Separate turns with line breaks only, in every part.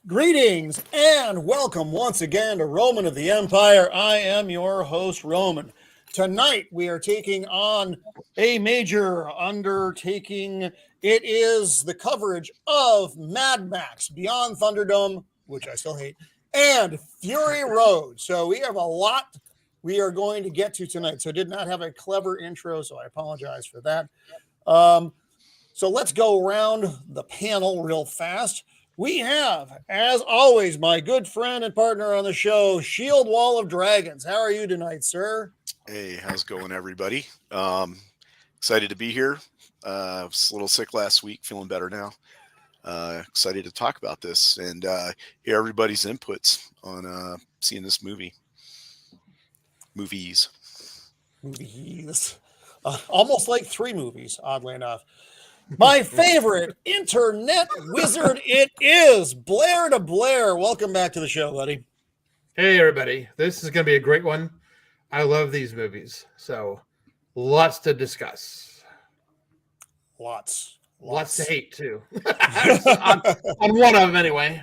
Greetings and welcome once again to Roman of the Empire. I am your host, Roman. Tonight we are taking on a major undertaking. It is the coverage of Mad Max Beyond Thunderdome, which I still hate, and Fury Road. So we have a lot we are going to get to tonight. So I did not have a clever intro, so I apologize for that. So let's go around the panel real fast. We have, as always, my good friend and partner on the show, Shieldwall of Dragons. How are you tonight, sir?
Hey, how's it going, everybody? Excited to be here. Was a little sick last week, feeling better now. Excited to talk about this and hear everybody's inputs on seeing this movie. Movies.
Almost like 3 movies, oddly enough. My favorite internet wizard, it is Blair de Blair. Welcome back to the show, buddy.
Hey, everybody. This is going to be a great one. I love these movies, so lots to discuss.
Lots
to hate, too. on one of them, anyway.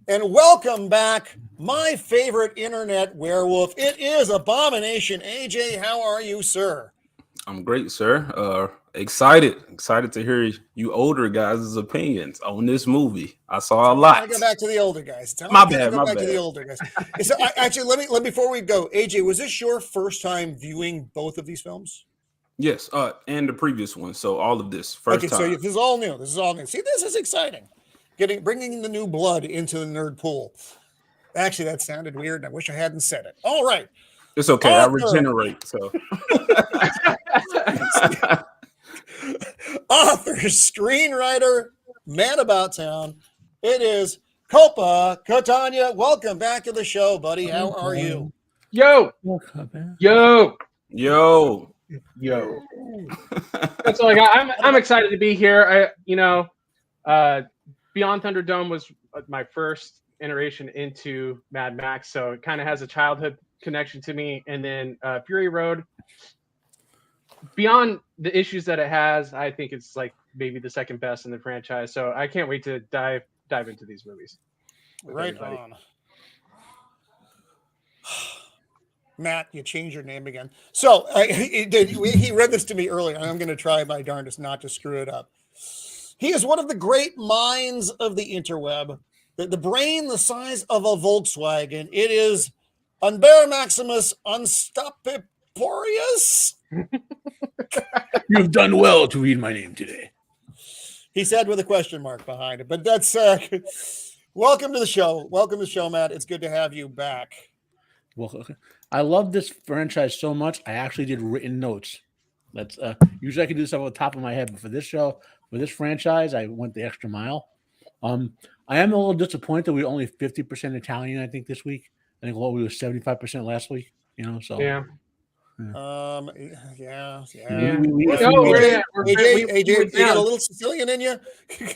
And welcome back, my favorite internet werewolf. It is Abomination AJ. How are you, sir?
I'm great, sir. Excited to hear you older guys' opinions on this movie. I saw a lot.
I go back to the older guys.
My bad.
To the older guys. So, actually, let me before we go, AJ, was this your first time viewing both of these films?
Yes, and the previous one. So all of this first time.
So this is all new. See, this is exciting. Bringing the new blood into the nerd pool. Actually, that sounded weird, and I wish I hadn't said it. All right.
It's okay. I regenerate. So.
Author, screenwriter, man about town. It is Copa Catania. Welcome back to the show, buddy. How are you?
Yo. That's all I got. I'm excited to be here. Beyond Thunderdome was my first iteration into Mad Max, so it kind of has a childhood connection to me. And then Fury Road, beyond the issues that it has, I think it's like maybe the second best in the franchise. So I can't wait to dive into these movies.
Right on. Matt, you changed your name again. So he read this to me earlier, and I'm going to try my darndest not to screw it up. He is one of the great minds of the interweb, the brain the size of a Volkswagen. It is Unbear Maximus Unstopporius.
You've done well to read my name today.
He said with a question mark behind it, but that's welcome to the show. Welcome to the show, Matt. It's good to have you back.
Well, I love this franchise so much. I actually did written notes. That's usually I can do stuff on the top of my head, but for this show, for this franchise, I went the extra mile. I am a little disappointed that we only 50% Italian. I think this week. I think we were 75% last week. So
yeah.
Yeah.
AJ,
you got a little Sicilian in you?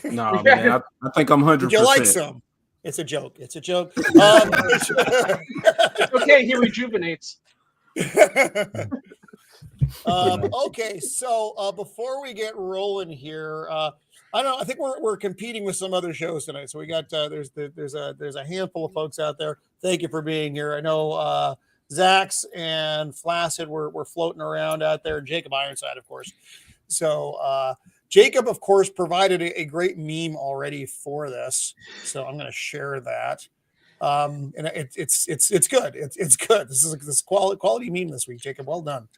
No, man. I think I'm 100%.
Would you like some? It's a joke. It's
okay. He rejuvenates.
Okay, so before we get rolling here, I don't know. I think we're competing with some other shows tonight. So we got there's a handful of folks out there. Thank you for being here. I know Zax and Flaccid were floating around out there, and Jacob Ironside, of course. So Jacob, of course, provided a great meme already for this. So I'm going to share that. And it's good. It's good. This is quality meme this week, Jacob. Well done.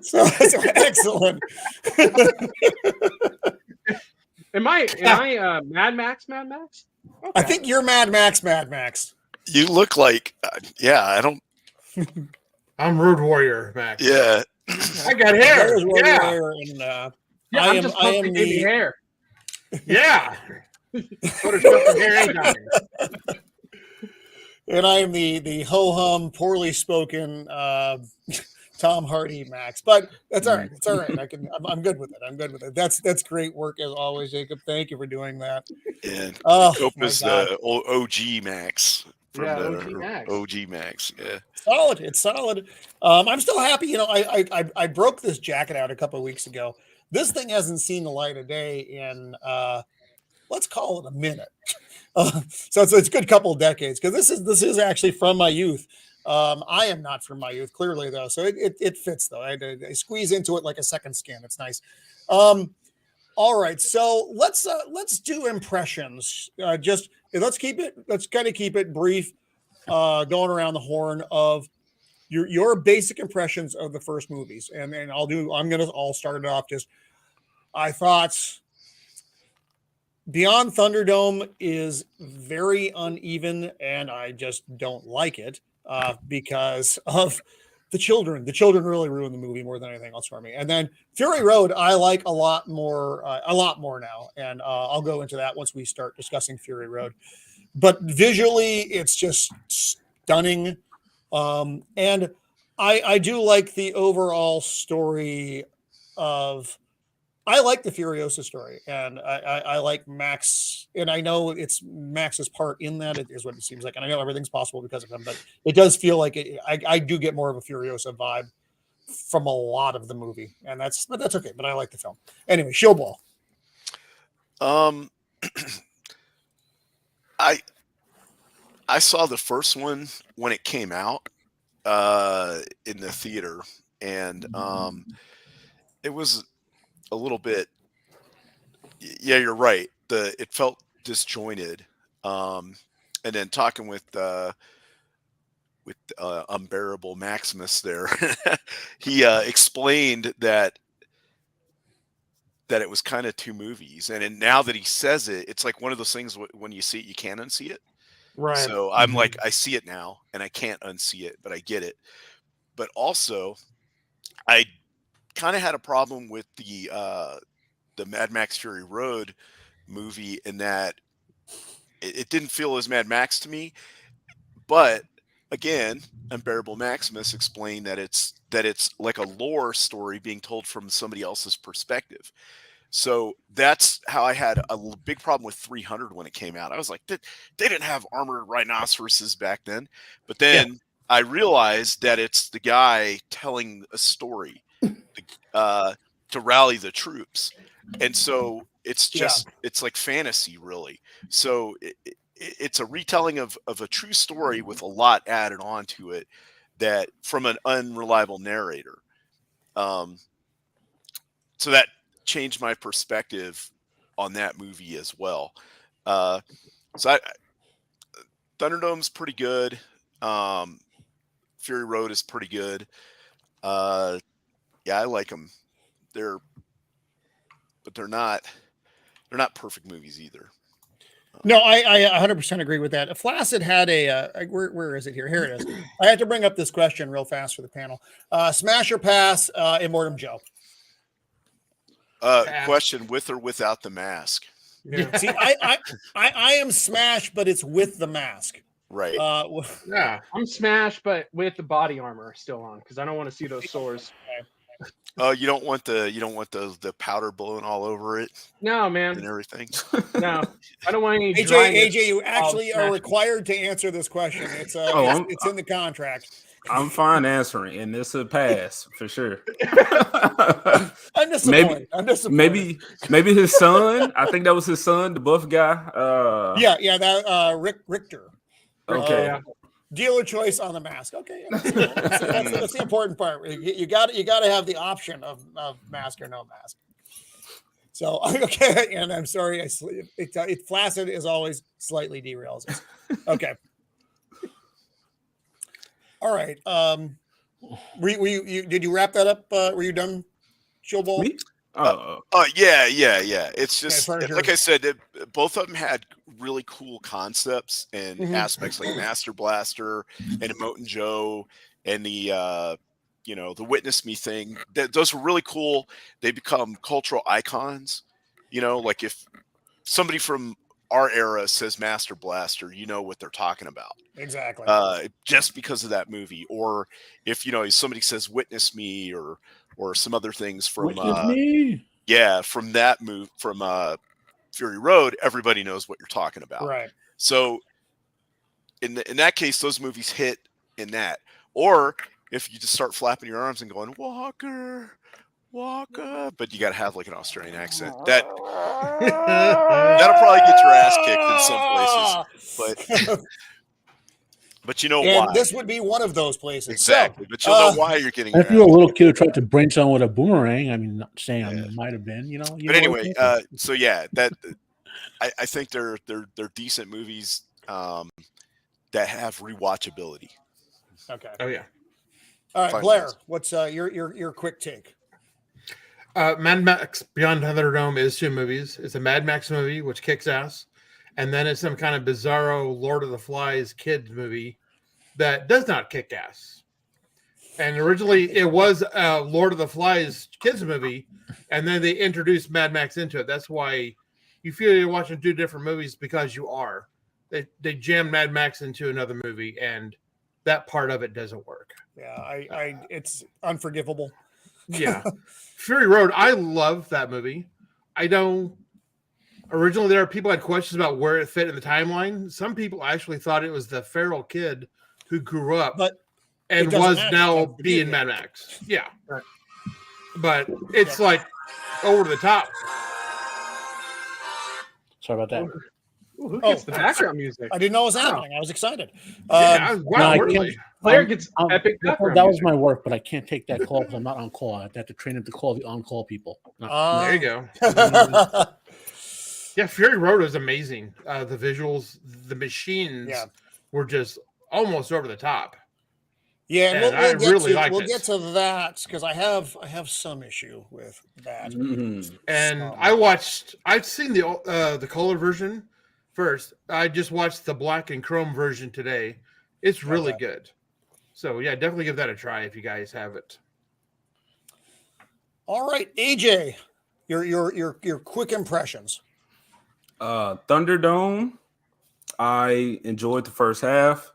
So excellent.
Am I Mad Max? Okay.
I think you're Mad Max.
You look like, I don't.
I'm Rude Warrior, Max.
Yeah.
I got hair. Yeah.
I'm just pumping baby hair.
Yeah.
Photoshopping hair and dying.
And I am the ho-hum, poorly spoken Tom Hardy Max. But that's all right. It's all right. I'm good with it. That's great work as always, Jacob. Thank you for doing that.
And
Copa's
the OG Max.
OG
Max. Yeah.
Solid. It's solid. I'm still happy. You know, I broke this jacket out a couple of weeks ago. This thing hasn't seen the light of day in let's call it a minute. So it's a good couple of decades because this is actually from my youth. I am not from my youth, clearly though. So it fits though. I squeeze into it like a second skin. It's nice. All right, so let's do impressions. Let's kind of keep it brief. Going around the horn of your basic impressions of the first movies, and then I'll start it off. Just I thought Beyond Thunderdome is very uneven, and I just don't like it because of the children. The children really ruined the movie more than anything else for me. And then Fury Road, I like a lot more now, and I'll go into that once we start discussing Fury Road. But visually, it's just stunning, and I do like the overall story of. I like the Furiosa story, and I like Max, and I know it's Max's part in that. It is what it seems like, and I know everything's possible because of him, but it does feel like I do get more of a Furiosa vibe from a lot of the movie, and that's okay. But I like the film anyway. Shieldwall.
I saw the first one when it came out in the theater, and it was a little bit. Yeah, you're right. It felt disjointed, and then talking with Unbearable Maximus there, he explained that it was kind of two movies, and now that he says it, it's like one of those things when you see it, you can't unsee it.
Right.
So I'm like, I see it now, and I can't unsee it, but I get it. But also, I kind of had a problem with the Mad Max Fury Road movie in that it didn't feel as Mad Max to me. But again, Unbearable Maximus explained that it's like a lore story being told from somebody else's perspective. So that's how I had a big problem with 300 when it came out. I was like, they didn't have armored rhinoceroses back then. But then I realized that it's the guy telling a story to rally the troops. And so it's just, it's like fantasy, really. So it's a retelling of a true story with a lot added onto it that from an unreliable narrator. So that changed my perspective on that movie as well. Thunderdome's pretty good. Fury Road is pretty good. I like them. They're not perfect movies either.
No, I 100% agree with that. Flaccid had where is it here? Here it is. I have to bring up this question real fast for the panel. Smash or pass, Immortum Joe?
Question: with or without the mask?
Yeah. See, I am Smash, but it's with the mask.
Right.
I'm Smash, but with the body armor still on because I don't want to see those sores.
Oh, you don't want the powder blowing all over it.
No, man,
and everything.
No, I don't want any.
AJ, you actually are required to answer this question. It's it's in the contract.
I'm fine answering, and it's a pass for sure.
I'm disappointed.
Maybe his son. I think that was his son, the buff guy.
That Richter.
Okay.
Dealer choice on the mask. Okay, that's the important part. You got to have the option of mask or no mask. So okay, and I'm sorry, it flaccid as always slightly derails us. Okay. All right. Did you wrap that up? Were you done, Shieldwall?
Me?
Yeah. It's
Okay,
just
furniture.
like I said, both of them had really cool concepts and aspects, like Master Blaster and Emote Joe and the the Witness Me thing. Those were really cool. They become cultural icons. Like if somebody from our era says Master Blaster, you know what they're talking about.
Exactly.
Just because of that movie, or if somebody says "Witness Me" or some other things from
me.
from that move from Fury Road, everybody knows what you're talking about.
Right.
So in that case, those movies hit in that. Or if you just start flapping your arms and going Walker, but you got to have like an Australian accent. That'll probably get your ass kicked in some places. But you know
and
why?
this would be one of those places.
Exactly.
So,
but you'll know why you're getting.
If you're a little kid who tried to bring someone with a boomerang, I mean, not saying I might have been,
But anyway, so yeah, that I think they're decent movies that have rewatchability.
Okay.
Oh yeah.
All right,
Fine
Blair,
ones.
what's your quick take?
Mad Max Beyond Thunderdome is 2 movies. It's a Mad Max movie, which kicks ass, and then it's some kind of bizarro Lord of the Flies kids movie that does not kick ass. And originally it was a Lord of the Flies kids movie, and then they introduced Mad Max into it. That's why you feel you're watching 2 different movies, because you are. They jammed Mad Max into another movie, and that part of it doesn't work.
Yeah, it's unforgivable.
Yeah. Fury Road, I love that movie. I don't. Originally, there are people had questions about where it fit in the timeline. Some people actually thought it was the feral kid who grew up and was now being Mad Max. Yeah.
Right.
But it's like over the top.
Sorry about that.
Ooh, who gets the background music?
I didn't know it was happening. I was excited.
Wow,
I
really?
can't-
Blair gets epic background
that was
music.
my work, but I can't take that call because I'm not on call. I have to train them to call the on-call people.
There you go.
go.
Yeah, Fury Road is amazing. The visuals, the machines were just almost over the top.
Yeah,
And I really liked
we'll
it.
get to that because I have some issue with that.
Mm-hmm.
And I've seen the color version first. I just watched the black and chrome version today. It's really good. So yeah, definitely give that a try if you guys have it.
All right, AJ, your quick impressions.
Thunderdome, I enjoyed the first half.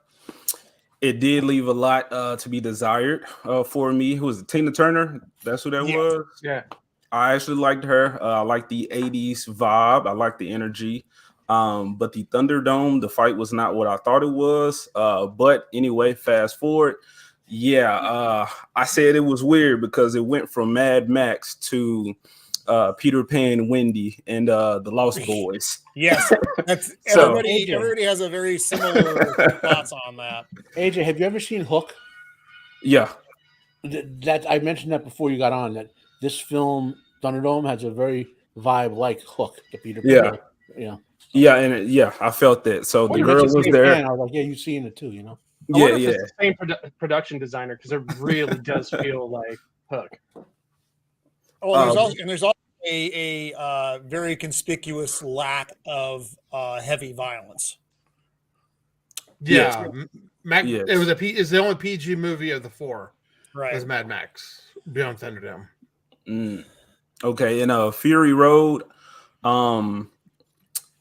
It did leave a lot to be desired for me. Who was it? Tina Turner? That's who that was?
Yeah.
I actually liked her. I like the 80s vibe. I like the energy. But the Thunderdome, the fight was not what I thought it was. But anyway, fast forward. Yeah, I said it was weird because it went from Mad Max to Peter Pan, Wendy, and the Lost Boys.
Yes, that's
So-
everybody has a very similar thoughts on that.
AJ, have you ever seen Hook?
Yeah.
That I mentioned that before you got on. That this film Thunderdome has a very vibe like Hook. The Peter Pan.
Yeah, and I felt that. So the girl was there.
I was like, yeah, you've seen it too,
I wonder if
Yeah.
it's the same production designer, because it really does feel like Hook.
Oh, there's also a very conspicuous lack of heavy violence.
Yeah,
Yes.
It was it's the only PG movie of the 4.
Right.
Was Mad Max Beyond Thunderdome.
Okay, in Fury Road,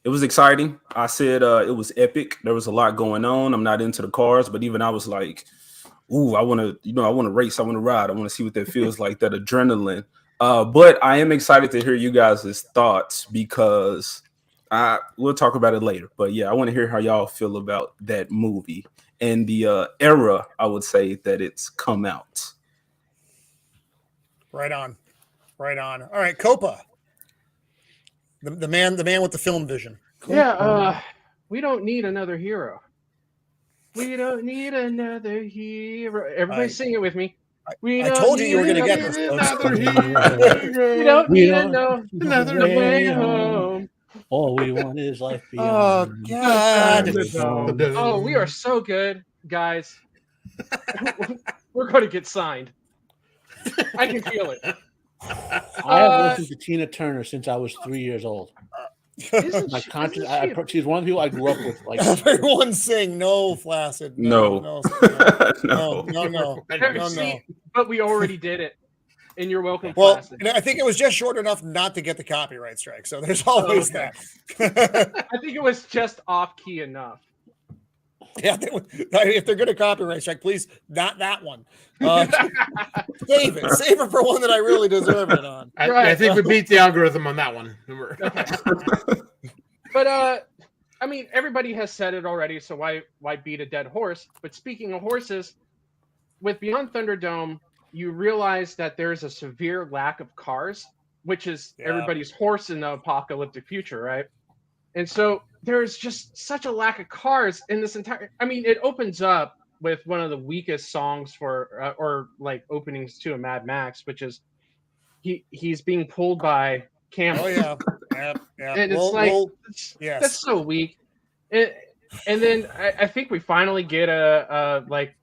it was exciting. I said it was epic. There was a lot going on. I'm not into the cars, but even I was like, ooh, I want to race. I want to ride. I want to see what that feels like, that adrenaline. But I am excited to hear you guys' thoughts because we'll talk about it later. But yeah, I want to hear how y'all feel about that movie and the era, I would say, that it's come out.
Right on. All right, Copa. The man with the film vision.
Yeah, we don't need another hero. We don't need another hero. Everybody sing it with me.
I told you were going to get this.
Another
folks.
hero.
We don't
We
need to
don't-
know
Another
the
way
way
home.
home.
All we want is life
Oh,
beyond.
God.
Thunderdome. Oh, we are so good, guys. We're going to get signed. I can feel it.
I have listened to Tina Turner since I was 3 years old.
Isn't
My
she-
conscience,
isn't she-
she's one of the people I grew up with. Like,
Everyone sing no, Flaccid.
No.
No.
No.
See, but we already did it. And you're welcome,
Well,
Placid.
and I think it was just short enough not to get the copyright strike. So there's always
okay.
that.
I think it was just off key enough.
Yeah, if they're going to copyright strike, please not that one. Save it for one that I really deserve it on.
I think we beat the algorithm on that one.
But I mean, everybody has said it already, so why beat a dead horse? But speaking of horses, with Beyond Thunderdome, you realize that there's a severe lack of cars, which is everybody's horse in the apocalyptic future, right? And so there's just such a lack of cars in this entire. I mean, it opens up with one of the weakest songs for or like openings to a Mad Max, which is he's being pulled by camels.
Oh yeah, yeah.
And it's that's so weak. And then I think we finally get a like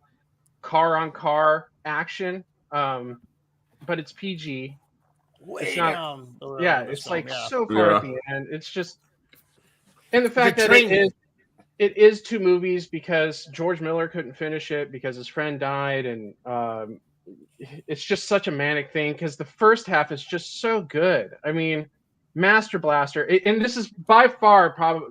car on car action, but it's PG. It's not. It's like so far at the end. It's just, and the fact that it is two movies because George Miller couldn't finish it because his friend died, and it's just such a manic thing because the first half is just so good. I mean, Master Blaster, and this is by far probably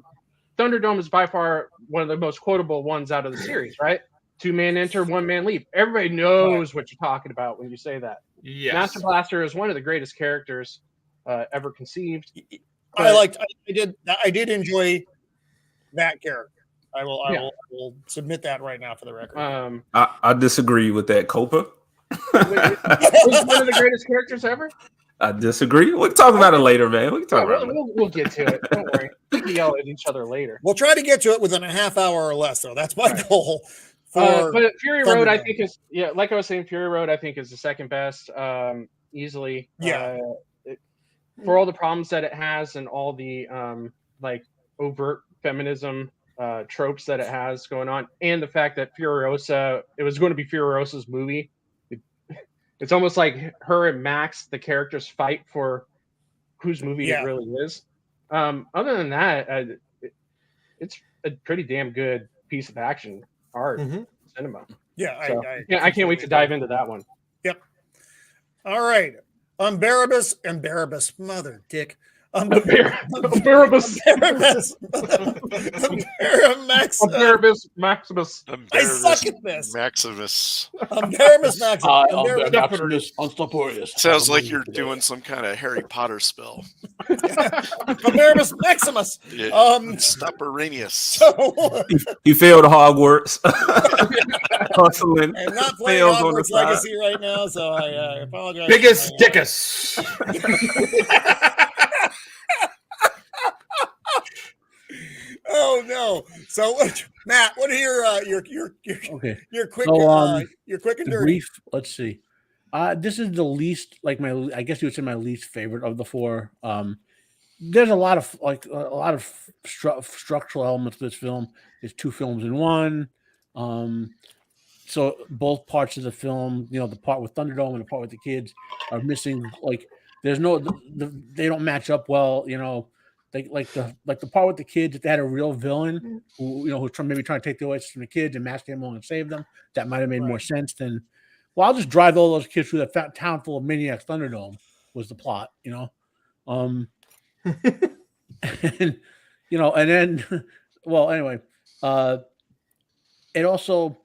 Thunderdome is by far one of the most quotable ones out of the series, right? 2-man enter, 1-man leave. Everybody knows what you're talking about when you say that.
Yes.
Master Blaster is one of the greatest characters ever conceived.
I did enjoy that character. I will submit that right now for the record.
I disagree with that, Copa.
Was one of the greatest characters ever?
I disagree. We can talk about it later, man. We can talk about it.
We'll get to it. Don't worry. We can yell at each other later.
We'll try to get to it within a half hour or less, though. That's my goal.
But Fury Road, I think is like I was saying, Fury Road, I think is the second best, easily.
Yeah.
For all the problems that it has and all the like overt feminism tropes that it has going on, and the fact that Furiosa, it was going to be Furiosa's movie. It's almost like her and Max, the characters, fight for whose movie it really is. Other than that, it's a pretty damn good piece of action art cinema.
Yeah,
so, I can't wait to dive into that one.
Yep. All right. Barabas, mother dick. Barabas
Maximus.
I suck at this.
Maximus.
Barabas
Maximus Unstopporius.
Sounds like you're doing some kind of Harry Potter spell.
Barabas Maximus.
Stopperanius.
He failed Hogwarts. Hustling.
I'm not playing Hogwarts Legacy right now, so I apologize.
Biggest dickus.
Oh no! So, Matt, what are your quick your quick and dirty?
Brief. Let's see. This is the least I guess you would say my least favorite of the four. There's a lot of structural elements to this film. It's two films in one. So both parts of the film, the part with Thunderdome and the part with the kids, are missing. Like, there's they don't match up well. Like the part with the kids, if they had a real villain who's maybe trying to take the Oasis from the kids and Max came along and save them, that might have made more sense than, well, I'll just drive all those kids through that town full of maniacs. Thunderdome was the plot, and and then, well, anyway, it also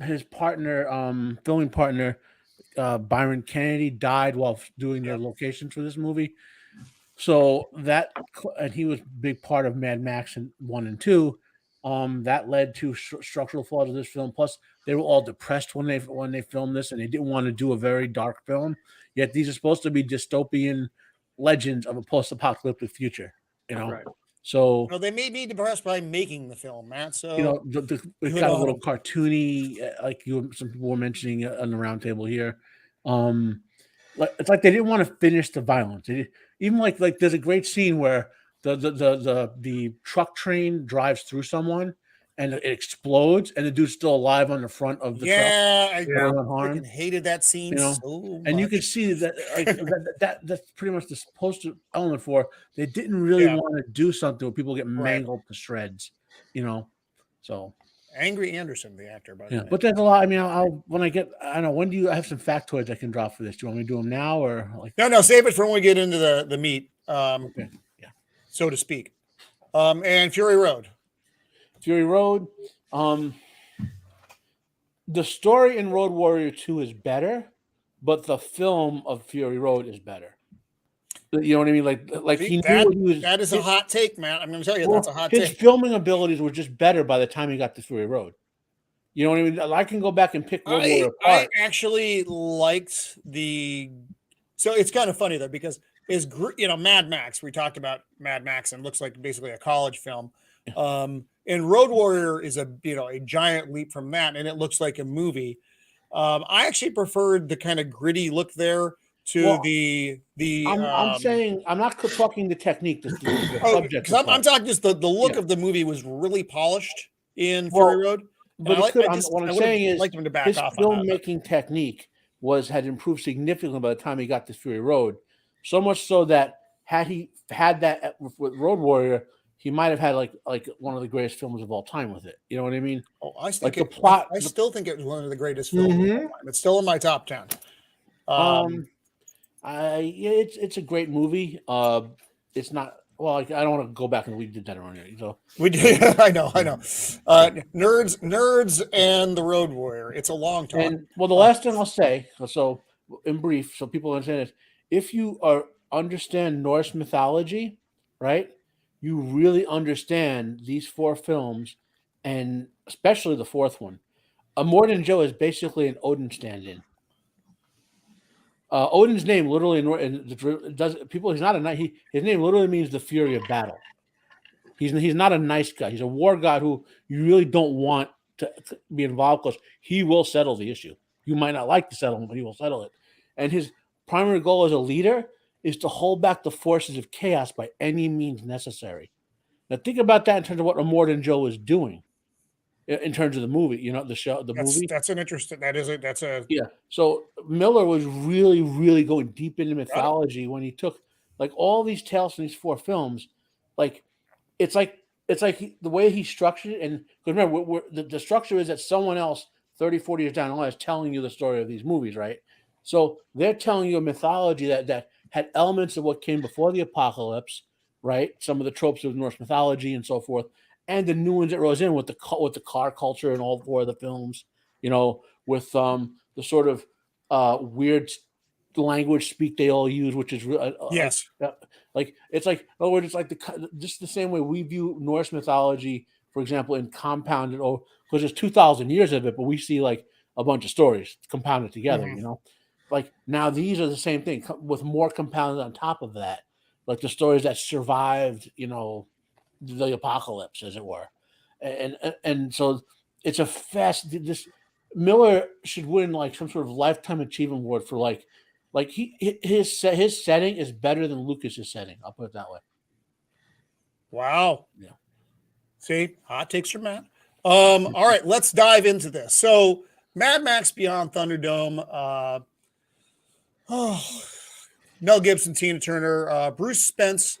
his partner, filming partner, Byron Kennedy, died while doing the locations for this movie. So and he was a big part of Mad Max 1 and 2. That led to structural flaws of this film. Plus, they were all depressed when they filmed this, and they didn't want to do a very dark film. Yet these are supposed to be dystopian legends of a post-apocalyptic future.
Right.
So
they may be depressed by making the film, Matt. So
it got a little cartoony, like some people were mentioning on the roundtable here. It's like they didn't want to finish the violence. Even like there's a great scene where the truck train drives through someone and it explodes, and the dude's still alive on the front of the truck.
I freaking hated that scene so much.
And you can see that that's pretty much the poster element for they didn't really want to do something where people get mangled to shreds, So
Angry Anderson, the actor, by the way.
But there's a lot. I mean, I don't know. When do you have some factoids I can drop for this? Do you want me to do them now or like?
No, save it for when we get into the meat.
Okay. Yeah.
So to speak. And Fury Road.
The story in Road Warrior 2 is better, but the film of Fury Road is better. You know what I mean? Like
that is a hot take, man. I'm going to tell you that's a hot take.
His filming abilities were just better by the time he got to Fury Road. You know what I mean? I can go back and pick Road Warrior apart.
I actually liked so it's kind of funny though, because Mad Max, we talked about Mad Max and looks like basically a college film. And Road Warrior is a giant leap from that, and it looks like a movie. I actually preferred the kind of gritty look there to
I'm saying I'm not talking the technique. The subject.
I'm talking just the look of the movie was really polished in Fury Road.
But what I'm saying is his filmmaking technique had improved significantly by the time he got to Fury Road. So much so that had he had that with Road Warrior, he might have had like one of the greatest films of all time with it. You know what I mean?
Oh, I still think it was one of the greatest films of all time. It's still in my top 10.
It's a great movie. It's not. Well, I don't want to go back and we did that around here. So
we did. I know. Nerds, and the Road Warrior. It's a long talk.
And the last thing I'll say, so in brief, so people understand this: if you understand Norse mythology, right, you really understand these 4 films, and especially the 4th one. Immortan Joe is basically an Odin stand-in. Odin's name literally he's not a knight. His name literally means the fury of battle. He's not a nice guy. He's a war god who you really don't want to be involved because he will settle the issue. You might not like the settlement, but he will settle it. And his primary goal as a leader is to hold back the forces of chaos by any means necessary. Now think about that in terms of what Immortan Joe is doing. In terms of the movie, the movie.
That's an interesting. That's a
yeah. So Miller was really, really going deep into mythology when he took like all these tales from these 4 films. Like it's like the way he structured it. And remember, the structure is that someone else 30, 40 years down the line is telling you the story of these movies, right? So they're telling you a mythology that had elements of what came before the apocalypse, right? Some of the tropes of Norse mythology and so forth. And the new ones that rose in with the car culture and all 4 of the films, with the sort of weird language speak they all use, which is
yes,
like it's like in other words, it's like just the same way we view Norse mythology, for example, in compounded because there's 2,000 years of it, but we see like a bunch of stories compounded together, Like now these are the same thing with more compounded on top of that, like the stories that survived, the apocalypse, as it were, and so it's a this Miller should win like some sort of lifetime achievement award for like his setting is better than Lucas's setting. I'll put it that way.
Wow. Yeah. See, hot takes from Matt. All right, let's dive into this. So, Mad Max Beyond Thunderdome. Mel Gibson, Tina Turner, Bruce Spence.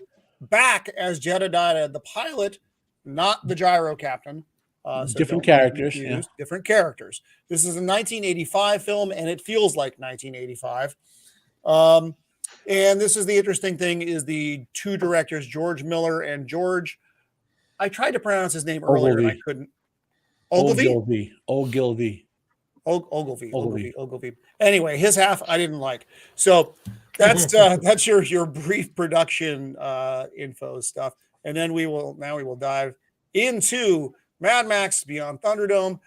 Back as Jedediah, the pilot, not the gyro captain.
So different characters.
Yeah. Different characters. This is a 1985 film, and it feels like 1985. And this is the interesting thing: is the 2 directors, George Miller and George. I tried to pronounce his name earlier, and I couldn't.
Ogilvy.
Anyway, his half I didn't like. So that's your brief production info stuff, and then we will dive into Mad Max Beyond Thunderdome.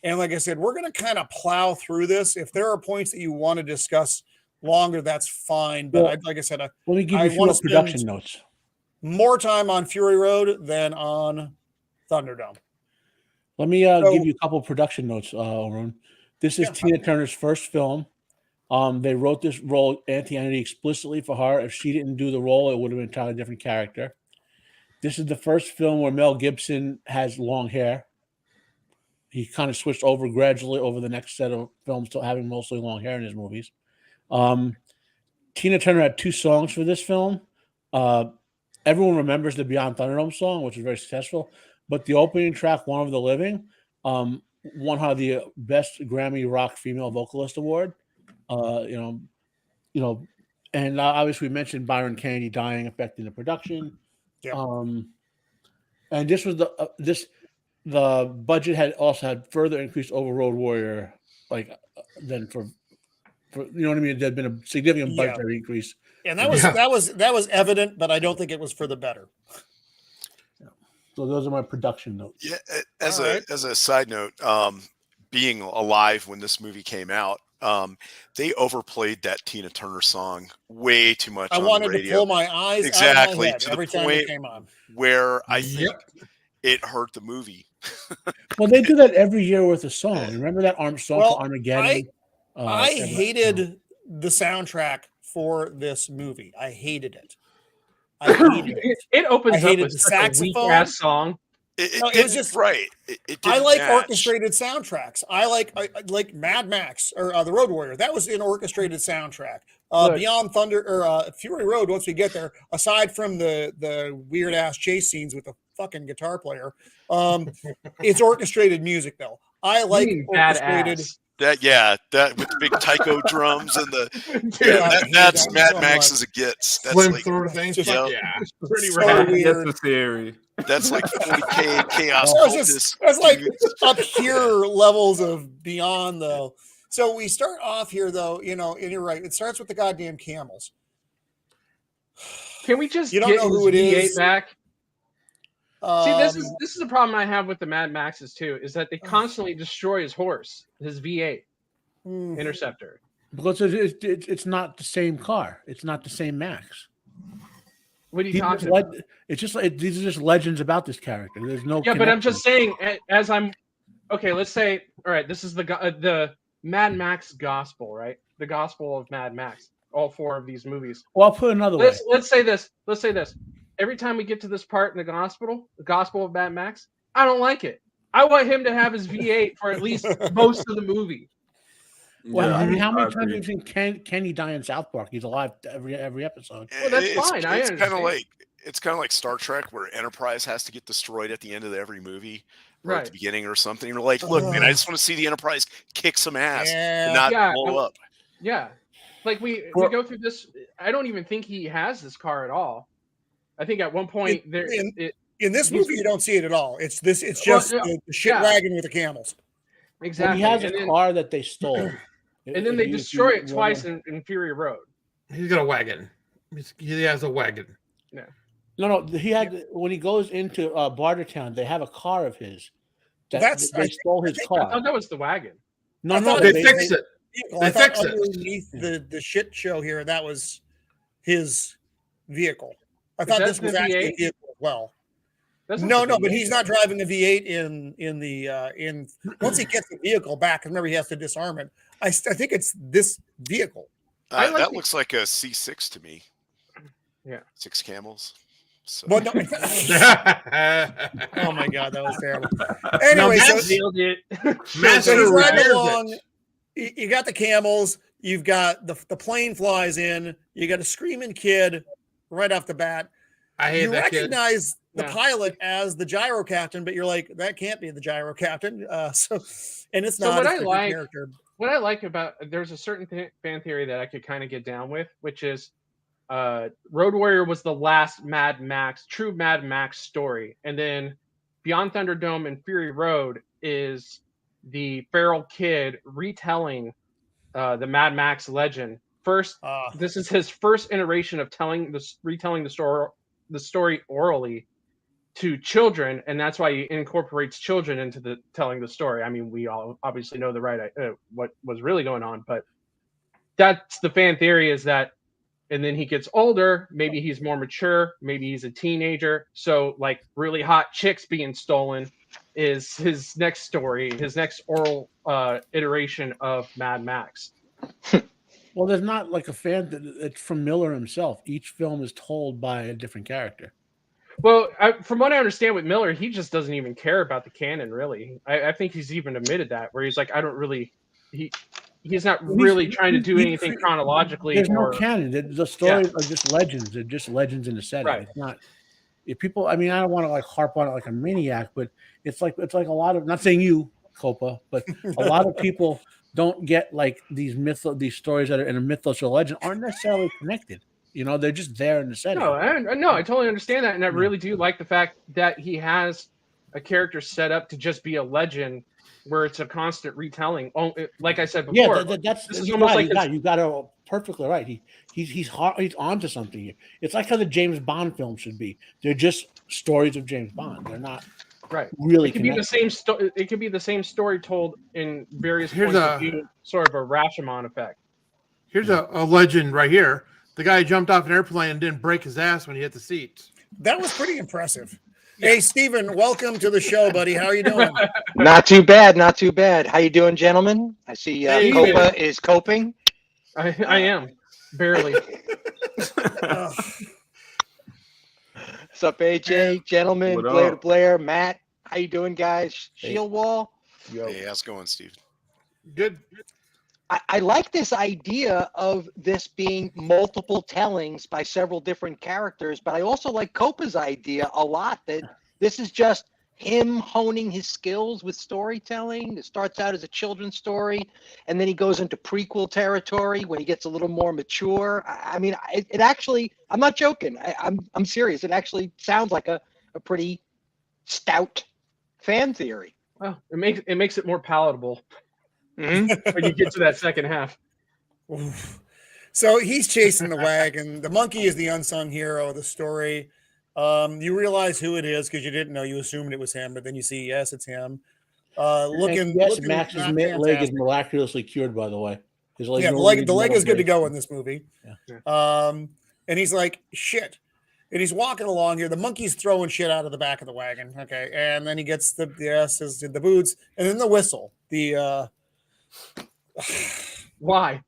And like I said, we're going to kind of plow through this. If there are points that you want to discuss longer, that's fine. But like I said,
let me give you a few production notes.
more time on Fury Road than on Thunderdome.
Let me give you a couple of production notes, Arun. This is Tina Turner's first film. They wrote this role, Anti-Entity, explicitly for her. If she didn't do the role, it would have been an entirely different character. This is the first film where Mel Gibson has long hair. He kind of switched over gradually over the next set of films to having mostly long hair in his movies. Tina Turner had 2 songs for this film. Everyone remembers the Beyond Thunderdome song, which was very successful. But the opening track, One of the Living, won her the Best Grammy Rock Female Vocalist Award. And obviously we mentioned Byron Kennedy dying, affecting the production.
Yeah.
And this was the budget had also had further increased over Road Warrior, than for you know what I mean. There'd been a significant budgetary increase,
and that was evident, but I don't think it was for the better.
So those are my production notes.
Yeah, as a side note, being alive when this movie came out, they overplayed that Tina Turner song way too much.
I wanted to pull my eyes out of my head every time it came on.
Where I think it hurt the movie.
Well, they do that every year with a song. Remember that song for Armageddon?
I hated the soundtrack for this movie. I hated it.
It opens up with
the
saxophone ass song.
It was just
right.
I like orchestrated soundtracks. I like Mad Max or the Road Warrior. That was an orchestrated soundtrack. Beyond Thunder or Fury Road. Once we get there, aside from the weird ass chase scenes with the fucking guitar player, it's orchestrated music though. I like orchestrated.
That with the big taiko drums and that's Mad Max as it gets. That's
flamethrower things.
Pretty
so weird.
Necessary.
That's like 40K chaos.
That's like up here levels of Beyond though. So we start off here though, and you're right. It starts with the goddamn camels.
Can we just
you don't know who it is
back? See, this is the problem I have with the Mad Maxes too, is that they constantly destroy his horse, his V8 Interceptor.
Because it's not the same car. It's not the same Max.
What are you talking about?
It's just these are just legends about this character. There's no
but I'm just saying, let's say, all right, this is the Mad Max gospel, right? The gospel of Mad Max. All 4 of these movies.
Well, I'll put another way.
Let's say this. Every time we get to this part in the gospel of Mad Max, I don't like it. I want him to have his V8 for at least most of the movie.
Well, I mean, how many times have you seen Kenny die in South Park? He's alive every episode.
Well, that's fine.
It's kind of like Star Trek, where Enterprise has to get destroyed at the end of every movie, or at the beginning or something. You're like, look, man, I just want to see the Enterprise kick some ass and not blow up.
Yeah, like we go through this. I don't even think he has this car at all. I think at one point
in this movie you don't see it at all. It's just the shit wagon with the camels.
Exactly.
Well, he has a car that they stole.
And then they destroy it twice in Fury Road.
He's got a wagon. He has a wagon.
Yeah.
No. He had when he goes into Bartertown, they have a car of his. They stole his car.
I thought that was the wagon.
No, they fixed it. They fixed it.
Underneath the shit show here, that was his vehicle. I thought this was actually a vehicle as well. No, but he's not driving the V8 in once he gets the vehicle back. Remember, he has to disarm it. I think it's this vehicle.
That looks like a C6 to me.
Yeah,
6 camels. So.
Well, no. Oh my god, that was terrible. Anyway, so right along, you got the camels. You've got the plane flies in. You got a screaming kid right off the bat.
I hate that kid.
You recognize the pilot as the gyro captain, but you're like, that can't be the gyro captain. And it's not.
What I like about there's a certain fan theory that I could kind of get down with, which is Road Warrior was the last true Mad Max story, and then Beyond Thunderdome and Fury Road is the feral kid retelling the Mad Max legend. This is his first iteration of retelling the story orally to children, and that's why he incorporates children into the telling the story. I mean, we all obviously know what was really going on, but that's the fan theory, is that and then he gets older. Maybe he's more mature. Maybe he's a teenager. So like really hot chicks being stolen is his next story, his next oral iteration of Mad Max.
Well, there's not like a fan it's from Miller himself. Each film is told by a different character.
Well, from what I understand with Miller, he just doesn't even care about the canon, really. I think he's even admitted that, where he's like, I don't really, he's not really trying to do anything chronologically.
There's no canon. The stories are just legends. They're just legends in the setting.
Right.
It's not. If people, I mean, I don't want to like harp on it like a maniac, but it's like a lot of. Not saying you, Copa, but a lot of people don't get like these stories that are in a mythos or legend aren't necessarily connected. You know, they're just there in the setting.
No, I totally understand that, and I really do like the fact that he has a character set up to just be a legend, where it's a constant retelling. Oh, like I said before,
that's almost like you got it perfectly right. He's onto something here. It's like how the James Bond film should be. They're just stories of James Bond. They're not really.
It could be the same story. It could be the same story told in various points of view, sort of a Rashomon effect.
Here's a legend right here. The guy jumped off an airplane and didn't break his ass when he hit the seat.
That was pretty impressive. Hey, Stephen, welcome to the show, buddy. How are you doing?
Not too bad, not too bad. How you doing, gentlemen? I see Copa is coping.
I am, barely.
What's up, AJ, gentlemen, Blair de Blair, Matt? How you doing, guys? Shieldwall?
Hey, how's it going, Steve?
Good.
I like this idea of this being multiple tellings by several different characters, but I also like Copa's idea a lot that this is just him honing his skills with storytelling. It starts out as a children's story, and then he goes into prequel territory when he gets a little more mature. I mean, it actually, I'm not joking. I'm serious. It actually sounds like a pretty stout fan theory.
Well, it makes it more palatable.
Mm-hmm.
When you get to that second half.
So he's chasing the wagon. The monkey is the unsung hero of the story. You realize who it is because you didn't know. You assumed it was him, but then you see, yes, it's him.
Max's leg is miraculously cured, by the way.
The leg is good to go in this movie.
Yeah.
And he's like, shit. And he's walking along here. The monkey's throwing shit out of the back of the wagon. Okay. And then he gets the boots and then the whistle.
Why?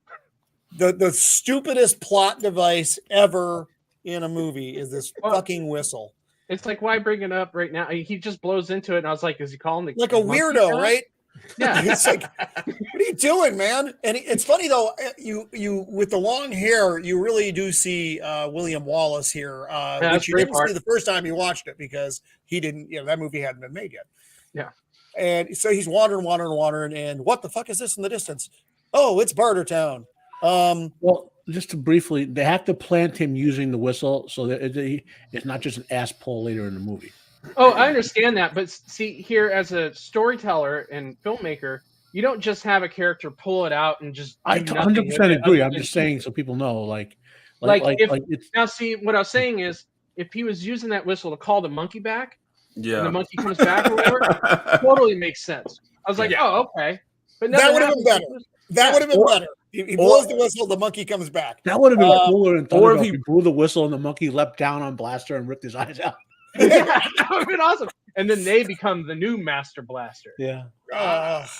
The stupidest plot device ever in a movie is this fucking whistle.
It's like, why bring it up right now? He just blows into it, and I was like, is he calling the
like a weirdo, guy? Right?
Yeah.
It's like, what are you doing, man? And it's funny though, you with the long hair, you really do see William Wallace here, which you didn't see the first time you watched it because he didn't, that movie hadn't been made yet.
Yeah.
And so he's wandering, and what the fuck is this in the distance? Oh, it's Bartertown.
Well, just to briefly, they have to plant him using the whistle so that it's not just an ass pull later in the movie.
Oh, I understand that, but see, here as a storyteller and filmmaker, you don't just have a character pull it out and just.
I 100% agree. I'm just saying so people know,
now, see, what I was saying is, if he was using that whistle to call the monkey back.
Yeah,
and the monkey comes back or whatever, totally makes sense. I was like, oh, okay. But
that would have been better. That would have been better. He blows the whistle, the monkey comes back.
That would have been cooler than Thunderdome. Or if he blew the whistle and the monkey leapt down on Blaster and ripped his eyes out.
That would have been awesome. And then they become the new Master Blaster.
Yeah.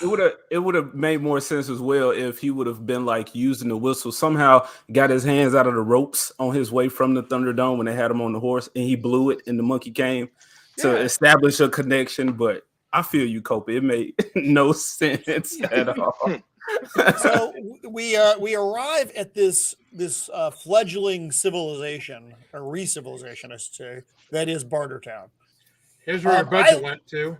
It would have made more sense as well if he would have been like using the whistle, somehow got his hands out of the ropes on his way from the Thunderdome when they had him on the horse and he blew it and the monkey came to establish a connection. But I feel you, Copa. It made no sense at all.
So we arrive at this fledgling civilization, or re-civilization, I should say, that is Bartertown.
Here's where your budget went to.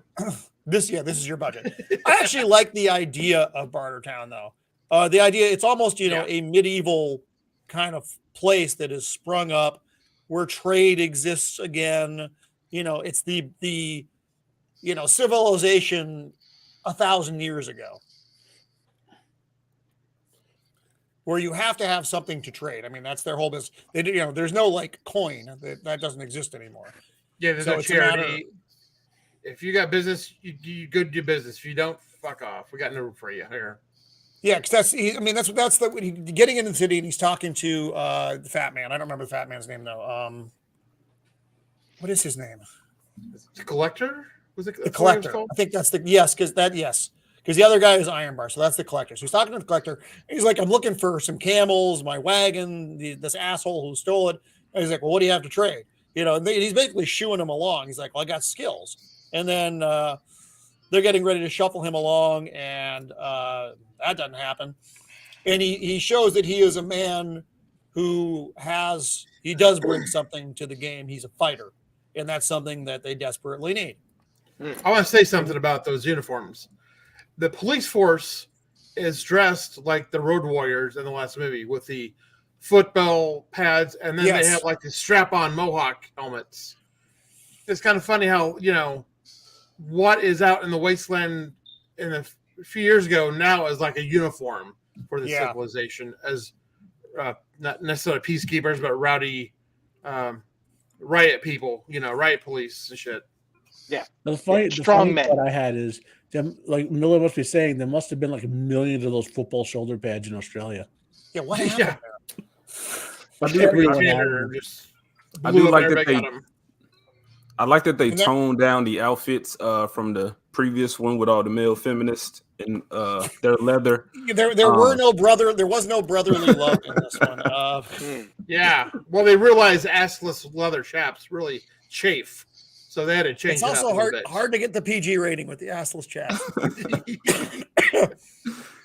This is your budget. I actually like the idea of Bartertown, though. The idea, it's almost a medieval kind of place that has sprung up where trade exists again. It's the civilization 1,000 years ago, where you have to have something to trade. I mean, that's their whole business. There's no like coin that doesn't exist anymore.
Yeah, there's no charity. If you got business, you go do business. If you don't, fuck off. We got no room for you here.
Yeah, because that's getting into the city, and he's talking to the fat man. I don't remember the fat man's name though. What is his name?
The collector? Was it
The collector? I think that's because the other guy is Iron Bar, so that's the collector. So he's talking to the collector. He's like, I'm looking for some camels, my wagon, this asshole who stole it. And he's like, well, what do you have to trade? And he's basically shooing him along. He's like, well, I got skills. And then they're getting ready to shuffle him along, and that doesn't happen. And he shows that he is a man who does bring something to the game. He's a fighter, and that's something that they desperately need.
I want to say something about those uniforms. The police force is dressed like the Road Warriors in the last movie with the football pads, and then they have like the strap-on mohawk helmets. It's kind of funny how, what is out in the wasteland a few years ago now is like a uniform for the civilization as not necessarily peacekeepers, but rowdy riot people, riot police and shit.
Yeah.
The funny thought I had is, like Miller must be saying, there must have been like millions of those football shoulder pads in Australia.
Yeah, what happened there?
I like that they toned down the outfits from the previous one with all the male feminists and their leather.
There was no brotherly love in this one.
Yeah. Well, they realized assless leather chaps really chafe. So they had to change.
It's also hard to get the PG rating with the assless chaps.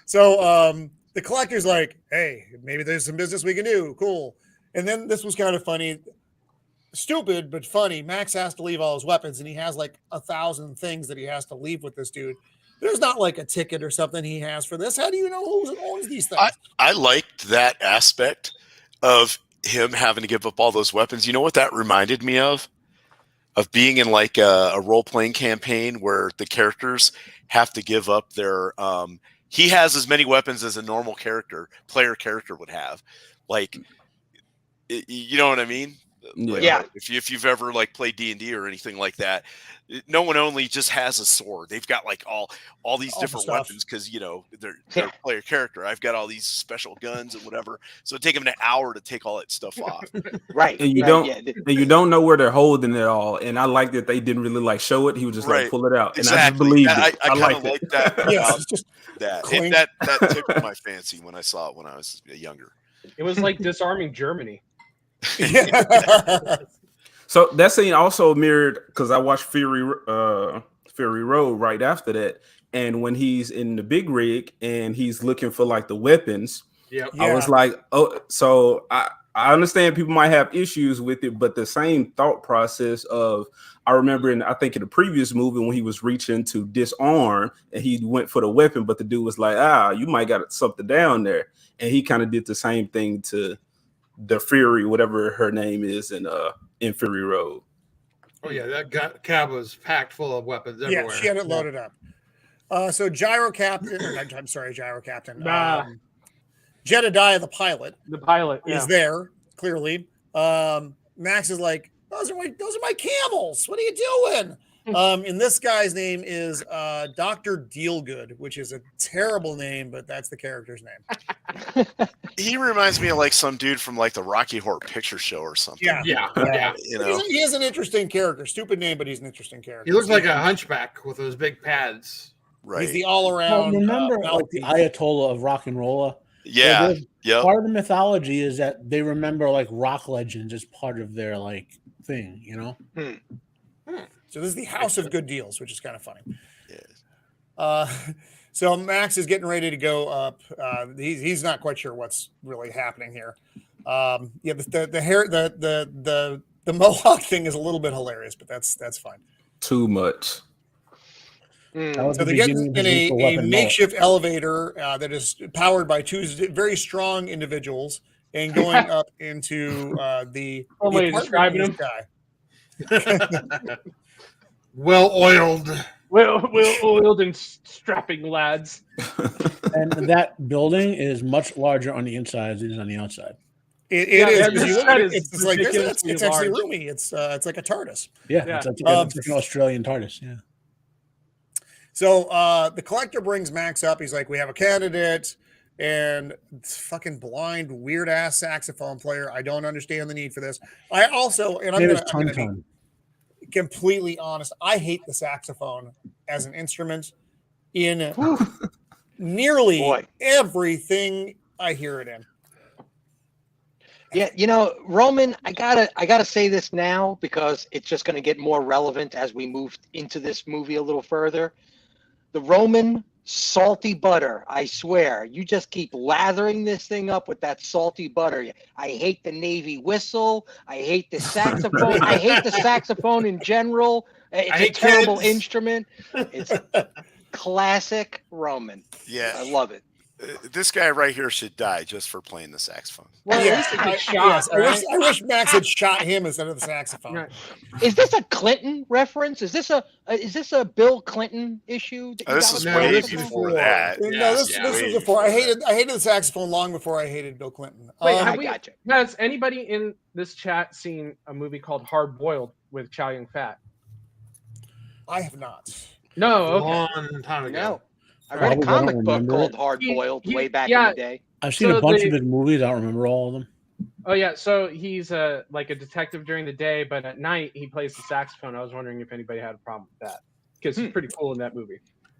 So the collector's like, hey, maybe there's some business we can do. Cool. And then this was kind of funny. Stupid, but funny. Max has to leave all his weapons, and he has like 1,000 things that he has to leave with this dude. There's not like a ticket or something he has for this. How do you know who owns these things?
I liked that aspect of him having to give up all those weapons. You know what that reminded me of? Of being in like a role-playing campaign where the characters have to give up their he has as many weapons as a normal player character would have. Like, you know what I mean? Like,
yeah.
If you've ever like played D&D or anything like that, no one only just has a sword. They've got like all these different weapons because they're a player character. I've got all these special guns and whatever. So it take them an hour to take all that stuff off.
Right.
And you don't know where they're holding it all. And I like that they didn't really like show it. He would just like pull it out.
Exactly.
And I just believed
it.
I
kind of like that.
Yes, it's just
that tickled my fancy when I saw it when I was younger.
It was like disarming Germany.
So that scene also mirrored because I watched Fury Road right after that, and when he's in the big rig and he's looking for like the weapons, I was like, oh, so I understand people might have issues with it, but the same thought process of I remember I think in the previous movie when he was reaching to disarm and he went for the weapon, but the dude was like, you might got something down there, and he kind of did the same thing to the Fury, whatever her name is, in Fury Road.
Oh yeah, that cab was packed full of weapons everywhere.
Yeah, she had it loaded up. So Gyro Captain. Jedediah, the pilot. Is there clearly. Max is like, those are my camels. What are you doing? And this guy's name is Dr. Dealgood, which is a terrible name, but that's the character's name.
He reminds me of like some dude from like the Rocky Horror Picture Show or something.
Yeah.
He is an interesting character. Stupid name, but he's an interesting character.
He looks like a hunchback with those big pads.
Right.
He's the all-around.
Remember like the Ayatollah of rock and roll?
Yeah.
Part of the mythology is that they remember like rock legends as part of their like thing,
So this is the House of Good Deals, which is kind of funny. So Max is getting ready to go up. He's not quite sure what's really happening here. The hair, the mohawk thing is a little bit hilarious, but that's fine.
Too much.
So they get in a makeshift elevator that is powered by two very strong individuals and going up into the
describing him.
Guy. Well-oiled
and strapping lads.
And that building is much larger on the inside than it is on the outside.
It is.
It's
like it's actually roomy. It's like a TARDIS.
Yeah. It's like an Australian TARDIS. Yeah.
So the collector brings Max up. He's like, we have a candidate. and fucking blind, weird ass saxophone player. I don't understand the need for this. I also, and I'm going to be completely honest, I hate the saxophone as an instrument in nearly everything I hear it in.
Yeah, you know, Roman, I gotta say this now because it's just gonna get more relevant as we move into this movie a little further. The Roman salty butter, I swear, you just keep lathering this thing up with that salty butter. I hate the Navy whistle. I hate the saxophone. I hate the saxophone in general. It's a terrible instrument. It's classic Roman.
Yeah,
I love it.
This guy right here should die just for playing the saxophone.
Well,
I wish Max had shot him instead of the saxophone.
Right.
Is this a Clinton reference? Is this a Bill Clinton issue?
This is way before that.
No, this was before. I hated the saxophone long before I hated Bill Clinton.
Wait, has anybody in this chat seen a movie called Hard Boiled with Chow Yun-Fat?
I have not.
No, okay.
Long time ago.
No. I read a comic book called Hard Boiled way back in the day.
I've seen a bunch of his movies. I don't remember all of them.
Oh yeah, so he's like a detective during the day, but at night he plays the saxophone. I was wondering if anybody had a problem with that because he's pretty cool in that movie.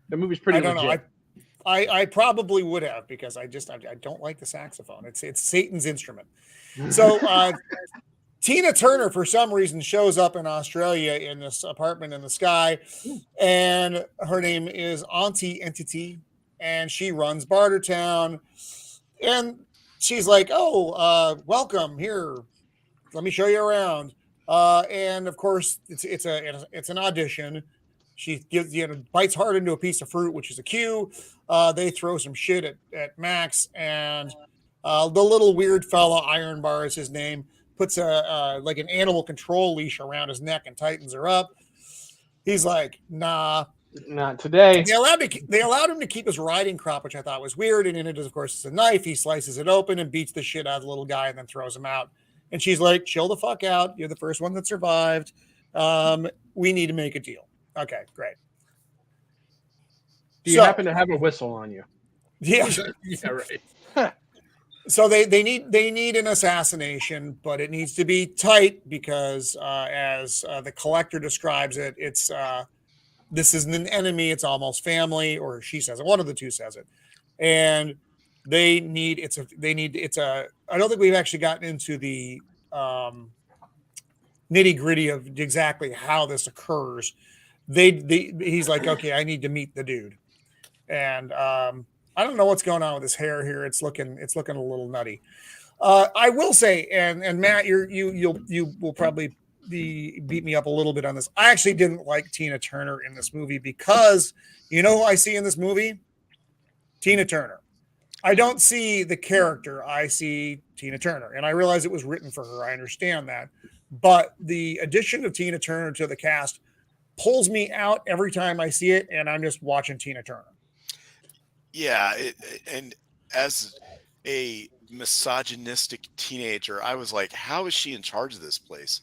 The movie's pretty.
I don't know. I probably would have because I don't like the saxophone. It's Satan's instrument. So Tina Turner, for some reason, shows up in Australia in this apartment in the sky, and her name is Auntie Entity, and she runs Bartertown, and she's like, "Oh, welcome here. Let me show you around." And of course, it's an audition. She bites hard into a piece of fruit, which is a cue. They throw some shit at Max, and the little weird fella, Iron Bar is his name, puts like an animal control leash around his neck and tightens her up. He's like, nah,
not today.
They allowed him to keep his riding crop, which I thought was weird. And in it, of course, it's a knife. He slices it open and beats the shit out of the little guy and then throws him out. And she's like, chill the fuck out. You're the first one that survived. We need to make a deal. Okay, great.
Do you happen to have a whistle on you?
Yeah.
Yeah, right.
So they need an assassination, but it needs to be tight because as the collector describes it, it's this isn't an enemy, it's almost family, or she says it, one of the two says it. And I don't think we've actually gotten into the nitty-gritty of exactly how this occurs. He's like, okay, I need to meet the dude. And I don't know what's going on with his hair here. It's looking a little nutty. I will say, and Matt, you will probably beat me up a little bit on this. I actually didn't like Tina Turner in this movie because you know who I see in this movie? Tina Turner. I don't see the character. I see Tina Turner, and I realize it was written for her. I understand that, but the addition of Tina Turner to the cast pulls me out every time I see it, and I'm just watching Tina Turner.
Yeah, and as a misogynistic teenager, I was like, how is she in charge of this place?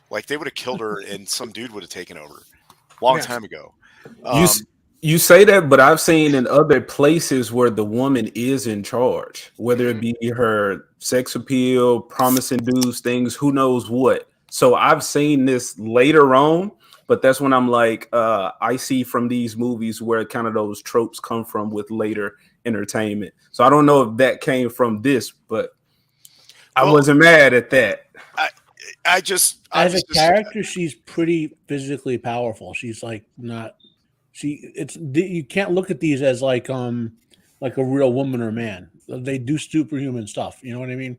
Like, they would have killed her and some dude would have taken over long time ago.
You say that, but I've seen in other places where the woman is in charge, whether it be her sex appeal, promising dudes things, who knows what. So I've seen this later on, but that's when I'm like, I see from these movies where kind of those tropes come from with later entertainment. So I don't know if that came from this, but I wasn't mad at that.
As a character, she's pretty physically powerful. She's like you can't look at these as like a real woman or man. They do superhuman stuff. You know what I mean?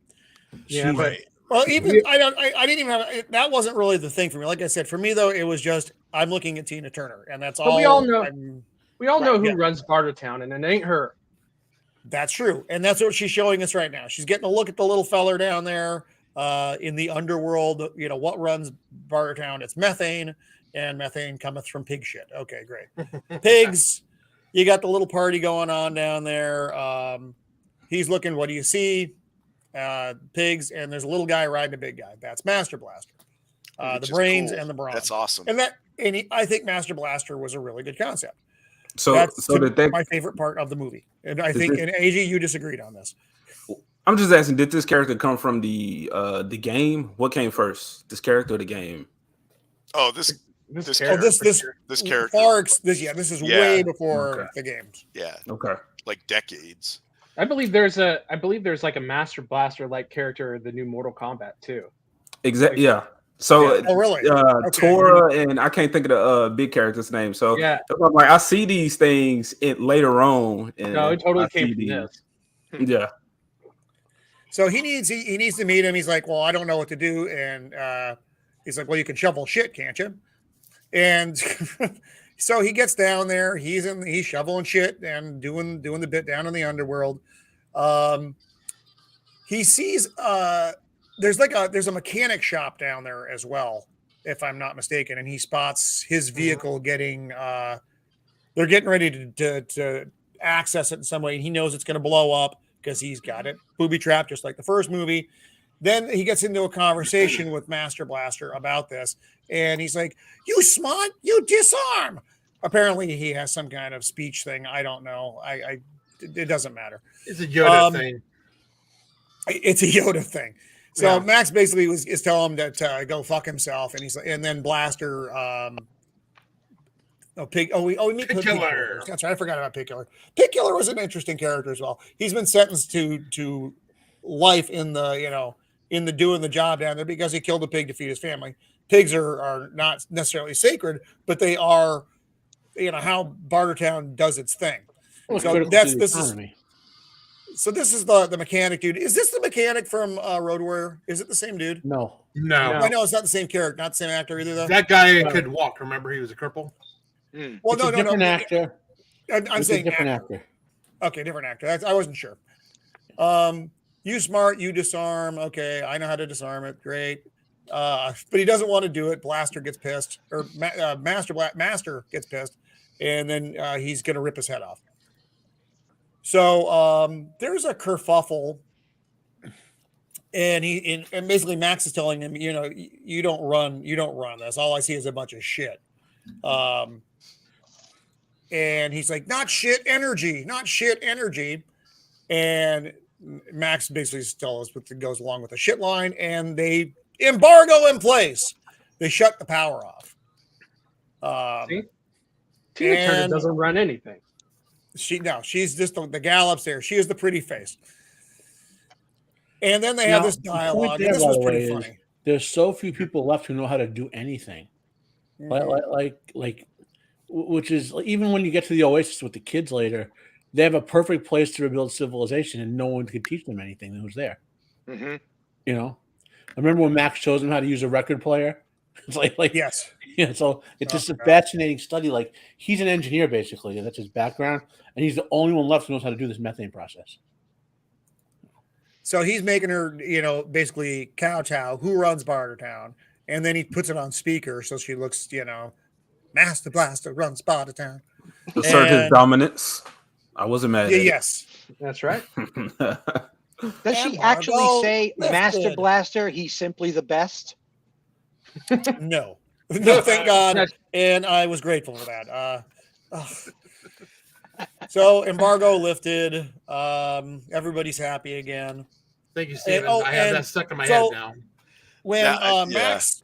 Yeah,
right.
Well, even I didn't even have that. Wasn't really the thing for me. Like I said, for me though, it was just I'm looking at Tina Turner, and that's all.
We all know. Who runs Bartertown, and it ain't her.
That's true, and that's what she's showing us right now. She's getting a look at the little feller down there in the underworld. You know what runs Bartertown? It's methane, and methane cometh from pig shit. Okay, great. Pigs. You got the little party going on down there. He's looking. What do you see? Pigs, and there's a little guy riding a big guy. That's Master Blaster. The brains
cool.
and the brawn.
That's awesome.
I think Master Blaster was a really good concept.
So
That's
did
my favorite part of the movie. And I think, and AJ, you disagreed on this.
I'm just asking, did this character come from the game? What came first, this character or the game?
Oh, this
character.
This character.
This is way before the games.
Yeah.
Okay.
Like decades.
I believe there's like a Master Blaster like character in the new Mortal Kombat too.
Exactly. Yeah. So,
really?
Tora, and I can't think of the big character's name. So,
yeah,
I'm like, I see these things later on. And
no, it totally came from this.
Yeah.
So he needs to meet him. He's like, well, I don't know what to do, and he's like, well, you can shovel shit, can't you? And so he gets down there. He's shoveling shit and doing the bit down in the underworld. He sees there's a mechanic shop down there as well, if I'm not mistaken, and he spots his vehicle getting they're getting ready to access it in some way, and he knows it's going to blow up because he's got it booby trapped just like the first movie. Then he gets into a conversation with Master Blaster about this, and he's like, "You smart, you disarm." Apparently, he has some kind of speech thing. I don't know. It doesn't matter.
It's a Yoda thing.
It's a Yoda thing. So Max basically is telling him to go fuck himself, and he's like, and then Blaster, we meet
Pig Killer.
That's right. I forgot about Pig Killer. Pig Killer was an interesting character as well. He's been sentenced to life in the doing the job down there because he killed a pig to feed his family. Pigs are not necessarily sacred, but they are, how Bartertown does its thing.
Well,
so this is the mechanic dude. Is this the mechanic from Road Warrior? Is it the same dude?
No.
I know it's not the same character, not the same actor either. Though
that guy could walk. Remember, he was a cripple.
Well,
it's different actor.
I'm saying
different actor.
Okay, different actor. I wasn't sure. You smart, you disarm. Okay, I know how to disarm it. Great. But he doesn't want to do it. Blaster gets pissed, or Master gets pissed, and then he's going to rip his head off. So there's a kerfuffle, and and basically Max is telling him, you don't run this. All I see is a bunch of shit. And he's like, not shit energy. And Max basically tells us what goes along with the shit line, and they embargo in place. They shut the power off.
Tina Turner doesn't run anything.
She's just the gal upstairs. She is the pretty face. And then they have this dialogue. And this was pretty funny.
There's so few people left who know how to do anything. Like, which is even when you get to the Oasis with the kids later, they have a perfect place to rebuild civilization, and no one could teach them anything that was there.
Mm-hmm.
I remember when Max shows them how to use a record player. It's like
yes,
yeah. So it's just a fascinating study. Like, he's an engineer basically, and that's his background, and he's the only one left who knows how to do this methane process.
So he's making her, basically kowtow. Who runs Bartertown? And then he puts it on speaker, so she looks, Master Blaster runs Bartertown.
Assert his dominance. I wasn't mad at it.
Yes.
That's right.
Does she actually say, Master Blaster, he's simply the best?
No, thank God. And I was grateful for that. So embargo lifted. Everybody's happy again.
Thank you, Stephen. I have that stuck in my head now.
When Max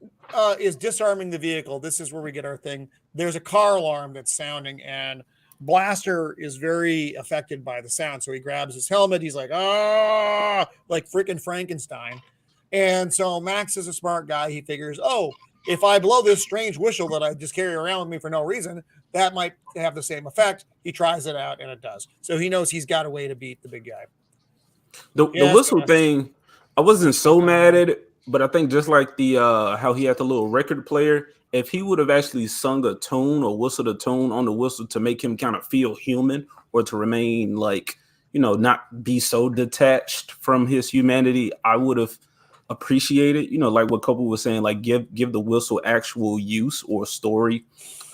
is disarming the vehicle, this is where we get our thing. There's a car alarm that's sounding, and Blaster is very affected by the sound. So he grabs his helmet. He's like, like freaking Frankenstein. And so Max is a smart guy. He figures, if I blow this strange whistle that I just carry around with me for no reason, that might have the same effect. He tries it out, and it does. So he knows he's got a way to beat the big guy.
The whistle thing, I wasn't so mad at it, but I think just like the how he had the little record player, if he would have actually sung a tune or whistled a tune on the whistle to make him kind of feel human, or to remain not be so detached from his humanity, I would have appreciated, like what Copa was saying, like give the whistle actual use or story.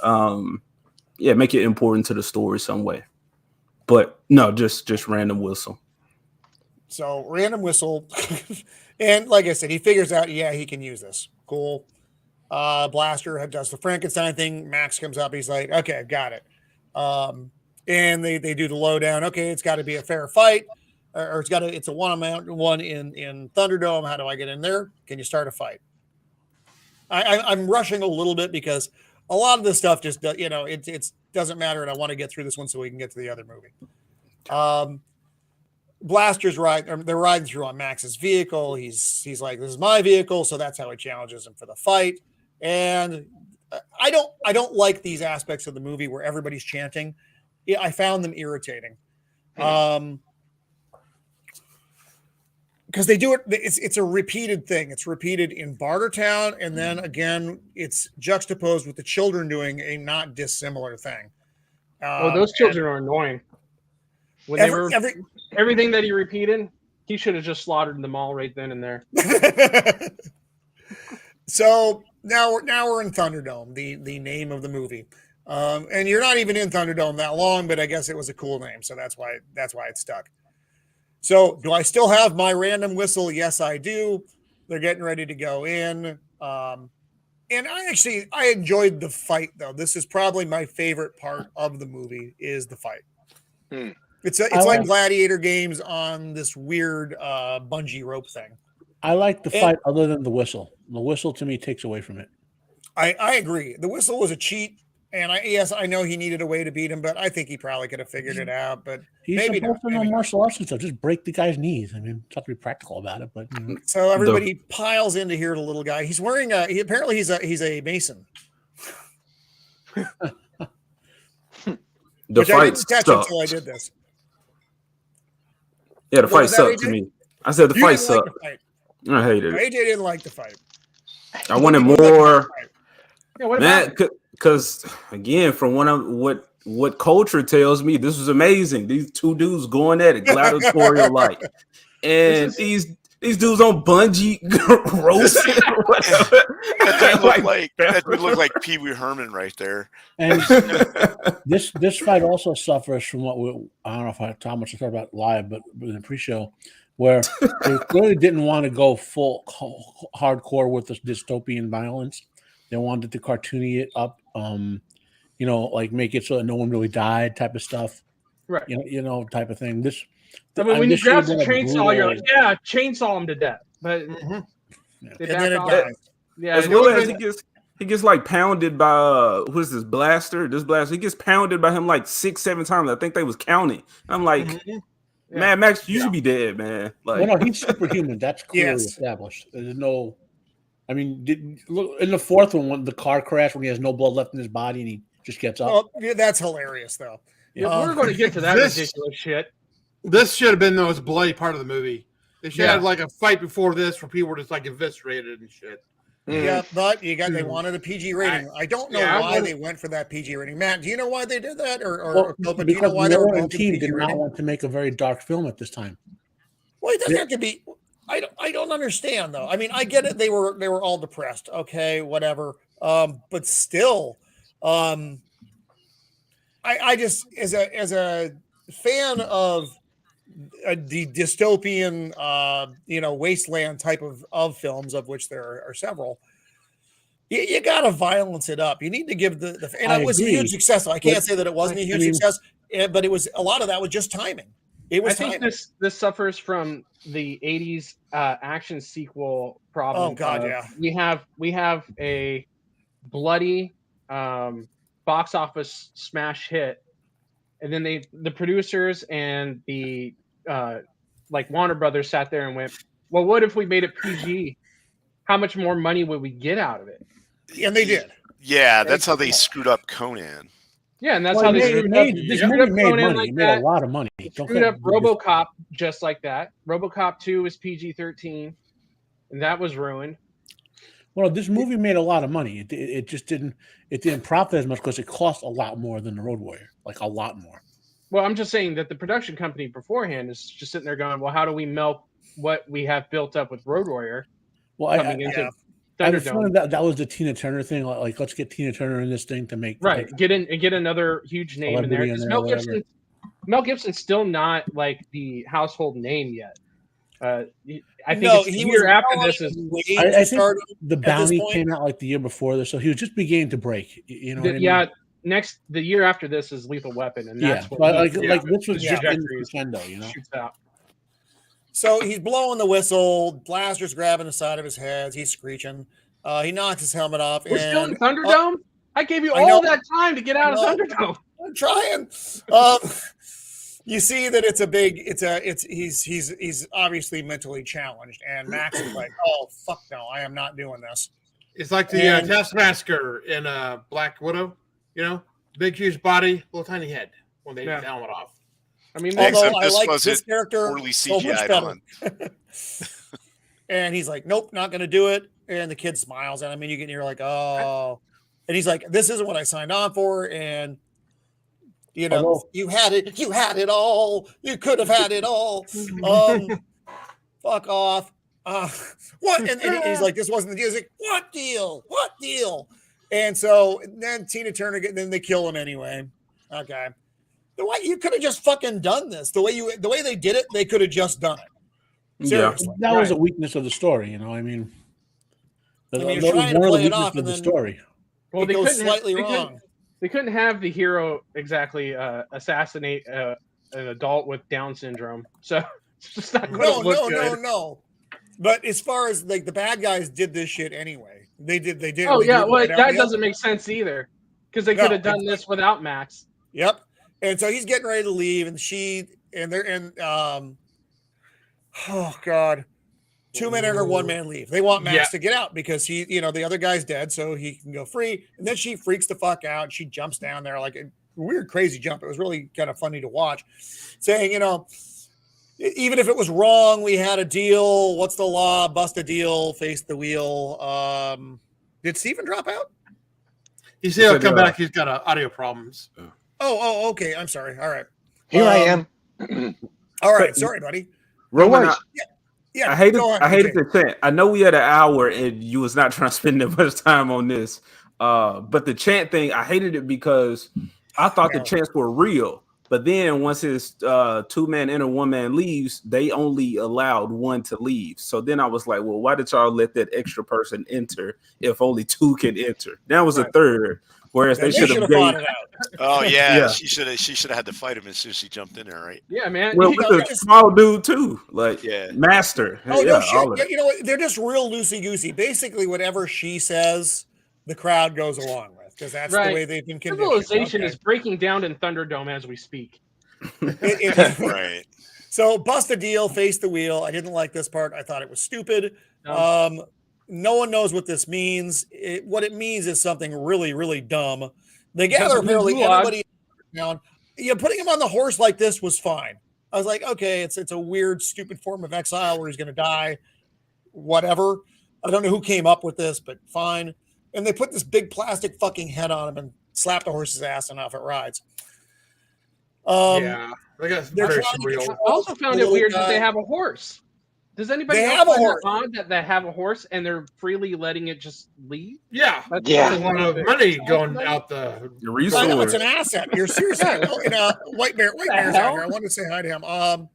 Make it important to the story some way. But no, just random whistle.
So random whistle. And like I said, he figures out, he can use this. Cool. Blaster does the Frankenstein thing. Max comes up. He's like, okay, got it. And they do the lowdown. Okay, it's got to be a fair fight, or it's a one in Thunderdome. How do I get in there? Can you start a fight? I'm rushing a little bit because a lot of this stuff just it doesn't matter, and I want to get through this one so we can get to the other movie. Blaster's they're riding through on Max's vehicle. He's like, this is my vehicle, so that's how he challenges him for the fight. And I don't like these aspects of the movie where everybody's chanting. I found them irritating. Because they do it, it's a repeated thing. It's repeated in Bartertown, and then again, it's juxtaposed with the children doing a not dissimilar thing.
Those children are annoying. When everything that he repeated, he should have just slaughtered them all right then and there.
So now we're in Thunderdome, the name of the movie. And you're not even in Thunderdome that long, but I guess it was a cool name, so that's why it stuck. So, do I still have my random whistle? Yes, I do. They're getting ready to go in. And I enjoyed the fight, though. This is probably my favorite part of the movie is the fight. It's like gladiator games on this weird bungee rope thing.
I like the fight other than the whistle. The whistle, to me, takes away from it.
I agree. The whistle was a cheat. And I know he needed a way to beat him, but I think he probably could have figured it out. But
he's supposed to know martial arts and stuff. Just break the guy's knees. I mean, it's not to be practical about it, but
So everybody piles in to hear the little guy. He's wearing apparently he's a mason.
The fight sucked
until I did this.
Yeah, the fight sucked to me. I said the fight sucked. I hated it.
AJ didn't like the fight.
I wanted more. Man, because again, from what culture tells me, this was amazing. These two dudes going at it, gladiatorial like, and these dudes on bungee roasting.
That would look like Pee Wee Herman right there.
And this fight also suffers from I don't know if I how much I talked about live, but in the pre-show, where they clearly didn't want to go full hardcore with the dystopian violence. They wanted to cartoony it up, like make it so that no one really died, type of stuff,
right?
Type of thing.
When you grab the chainsaw, you're like, yeah, chainsaw him to death. But they back off.
Yeah, as well as he gets like pounded by who's this blaster? This blaster, he gets pounded by him like 6-7 times. I think they was counting. I'm like, man, Max, you should be dead, man. Like,
no, he's superhuman. That's clearly established. There's no. I mean, look in the fourth one, when the car crash, when he has no blood left in his body and he just gets up.
Oh, yeah, that's hilarious, though.
We're going to get to that ridiculous shit.
This should have been the most bloody part of the movie. They should have like a fight before this where people were just like eviscerated and shit.
Yeah, but they wanted a PG rating. I don't know why they went for that PG rating. Matt, do you know why they did that? Or do you know why they were
team did not want to make a very dark film at this time?
Well, it doesn't have to be. I don't understand though. I mean, I get it. They were all depressed. Okay, whatever. But still, I just as a fan of the dystopian, wasteland type of films, of which there are several. You got to violence it up. You need to give and it was a huge success. I can't say that it wasn't a huge success, but it was a lot of that was just timing. I
think this suffers from the 80s action sequel problem.
Oh God, yeah.
We have a bloody box office smash hit, and then the producers and the Warner Brothers sat there and went, well, what if we made it PG? How much more money would we get out of it?
And they did.
Yeah, that's how they screwed up Conan.
Yeah, and that's how they screwed up.
This movie made money. Like made a lot of money.
Screwed up RoboCop just like that. RoboCop 2 was PG-13, and that was ruined.
Well, this movie made a lot of money. It just didn't profit as much because it cost a lot more than the Road Warrior, like a lot more.
Well, I'm just saying that the production company beforehand is just sitting there going, well, how do we milk what we have built up with Road Warrior?
Well, I was feeling that was the Tina Turner thing. Like, let's get Tina Turner in this thing to make
get another huge name in there. Because Mel Gibson's still not like the household name yet. I think it's the year after this is.
I think the Bounty came out like the year before this, so he was just beginning to break. You know what I mean?
Yeah, the year after this is Lethal Weapon, and
Yeah,
that's what
like this was just in
trajectory
crescendo, you know.
shoots out.
So he's blowing the whistle. Blaster's grabbing the side of his head. He's screeching. He knocks his helmet off.
We're still in
and
Thunderdome. I gave you
I
all
know.
that time to get out of Thunderdome.
I'm trying. You see that it's a big. He's obviously mentally challenged, and Max is like, "Oh fuck no, I am not doing this."
It's like the Taskmaster in Black Widow. You know, big huge body, little tiny head when they take the helmet off.
I mean,
although I
this
like
wasn't
this character
poorly
so much
CGI'd
better.
on.
And he's like, "Nope, not going to do it." And the kid smiles at him, and you can hear like, "Oh," and he's like, "This isn't what I signed on for." And you know, you had it all. You could have had it all. Fuck off. What? And he's like, "This wasn't the deal." He's like, "What deal? What deal?" And so then Tina Turner, then they kill him anyway. Okay. The way you could have just fucking done this. The way they did it, they could have just done it. Seriously.
Yeah. That was a weakness of the story, you know. I mean,
you're trying to play it off, and
the
then
story.
Well, it goes slightly wrong.
They couldn't have the hero exactly assassinate an adult with Down syndrome, so it's just not going to look good.
No. But as far as like the bad guys did this shit anyway, they did.
Oh yeah, well that doesn't make sense either, because they could have done this without Max.
Yep. And so he's getting ready to leave, and oh god, 2 men or 1 man leave. They want Max to get out because the other guy's dead, so he can go free. And then she freaks the fuck out. And she jumps down there like a weird, crazy jump. It was really kind of funny to watch, saying, even if it was wrong, we had a deal. What's the law? Bust a deal, face the wheel. Did Stephen drop out?
He said he'll come back. He's got audio problems.
Oh, okay. I'm sorry. All right.
Here I am.
All right. Sorry, buddy.
Roman,
yeah.
I hated the chant. I know we had an hour and you was not trying to spend that much time on this. But the chant thing, I hated it because I thought the chants were real. But then once his 2 man enter, 1 man leaves, they only allowed 1 to leave. So then I was like, well, why did y'all let that extra person enter if only 2 can enter? That was a third. Whereas they should have
fought it out.
Oh yeah, she should have had to fight him as soon as she jumped in there, right?
Yeah, man.
Well, with the small dude too, like Master.
Oh no, shit. You know what? They're just real loosey goosey. Basically, whatever she says, the crowd goes along with because that's the way they've been conditioned.
Civilization is breaking down in Thunderdome as we speak.
Right.
So bust a deal, face the wheel. I didn't like this part. I thought it was stupid. No one knows what this means. What it means is something really, really dumb. They gather apparently everybody down. Putting him on the horse like this was fine. I was like, okay, it's a weird, stupid form of exile where he's going to die. Whatever. I don't know who came up with this, but fine. And they put this big plastic fucking head on him and slap the horse's ass and off it rides.
I
also found it weird that they have a horse. Does anybody
have a horse
that they have a horse and they're freely letting it just leave?
Yeah, a lot of money going out the
resource.
It's an asset. You're seriously White Bear's out here. I wanted to say hi to him.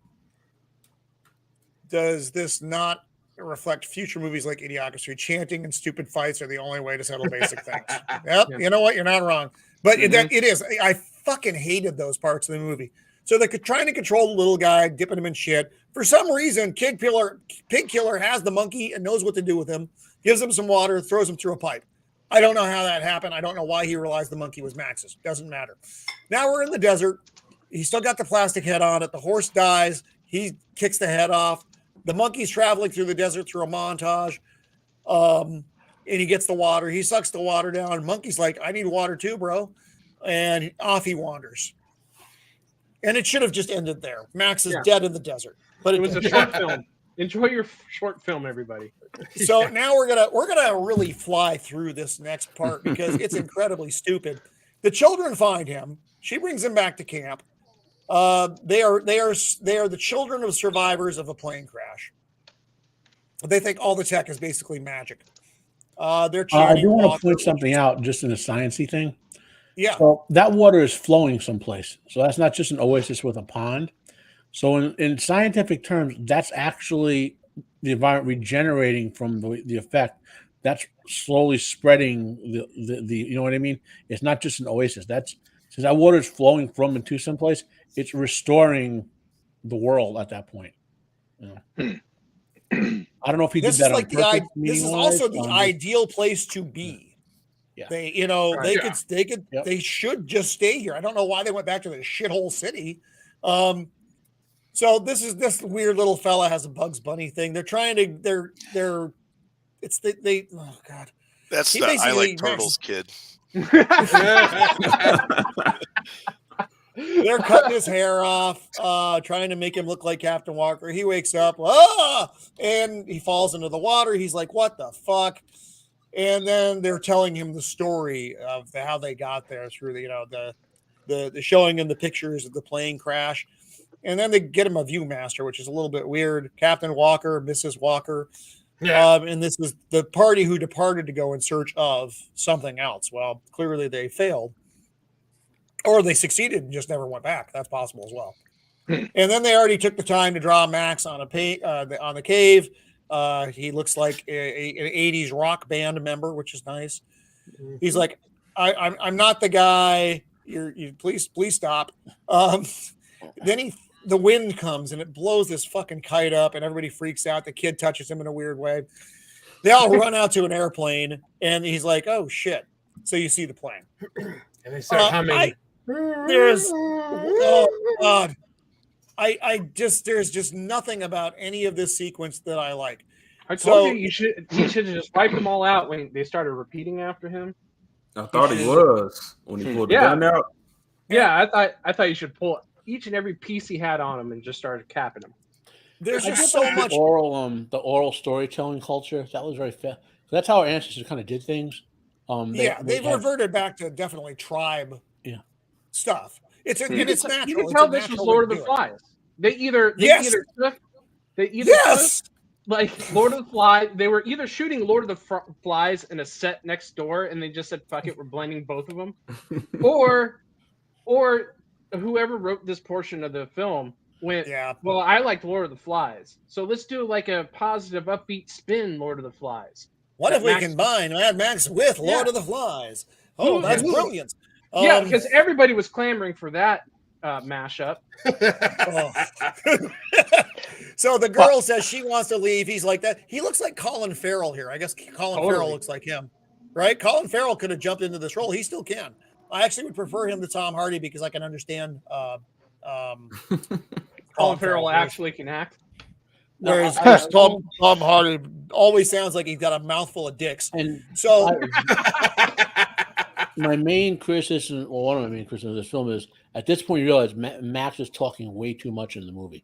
Does this not reflect future movies like Idiocracy? Chanting and stupid fights are the only way to settle basic things. Yep. You know what? You're not wrong. But it is. I fucking hated those parts of the movie. So they're trying to control the little guy, dipping him in shit. For some reason, Pig Killer has the monkey and knows what to do with him, gives him some water, throws him through a pipe. I don't know how that happened. I don't know why he realized the monkey was Max's. Doesn't matter. Now we're in the desert. He's still got the plastic head on it. The horse dies. He kicks the head off. The monkey's traveling through the desert through a montage. And he gets the water. He sucks the water down. Monkey's like, I need water too, bro. And off he wanders. And it should have just ended there. Max is dead in the desert. But
it was a short film. Enjoy your short film, everybody.
So now we're gonna really fly through this next part because it's incredibly stupid. The children find him. She brings him back to camp. They are the children of survivors of a plane crash. They think all the tech is basically magic. They're
I do want to point something out, just in a sciencey thing.
Yeah.
So that water is flowing someplace. So that's not just an oasis with a pond. So in scientific terms, that's actually the environment regenerating from the effect that's slowly spreading the you know what I mean? It's not just an oasis. That's since that water is flowing from and to someplace, it's restoring the world at that point. You know? I don't know if he
This
did
is
that
like
on purpose.
this is also the ideal place to be.
Yeah.
They, you know,
Right.
they should just stay here. I don't know why they went back to the shithole city. So this weird little fella has a Bugs Bunny thing. They're trying to oh god.
That's
He
the I
basically
like turtles kid.
They're cutting his hair off, trying to make him look like Captain Walker. He wakes up, and he falls into the water. He's like, "What the fuck?" And then they're telling him the story of how they got there through the showing him the pictures of the plane crash. And then they get him a Viewmaster, which is a little bit weird. Captain Walker, Mrs. Walker.
Yeah.
And this is the party who departed to go in search of something else. Well, clearly they failed. Or they succeeded and just never went back. That's possible as well. And then they already took the time to draw Max on the cave. He looks like an 80s rock band member, which is nice. He's like, I'm not the guy. You please stop. Then the wind comes and it blows this fucking kite up and everybody freaks out. The kid touches him in a weird way. They all run out to an airplane and he's like, oh shit. So you see the plane.
And they start humming.
There's God. There's just nothing about any of this sequence that I like.
I told you should have just wiped them all out when they started repeating after him.
I thought he was when he pulled the gun out.
Yeah, I thought you should pull each and every piece he had on him and just started capping him.
There's just so much
the oral storytelling culture. That was very fair. So that's how our ancestors kind of did things.
They've reverted back to definitely tribe stuff. It's natural.
You can tell this was Lord of the Flies. They either took like Lord of the Flies. They were either shooting Lord of the Flies in a set next door, and they just said, "Fuck it, we're blending both of them," or whoever wrote this portion of the film went, well, I like Lord of the Flies, so let's do like a positive, upbeat spin Lord of the Flies.
What if we combine Mad Max with Lord of the Flies? Oh, that's brilliant.
Yeah, because everybody was clamoring for that mashup.
So the girl says she wants to leave. He's like that. He looks like Colin Farrell here. I guess Colin Farrell looks like him, right? Colin Farrell could have jumped into this role. He still can. I actually would prefer him to Tom Hardy because I can understand.
Colin Farrell actually can act.
Whereas Tom Hardy always sounds like he's got a mouthful of dicks. And so,
my main criticism, or one of my main criticisms of this film is, at this point, you realize Max is talking way too much in the movie.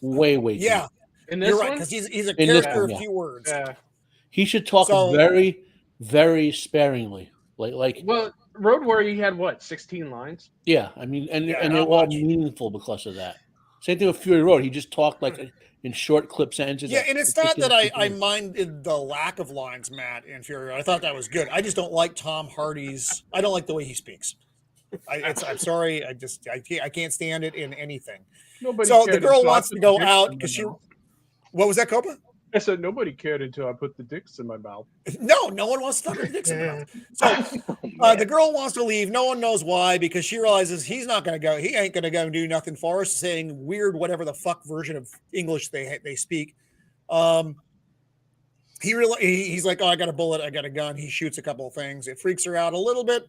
Way too much.
You're right, because he's a character of few words.
Yeah.
He should talk very, very sparingly.
Well, Road Warrior, he had 16 lines?
Yeah, I mean, and they're all meaningful because of that. Same thing with Fury Road. He just talked in short clip sentences.
Yeah, and it's not that I minded the lack of lines, Matt, in Fury Road. I thought that was good. I just don't like Tom Hardy's. I don't like the way he speaks. I'm sorry. I can't stand it in anything. So the girl wants to go out because she. What was that, Copa?
I said nobody cared until I put the dicks in my mouth.
No one wants to put the dicks in their mouth. So the girl wants to leave. No one knows why, because she realizes he's not going to go. He ain't going to go and do nothing for us, saying weird whatever the fuck version of English they speak. He's like, oh, I got a bullet, I got a gun. He shoots a couple of things. It freaks her out a little bit.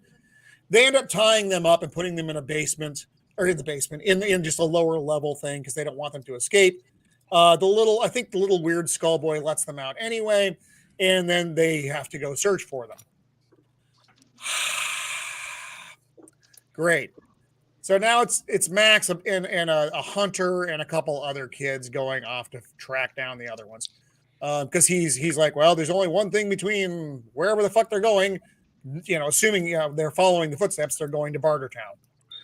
They end up tying them up and putting them in a basement, or in the basement, in just a lower level thing because they don't want them to escape. I think the little weird skull boy lets them out anyway, and then they have to go search for them. Great. So now it's Max and a hunter and a couple other kids going off to track down the other ones. Because he's like, well, there's only one thing between wherever the fuck they're going, assuming they're following the footsteps, they're going to Bartertown.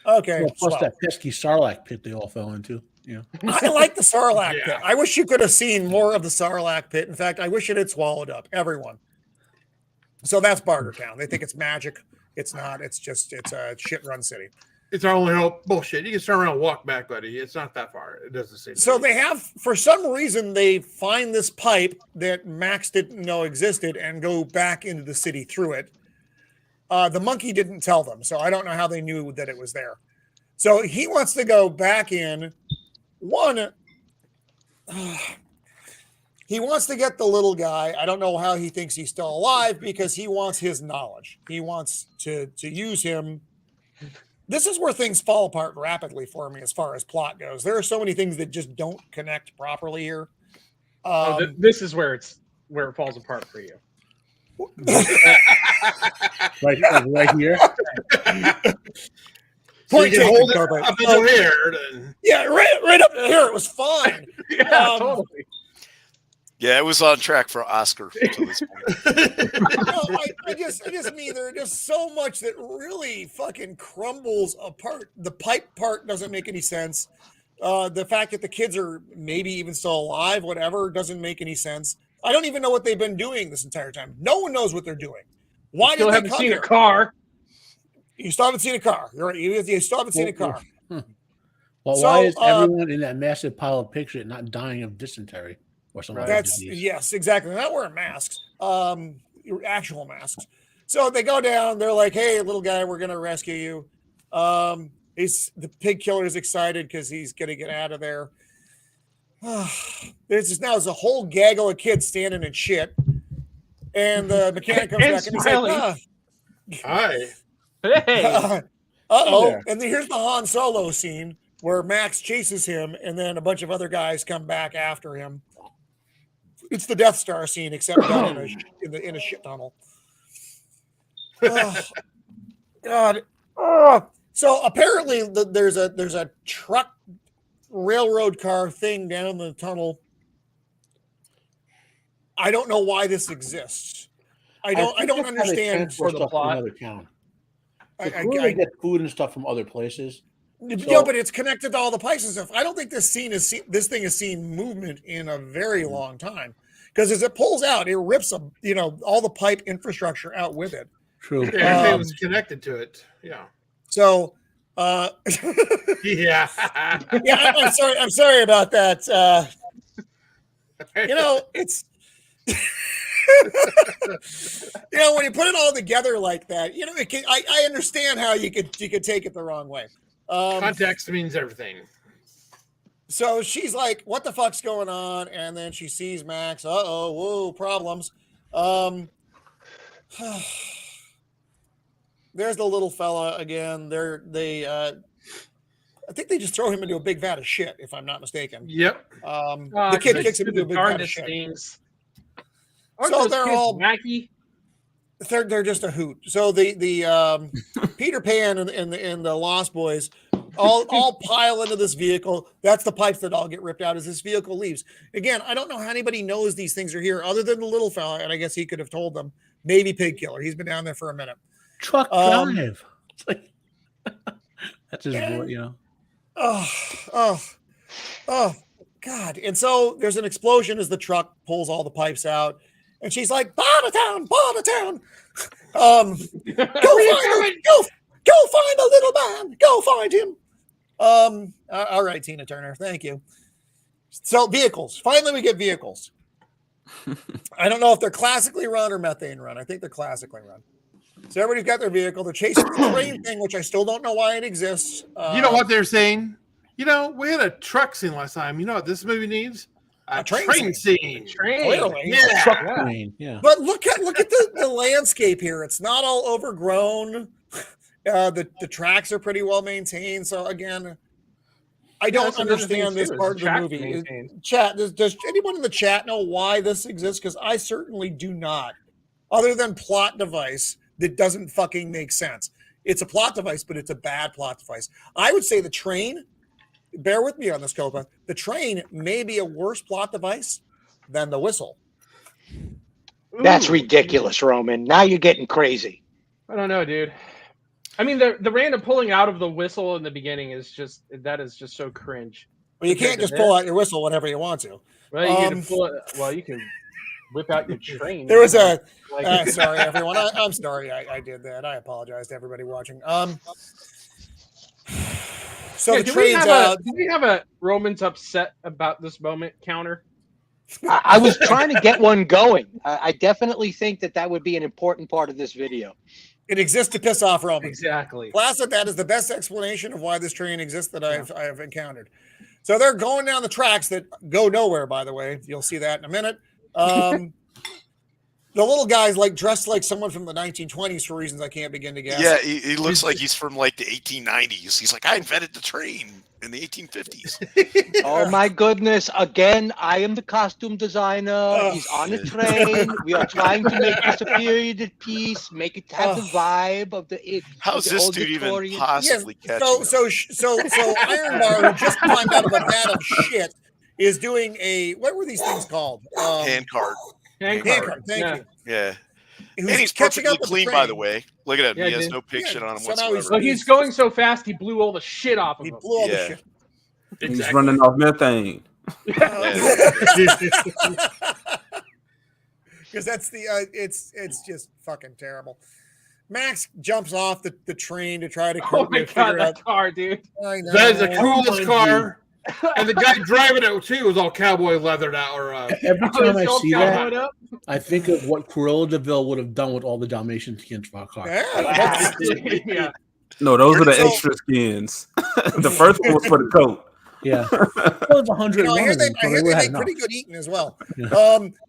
Okay.
Well, plus that pesky Sarlacc pit they all fell into. Yeah.
I like the Sarlacc pit. I wish you could have seen more of the Sarlacc pit. In fact, I wish it had swallowed up everyone. So that's Bartertown. They think it's magic. It's not. It's a shit run city.
It's our only hope. Bullshit. You can turn around and walk back, buddy. It's not that far. It doesn't seem.
So they have, for some reason, they find this pipe that Max didn't know existed and go back into the city through it. The monkey didn't tell them, so I don't know how they knew that it was there. So he wants to go back in. He wants to get the little guy. I don't know how he thinks he's still alive because he wants his knowledge. He wants to use him. This is where things fall apart rapidly for me as far as plot goes. There are so many things that just don't connect properly here.
This is where it falls apart for you.
right here.
So you can hold it up in the air.
Yeah, right up here. It was fine.
Yeah, totally.
Yeah, it was on track for Oscar to this point.
No, I just mean there are just so much that really fucking crumbles apart. The pipe part doesn't make any sense. The fact that the kids are maybe even still alive, whatever, doesn't make any sense. I don't even know what they've been doing this entire time. No one knows what they're doing. Why
still
did they
haven't
come
seen
here?
a car?
You still haven't seen a car. You're right. You still haven't seen a car.
Well,
So,
why is everyone in that massive pile of pictures not dying of dysentery or something?
Yes, exactly. They're not wearing masks. Actual masks. So they go down. They're like, "Hey, little guy, we're gonna rescue you." The pig killer is excited because he's gonna get out of there. There's a whole gaggle of kids standing in shit, and the mechanic comes back and he's like,
"Hi,
hey."
And then here's the Han Solo scene where Max chases him, and then a bunch of other guys come back after him. It's the Death Star scene, except down in a shit tunnel. Oh, God. Oh. So apparently there's a truck railroad car thing down the tunnel. I don't know why this exists. I don't understand
for the plot. Another town. I get food and stuff from other places.
Yeah, but it's connected to all the pipes and stuff. I don't think this thing has seen movement in a very long time, because as it pulls out, it rips all the pipe infrastructure out with it.
True.
Everything was connected to it. Yeah.
So,
yeah.
I'm sorry about that. It's. When you put it all together like that, I understand how you could take it the wrong way.
Context means everything.
So she's like, "What the fuck's going on?" And then she sees Max. Whoa, problems. There's the little fella again. I think they just throw him into a big vat of shit, if I'm not mistaken.
Yep.
The kid kicks him into a big vat of shit.
Things.
So they're all
wacky.
They're just a hoot. So the Peter Pan and the Lost Boys all pile into this vehicle. That's the pipes that all get ripped out as this vehicle leaves. Again, I don't know how anybody knows these things are here other than the little fella, and I guess he could have told them. Maybe Pig Killer. He's been down there for a minute.
Truck drive. It's like that's just
Oh God. And so there's an explosion as the truck pulls all the pipes out. And she's like, Bartertown. Go find the little man. Go find him. All right, Tina Turner. Thank you. So vehicles. Finally, we get vehicles. I don't know if they're classically run or methane run. I think they're classically run. So everybody's got their vehicle. They're chasing the train thing, which I still don't know why it exists.
You know what they're saying? We had a truck scene last time. You know what this movie needs? A train scene.
Clearly.
Yeah.
truck train. Yeah.
But look at the landscape here. It's not all overgrown. The tracks are pretty well maintained. So again, I don't understand this part of the movie. Chat, does anyone in the chat know why this exists? Because I certainly do not. Other than plot device that doesn't fucking make sense. It's a plot device, but it's a bad plot device. I would say the train, bear with me on this, Copa, the train may be a worse plot device than the whistle.
That's ridiculous, Roman. Now you're getting crazy.
I don't know, dude. I mean, the random pulling out of the whistle in the beginning is just so cringe.
Well, you can't just pull out your whistle whenever you want to.
Well, you can pull it. Well, you can whip out your train.
There was sorry, everyone. I'm sorry I did that. I apologize to everybody watching. So the
do
train's
we have a Roman's upset about this moment counter?
I was trying to get one going. I definitely think that would be an important part of this video.
it exists to piss off Roman.
Exactly.
Placid, that is the best explanation of why this train exists that I've encountered. So they're going down the tracks that go nowhere, by the way. You'll see that in a minute. The little guy's like dressed like someone from the 1920s for reasons I can't begin to guess.
Yeah, he looks like he's from like the 1890s. He's like, I invented the train in the 1850s.
Oh my goodness. Again, I am the costume designer. He's on a train. We are trying to make this a period piece, make it have the vibe of the
How's this dude even possibly catching him?
So Ironbar, who just climbed out of a vat of shit, is doing what were these things called?
Hand cart.
Hand cart, thank you.
Yeah.
Who's
And he's
catching
perfectly
up with the
clean,
train.
by the way. Look at him.
Yeah,
he has
dude.
no pig shit on him
so now
whatsoever.
But he's going so fast, he blew all the shit off of
He
him.
blew all the
Yeah.
shit.
He's running off methane.
Because that's the it's just fucking terrible. Max jumps off the train to try to
Oh my
figure
god,
out.
that car, dude.
I know.
That is the coolest car. And the guy driving it too was all cowboy leathered out. Or
Every time I see that,
Up.
I think of what Cruella de Vil would have done with all the Dalmatian skins for our car.
Yeah,
Yeah.
No, those are the
So-
extra skins. The first one was for the coat.
Yeah. Well, it's 100
I hear they
would have
make
enough.
pretty good eating as well.
Yeah.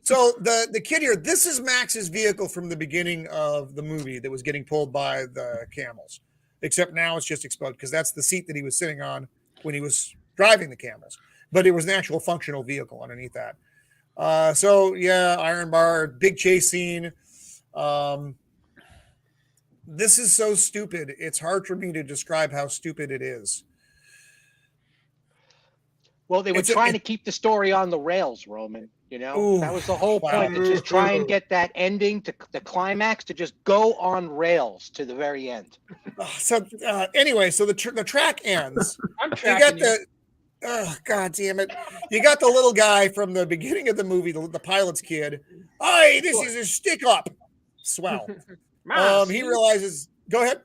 So the kid here, this is Max's vehicle from the beginning of the movie that was getting pulled by the camels. Except now it's just exploded because that's the seat that he was sitting on when he was driving the camels. But it was an actual functional vehicle underneath that. So yeah, Iron Bar, big chase scene. This is so stupid. It's hard for me to describe how stupid it is.
Well, they were trying to keep the story on the rails, Roman. You know,
Ooh,
that was the whole point. To just try and get that ending to the climax to just go on rails to the very end.
So anyway, so the track ends.
I'm
You
tracking
got oh god damn it! You got the little guy from the beginning of the movie, the pilot's kid. Hey, this is a stick up. Swell. He realizes. Go ahead.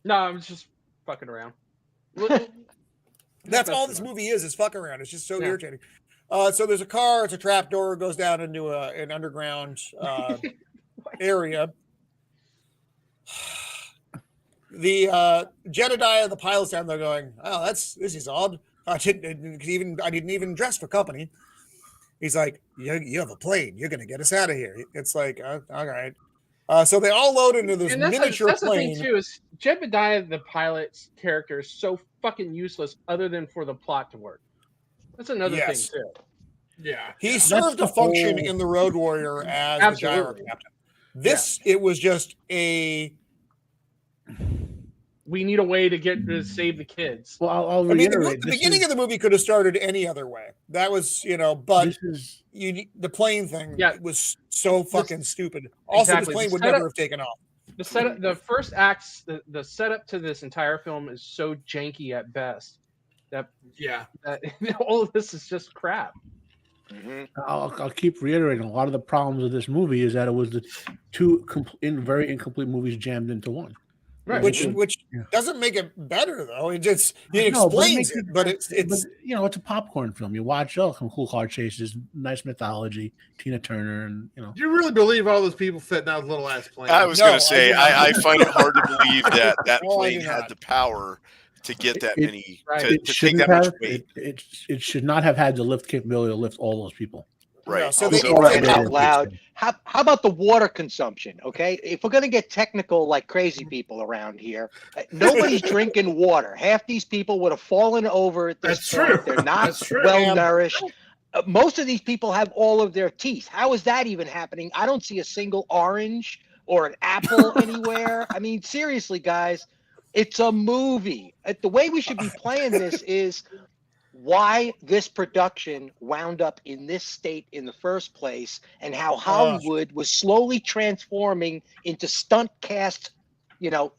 No, I was just fucking around.
That's all this movie is fuck around. It's just so irritating. So there's a car. It's a trap door. Goes down into an underground area. The Jedediah, the pilot's down there going, "Oh, this is odd. I didn't even dress for company." He's like, "You have a plane. You're gonna get us out of here." It's like, all right. So they all load into this miniature
that's
plane.
the thing too is Jedediah, the pilot's character, is so fucking useless other than for the plot to work. That's another thing too.
yeah,
He served a function in the Road Warrior as the gyro captain. This it was just a.
We need a way to save the kids.
Well, I'll
I mean,
reiterate.
the beginning of the movie could have started any other way. That was, but
is
the plane thing was so fucking stupid.
Exactly.
This plane would never have taken off.
The setup, the first acts, the setup to this entire film is so janky at best that all of this is just crap.
I'll keep reiterating. A lot of the problems of this movie is that it was the two very incomplete movies jammed into one.
Right.
Which doesn't make it better though. It explains it, but it's
it's a popcorn film. You watch some cool car chases, nice mythology, Tina Turner, and
Do you really believe all those people fit in that little ass plane?
I was going to say, I find it hard to believe that plane had the power to get that many, to take that much weight.
It should not have had the lift capability to lift all those people.
Right.
Yeah, so
out loud. How about the water consumption? Okay, if we're gonna get technical like crazy people around here, nobody's drinking water. Half these people would have fallen over at this point.
True.
They're not well nourished. Most of these people have all of their teeth. How is that even happening? I don't see a single orange or an apple anywhere. I mean, seriously, guys, it's a movie. The way we should be playing this is why this production wound up in this state in the first place and how Hollywood was slowly transforming into stunt cast,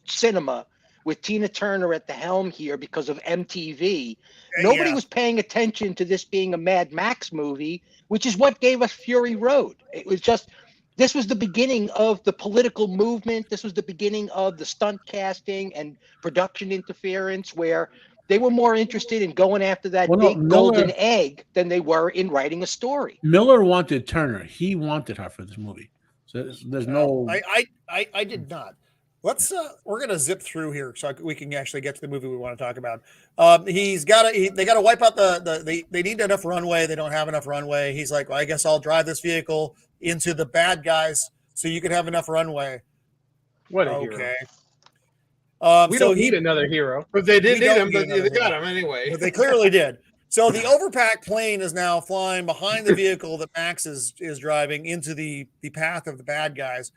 cinema with Tina Turner at the helm here because of MTV. Nobody was paying attention to this being a Mad Max movie, which is what gave us Fury Road. It was just, this was the beginning of the political movement. This was the beginning of the stunt casting and production interference where They were more interested in going after that big golden egg than they were in writing a story.
Miller wanted Turner. He wanted her for this movie. So there's no.
I did not. Let's we're gonna zip through here so we can actually get to the movie we want to talk about. They got to wipe out they need enough runway. They don't have enough runway. He's like, well, I guess I'll drive this vehicle into the bad guys so you can have enough runway.
What a hero. We
so
don't need another hero.
But they did need him, but they got him anyway.
But they clearly did. So the overpacked plane is now flying behind the vehicle that Max is driving into the path of the bad guys.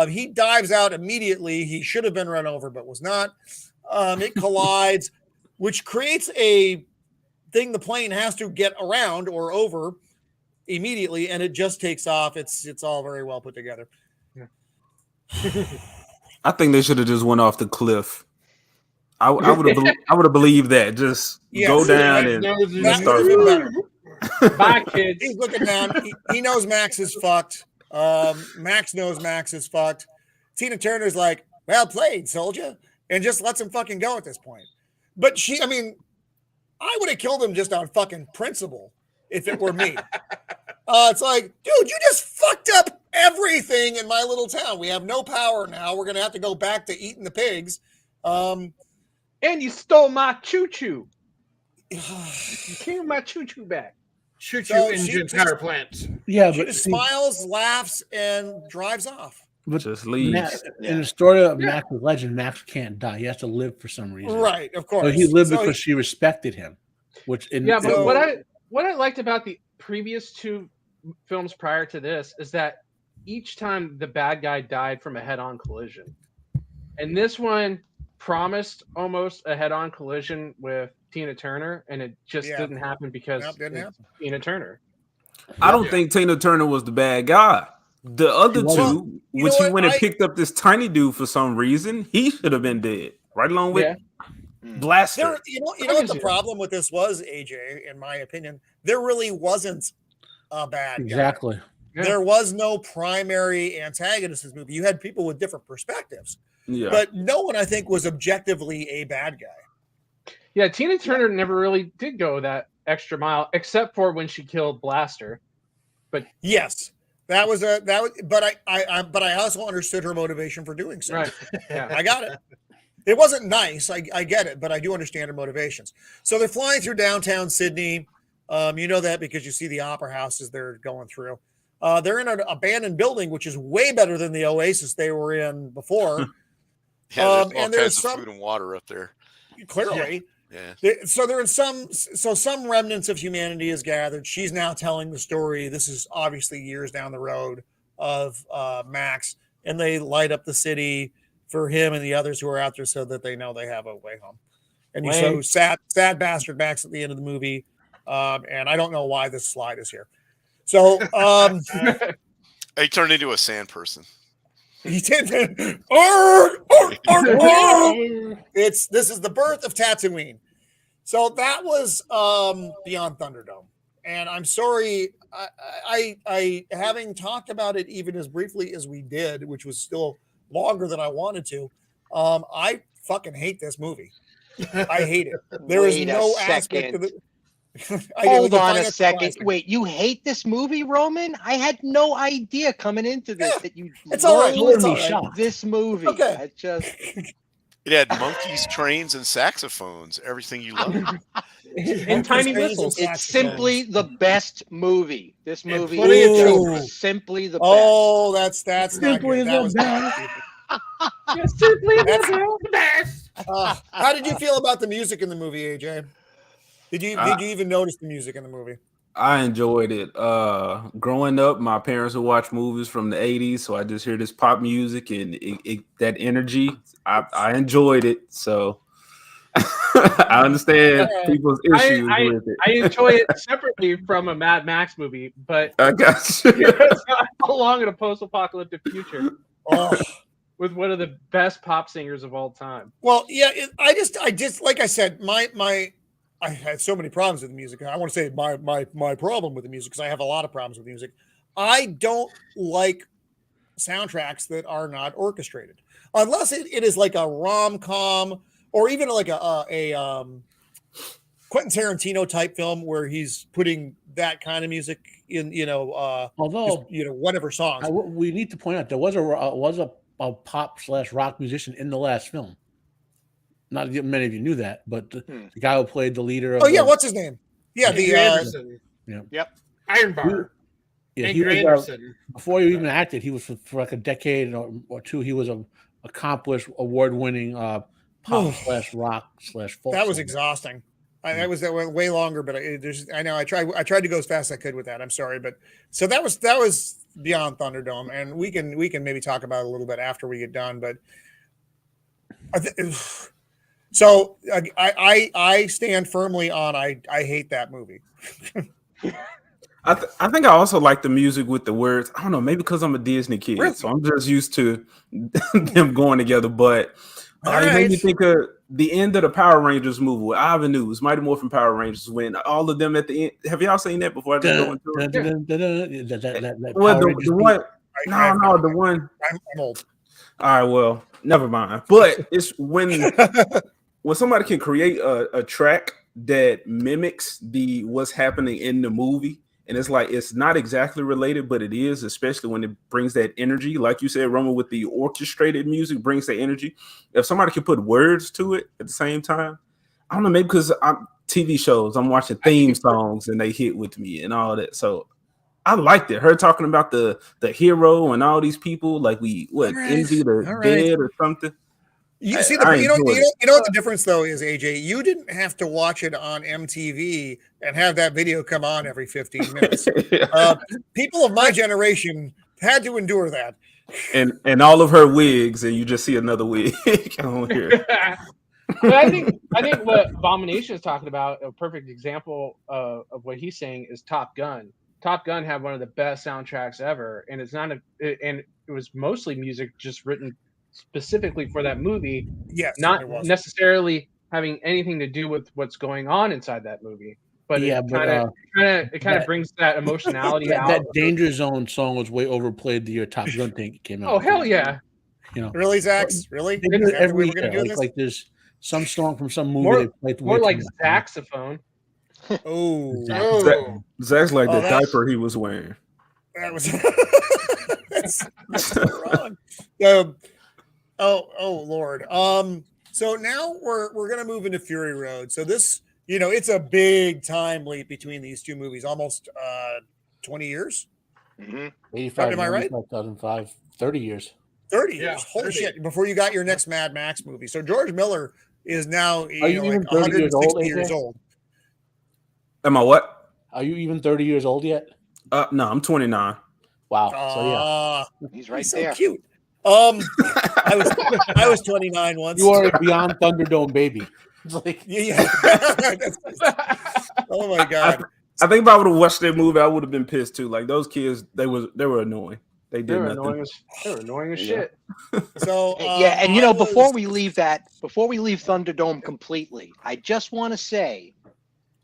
He dives out immediately. He should have been run over, but was not. It collides, which creates a thing the plane has to get around or over immediately, and it just takes off. It's all very well put together.
Yeah. I think they should have just went off the cliff. I would have believed that. Just go down and start.
Bye, kids.
He's looking down. He knows Max is fucked. Max knows Max is fucked. Tina Turner's like, well played, soldier, and just lets him fucking go at this point. But I would have killed him just on fucking principle if it were me. It's like, dude, you just fucked up everything in my little town. We have no power now. We're gonna have to go back to eating the pigs.
And you stole my choo-choo. You came my choo-choo back.
Choo-choo engine power plant.
Yeah,
she just smiles, laughs, and drives off.
But just leaves.
In the story of Max's legend, Max can't die. He has to live for some reason.
Right, of course.
So he lived because she respected him. But
what I liked about the previous two films prior to this is that each time the bad guy died from a head-on collision. And this one promised almost a head-on collision with Tina Turner, and it just didn't happen because Tina Turner.
I don't think Tina Turner was the bad guy. The other two, which he went and picked up this tiny dude for some reason, he should have been dead. Right along with Blaster.
You know what the problem with this was, AJ, in my opinion? There really wasn't a bad guy.
Exactly.
Yeah. There was no primary antagonist in this movie. You had people with different perspectives. Yeah. But no one, I think, was objectively a bad guy.
Yeah, Tina Turner never really did go that extra mile, except for when she killed Blaster. But
yes, but I also understood her motivation for doing so.
Right. Yeah.
I got it. It wasn't nice. I get it, but I do understand her motivations. So they're flying through downtown Sydney. You know that because you see the opera house as they're going through. They're in an abandoned building, which is way better than the Oasis they were in before.
There's all kinds of food and water up there.
Clearly. Yeah. So they're in some remnants of humanity is gathered. She's now telling the story. This is obviously years down the road of Max, and they light up the city for him and the others who are out there so that they know they have a way home. And you show sad bastard Max at the end of the movie. And I don't know why this slide is here. So
he turned into a sand person.
He did. This is the birth of Tatooine. So that was Beyond Thunderdome. And I'm sorry, I having talked about it even as briefly as we did, which was still longer than I wanted to. I fucking hate this movie. I hate it. There is no aspect of it.
Hold on a second. Wait, you hate this movie, Roman? I had no idea coming into this that you
loved
this movie.
Okay.
It had monkeys, trains, and saxophones. Everything you love.
And tiny whistles.
It's simply the best movie. This movie is simply the best.
Oh, that's simply
the best.
Simply the best.
How did you feel about the music in the movie, AJ? Did you even notice the music in the movie?
I enjoyed it. Growing up, my parents would watch movies from the 80s, so I just hear this pop music and that energy. I enjoyed it, so I understand people's issues with it.
I enjoy it separately from a Mad Max movie, but
I got you.
It's not along in a post-apocalyptic future. With one of the best pop singers of all time.
Well, yeah, I just like I said, I had so many problems with the music. I want to say my problem with the music because I have a lot of problems with music. I don't like soundtracks that are not orchestrated, unless it is like a rom-com or even like a Quentin Tarantino type film where he's putting that kind of music in,
although
whatever songs.
We need to point out there was a pop / rock musician in the last film. Not many of you knew that, but the guy who played the leader of
what's his name? Yeah,
Anderson.
Yep.
Iron Bar.
Yeah,
Andrew Anderson.
Before he even acted, he was for like a decade or two. He was an accomplished, award-winning pop / rock / folk.
That was exhausting. That went way longer, but I know I tried to go as fast as I could with that. I'm sorry, but so that was beyond Thunderdome, and we can maybe talk about it a little bit after we get done. But so I stand firmly on I hate that movie.
I think I also like the music with the words. I don't know, maybe because I'm a Disney kid,
really?
So I'm just used to them going together. But it made me think of the end of the Power Rangers movie with Ivan Ooze, Mighty Morphin Power Rangers, when all of them at the end. Have y'all seen that before? I just go into it. Well, the one. No, the one.
I'm old.
All right, well, never mind. But it's when somebody can create a track that mimics what's happening in the movie. And it's like, it's not exactly related, but it is, especially when it brings that energy. Like you said, Roman, with the orchestrated music brings that energy. If somebody can put words to it at the same time, I don't know, maybe because I'm TV shows, I'm watching theme songs and they hit with me and all that. So I liked it. Her talking about the hero and all these people, like envy the dead or something.
You see, you know what the difference though is, AJ. You didn't have to watch it on MTV and have that video come on every 15 minutes. People of my generation had to endure that.
And all of her wigs, and you just see another wig on here.
But I think what Abomination is talking about, a perfect example of what he's saying, is Top Gun. Top Gun had one of the best soundtracks ever, and and it was mostly music just written specifically for that movie, not necessarily having anything to do with what's going on inside that movie. But it kind of brings that emotionality out.
That Danger Zone song was way overplayed the year Top Gun thing came out.
Oh hell yeah!
Really, Zach? Really?
Every year, like there's some song from some movie.
More like saxophone.
Zach's like the diaper he was wearing.
That was that's wrong. Oh Lord. So now we're gonna move into Fury Road. So this, it's a big time leap between these two movies, almost 20 years.
85.
Am I right?
2005, 30 years.
30 years. Holy shit! Before you got your next Mad Max movie. So George Miller is now like 160 years old.
Am I what?
Are you even 30 years old yet?
No, I'm 29.
Wow. So
he's right
so
there.
Cute. I was 29 once.
You are a beyond Thunderdome baby. It's like,
yeah. Oh my god.
I think if I would have watched that movie, I would have been pissed too. Like those kids, they were annoying. They were
annoying as shit.
So
and before we leave Thunderdome completely, I just want to say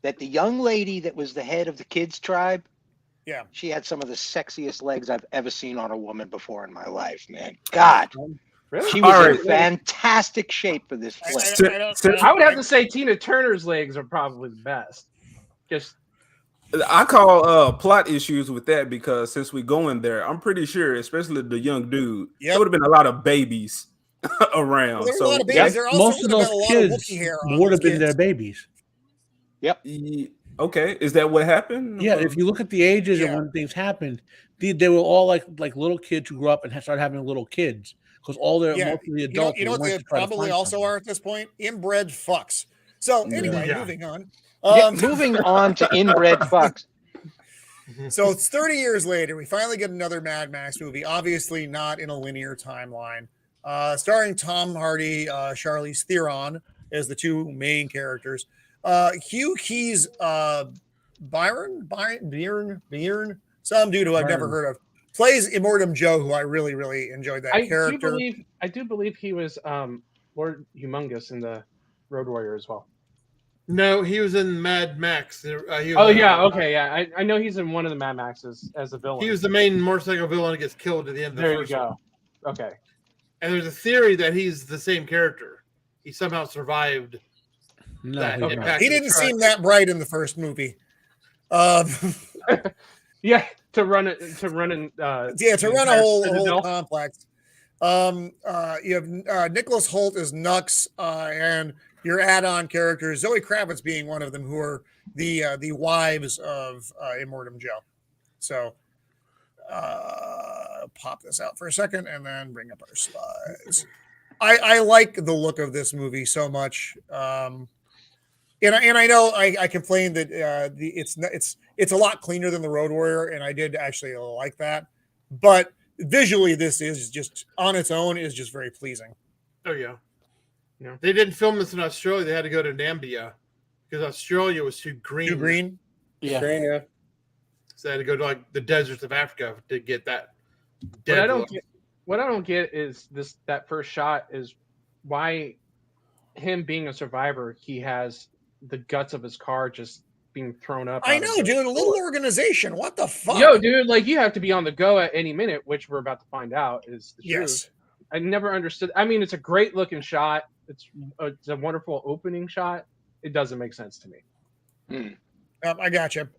that the young lady that was the head of the kids tribe, she had some of the sexiest legs I've ever seen on a woman before in my life, man. God. Really? She was in fantastic shape for this flick.
I would have to say Tina Turner's legs are probably the best.
I call plot issues with that because since we go in there, I'm pretty sure, especially the young dude, there would have been a lot of babies around.
Well, there were a lot of babies.
Most of those kids would have been their babies.
Yep.
Okay, is that what happened?
Yeah, if you look at the ages and when things happened, they were all like little kids who grew up and started having little kids because most of the adults.
You know what they probably also are at this point? Inbred fucks. So anyway, moving on.
Moving on to inbred fucks.
So it's 30 years later. We finally get another Mad Max movie. Obviously, not in a linear timeline. Starring Tom Hardy, Charlize Theron as the two main characters. Hugh Keyes, Byron, some dude who I've never heard of, plays Immortum Joe, who I really, really enjoyed that character.
I do believe he was Lord Humongous in the Road Warrior as well.
No, he was in Mad Max.
I know he's in one of the Mad Maxes as a villain.
He was the main motorcycle villain that gets killed at the end of the first one.
Okay.
And there's a theory that he's the same character. He somehow survived
No,
that
he's
get
not.
back
He
to the
didn't
truck.
seem that bright in the first movie.
Yeah, to run in.
To run a
entire
whole
Citadel.
complex. You have Nicholas Hoult as Nux, and your add-on characters, Zoe Kravitz being one of them, who are the wives of Immortum Joe. So pop this out for a second and then bring up our slides. I like the look of this movie so much. And I know I complained that it's a lot cleaner than the Road Warrior, and I did actually like that. But visually, this is just on its own is just very pleasing.
Oh yeah. They didn't film this in Australia. They had to go to Namibia because Australia was too green.
Too green.
Yeah.
So they had to go to like the deserts of Africa to get that.
What I don't get is that first shot is why him being a survivor, he has the guts of his car just being thrown up.
I know, dude. A little organization. What the fuck?
Yo, dude, like you have to be on the go at any minute, which we're about to find out is the truth. I never understood. I mean, it's a great looking shot. It's a wonderful opening shot. It doesn't make sense to me.
I got you.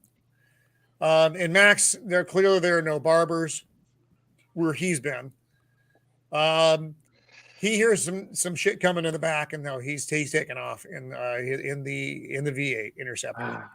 And Max, there are no barbers where he's been. He hears some shit coming in the back, and no, he's taking off in the V8 Interceptor,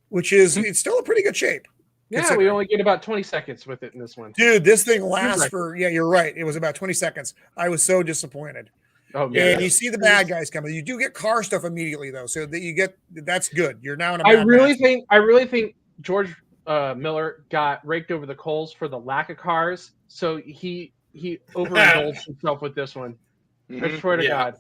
which is it's still a pretty good shape.
Yeah, we only get about 20 seconds with it in this one.
Dude, this thing lasts for you're right. It was about 20 seconds. I was so disappointed.
Oh yeah.
And you see the bad guys coming. You do get car stuff immediately though, so that you get that's good. You're now in a
I really think George Miller got raked over the coals for the lack of cars, so he overindulged himself with this one. I swear to God.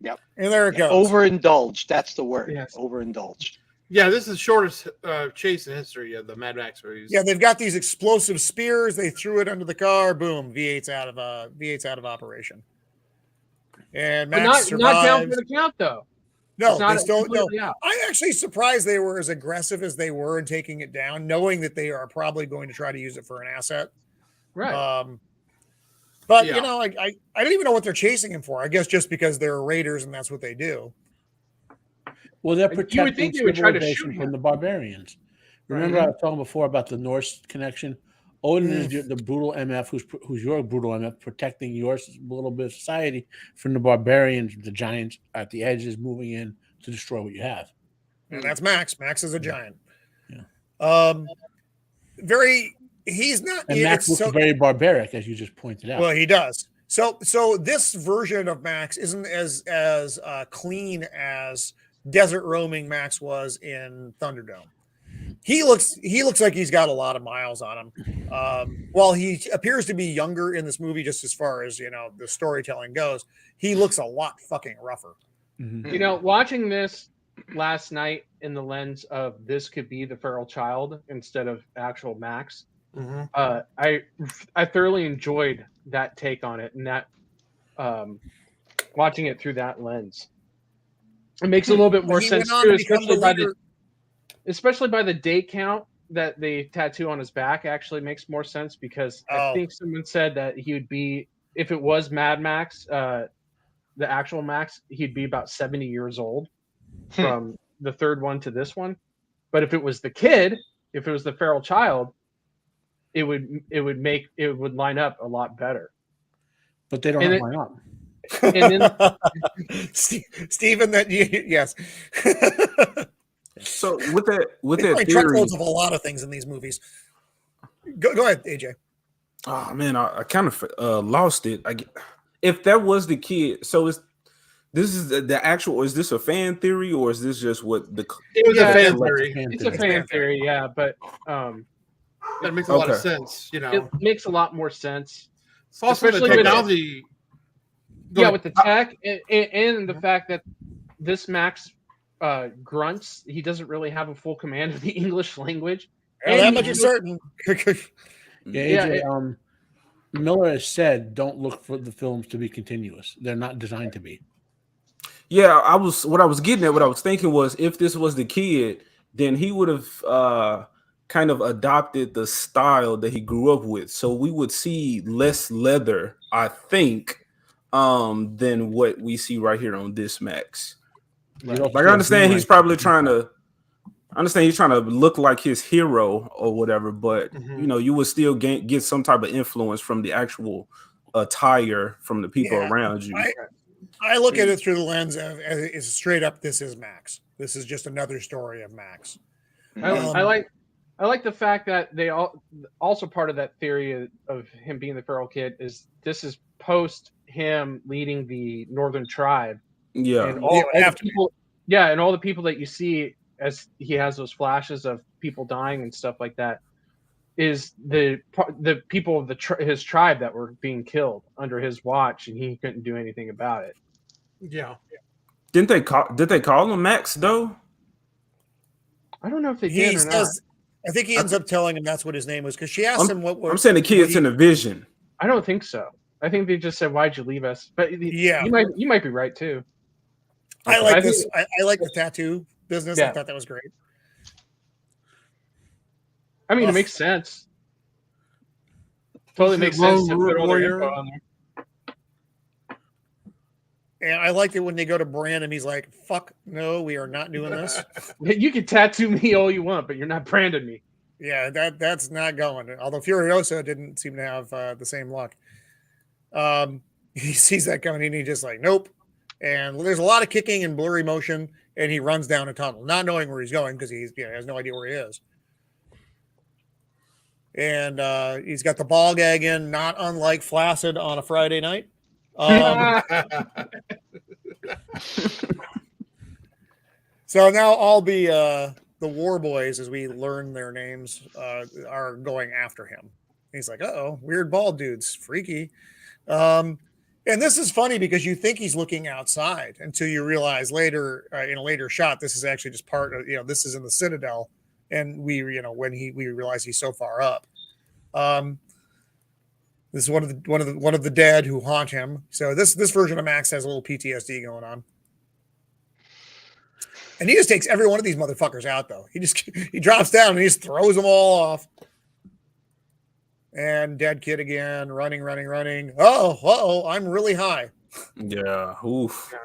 Yep.
And there it goes.
Overindulged. That's the word.
Yes.
Overindulged.
Yeah, this is the shortest chase in history of the Mad Max movies.
Yeah, they've got these explosive spears. They threw it under the car. Boom! V8's out of operation. And Max
not down for the count though.
No, they still no. I'm actually surprised they were as aggressive as they were in taking it down, knowing that they are probably going to try to use it for an asset.
Right.
But I don't even know what they're chasing him for. I guess just because they're raiders and that's what they do.
Well, they're protecting
they would try to shoot
civilization from the barbarians. Remember, I was talking before about the Norse connection. Odin is the brutal MF, who's your brutal MF, protecting your little bit of society from the barbarians, the giants at the edges, moving in to destroy what you have.
And that's Max. Max is a giant.
Yeah.
He's not.
And Max looks very barbaric, as you just pointed out.
Well, he does. So this version of Max isn't as clean as desert roaming Max was in Thunderdome. He looks like he's got a lot of miles on him. While he appears to be younger in this movie, just as far as the storytelling goes, he looks a lot fucking rougher.
Mm-hmm. Watching this last night in the lens of this could be the feral child instead of actual Max.
Mm-hmm.
I thoroughly enjoyed that take on it, and that watching it through that lens, it makes a little bit more sense too, especially by the date count that they tattoo on his back. Actually makes more sense because I think someone said that he would be, if it was Mad Max, the actual Max, he'd be about 70 years old from the third one to this one. But if it was the kid, if it was the feral child, it would line up a lot better.
But they don't line up.
And then
Stephen, yes.
So with that theory,
truckloads of a lot of things in these movies. Go ahead, AJ.
Oh man, I kind of lost it. If that was the kid, so this is the actual? Is this a fan theory or is this just what the?
It was a fan theory.
It's a fan theory, yeah, but
that makes a lot of sense.
It makes a lot more sense.
It's also the technology.
With the tech and the fact that this Max grunts, he doesn't really have a full command of the English language.
That much is certain.
AJ, Miller has said, "Don't look for the films to be continuous. They're not designed to be."
Yeah, what I was getting at, what I was thinking was, if this was the kid, then he would have kind of adopted the style that he grew up with. So we would see less leather, I think, than what we see right here on this Max.
Right.
Like I understand he's probably trying to. I understand he's trying to look like his hero or whatever, but you know, you would still get some type of influence from the actual attire from the people around you.
I look at it through the lens of it's straight up. This is Max. This is just another story of Max.
I like the fact that they also part of that theory of him being the feral kid is this is post him leading the Northern Tribe.
Yeah,
and all the people. Yeah, and all the people that you see as he has those flashes of people dying and stuff like that is the people of his tribe that were being killed under his watch, and he couldn't do anything about it.
Yeah.
Did they call him Max though?
I don't know if they did or not.
I think he ends up telling him that's what his name was because she asked him what.
I'm saying the kids in the vision.
I don't think so. I think they just said, "Why'd you leave us?" But
yeah,
you might be right too.
I like this. I like the tattoo business.
Yeah.
I thought that was great.
I mean, it makes sense. Totally makes sense to put all their info on there.
And I liked it when they go to Brandon. He's like, "Fuck no, we are not doing this."
You can tattoo me all you want, but you're not branding me.
Yeah, that's not going. Although Furiosa didn't seem to have the same luck. He sees that coming and he just like, nope. And there's a lot of kicking and blurry motion, and he runs down a tunnel, not knowing where he's going because he has no idea where he is. And he's got the ball gag in, not unlike Flaccid on a Friday night. So now all the war boys, as we learn their names, are going after him. He's like, "Uh-oh, weird bald dudes, freaky." And this is funny because you think he's looking outside until you realize later in a later shot this is actually just part of this is in the Citadel, and we realize he's so far up. This is one of the dead who haunt him. So this version of Max has a little PTSD going on. And he just takes every one of these motherfuckers out, though. He drops down and he just throws them all off. And dead kid again, running. Oh, I'm really high.
Yeah, oof.
Yeah.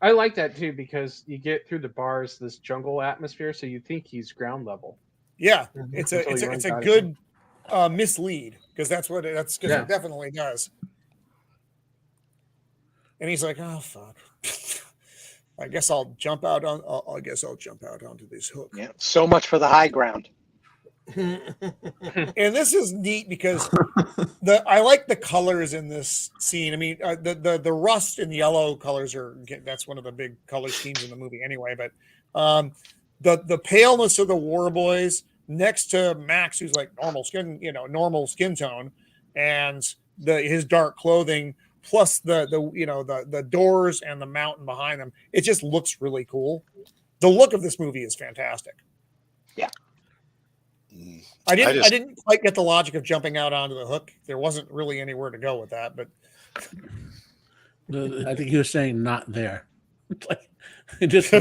I like that too because you get through the bars, this jungle atmosphere, so you think he's ground level.
Yeah, it's a good mislead because it definitely does. And he's like, "Oh fuck." I guess I'll jump out onto this hook.
Yeah, so much for the high ground.
And this is neat because I like the colors in this scene. I mean, the rust and yellow colors that's one of the big color schemes in the movie anyway. But the paleness of the war boys next to Max, who's like normal skin tone, and his dark clothing. Plus the doors and the mountain behind them, it just looks really cool. The look of this movie is fantastic.
Yeah,
I didn't quite get the logic of jumping out onto the hook. There wasn't really anywhere to go with that, but
I think he was saying not there. Like just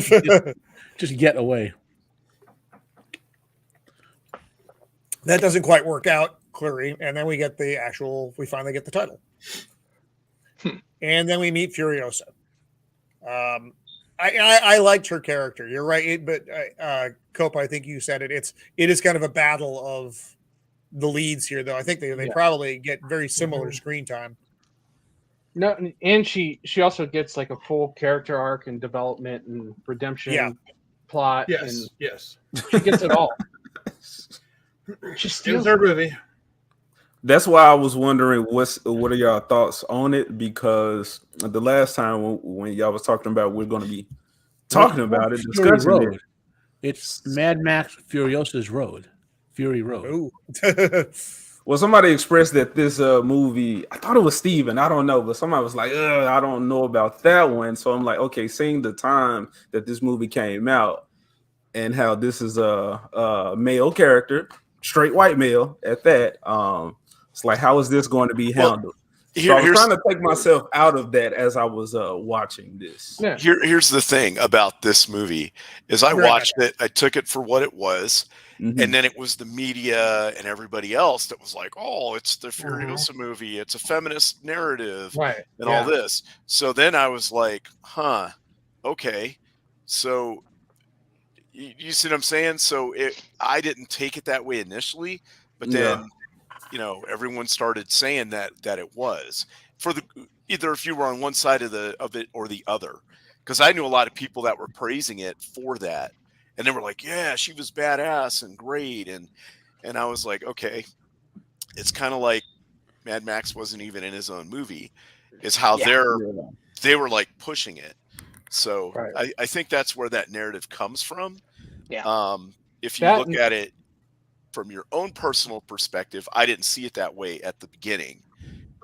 get away.
That doesn't quite work out clearly, and then we finally get the title. And then we meet Furiosa. I liked her character. You're right, but Copa, I think you said it. It is kind of a battle of the leads here, though. I think they probably get very similar screen time.
No, and she also gets like a full character arc and development and redemption plot.
Yes,
she gets it all. She steals
her movie.
That's why I was wondering what are y'all thoughts on it, because the last time when y'all was talking about we're going to be talking about it, discussing it.
It's Mad Max Furiosa's Road, Fury Road.
Ooh.
Well, somebody expressed that this movie, I thought it was Steven, I don't know, but somebody was like, I don't know about that one. So I'm like, okay, seeing the time that this movie came out and how this is a male character, straight white male at that, it's like, how is this going to be handled? So I was trying to take myself out of that as I was watching this.
Yeah.
Here's the thing about this movie is I watched it, I took it for what it was, and then it was the media and everybody else that was like, oh, it's the Furiosa movie, it's a feminist narrative, and all this. So then I was like, okay. So you see what I'm saying? So I didn't take it that way initially, but then everyone started saying that it was for either if you were on one side of it or the other, because I knew a lot of people that were praising it for that, and they were like, yeah, she was badass and great, and I was like, okay, it's kind of like Mad Max wasn't even in his own movie, is how they were like pushing it. So I think that's where that narrative comes from. If you look at it from your own personal perspective, I didn't see it that way at the beginning,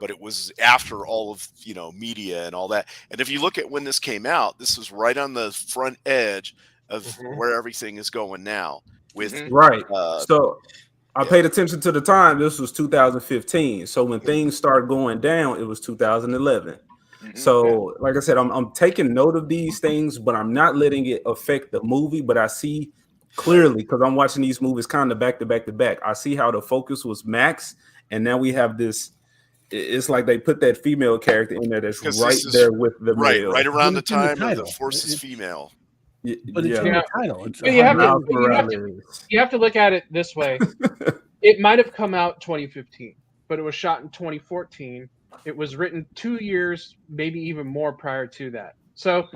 but it was after all of media and all that. And if you look at when this came out, this was right on the front edge of where everything is going now. With
so I paid attention to the time. This was 2015. So when things started going down, it was 2011. So like I said, I'm taking note of these things, but I'm not letting it affect the movie. But I see clearly, because I'm watching these movies kind of back to back to back, I see how the focus was Max, and now we have this. It's like they put that female character in there that's right there with the male.
Right around the time of the Force is female.
But it's in the title. It's
you have to look at it this way. It might have come out 2015, but it was shot in 2014. It was written 2 years, maybe even more prior to that. So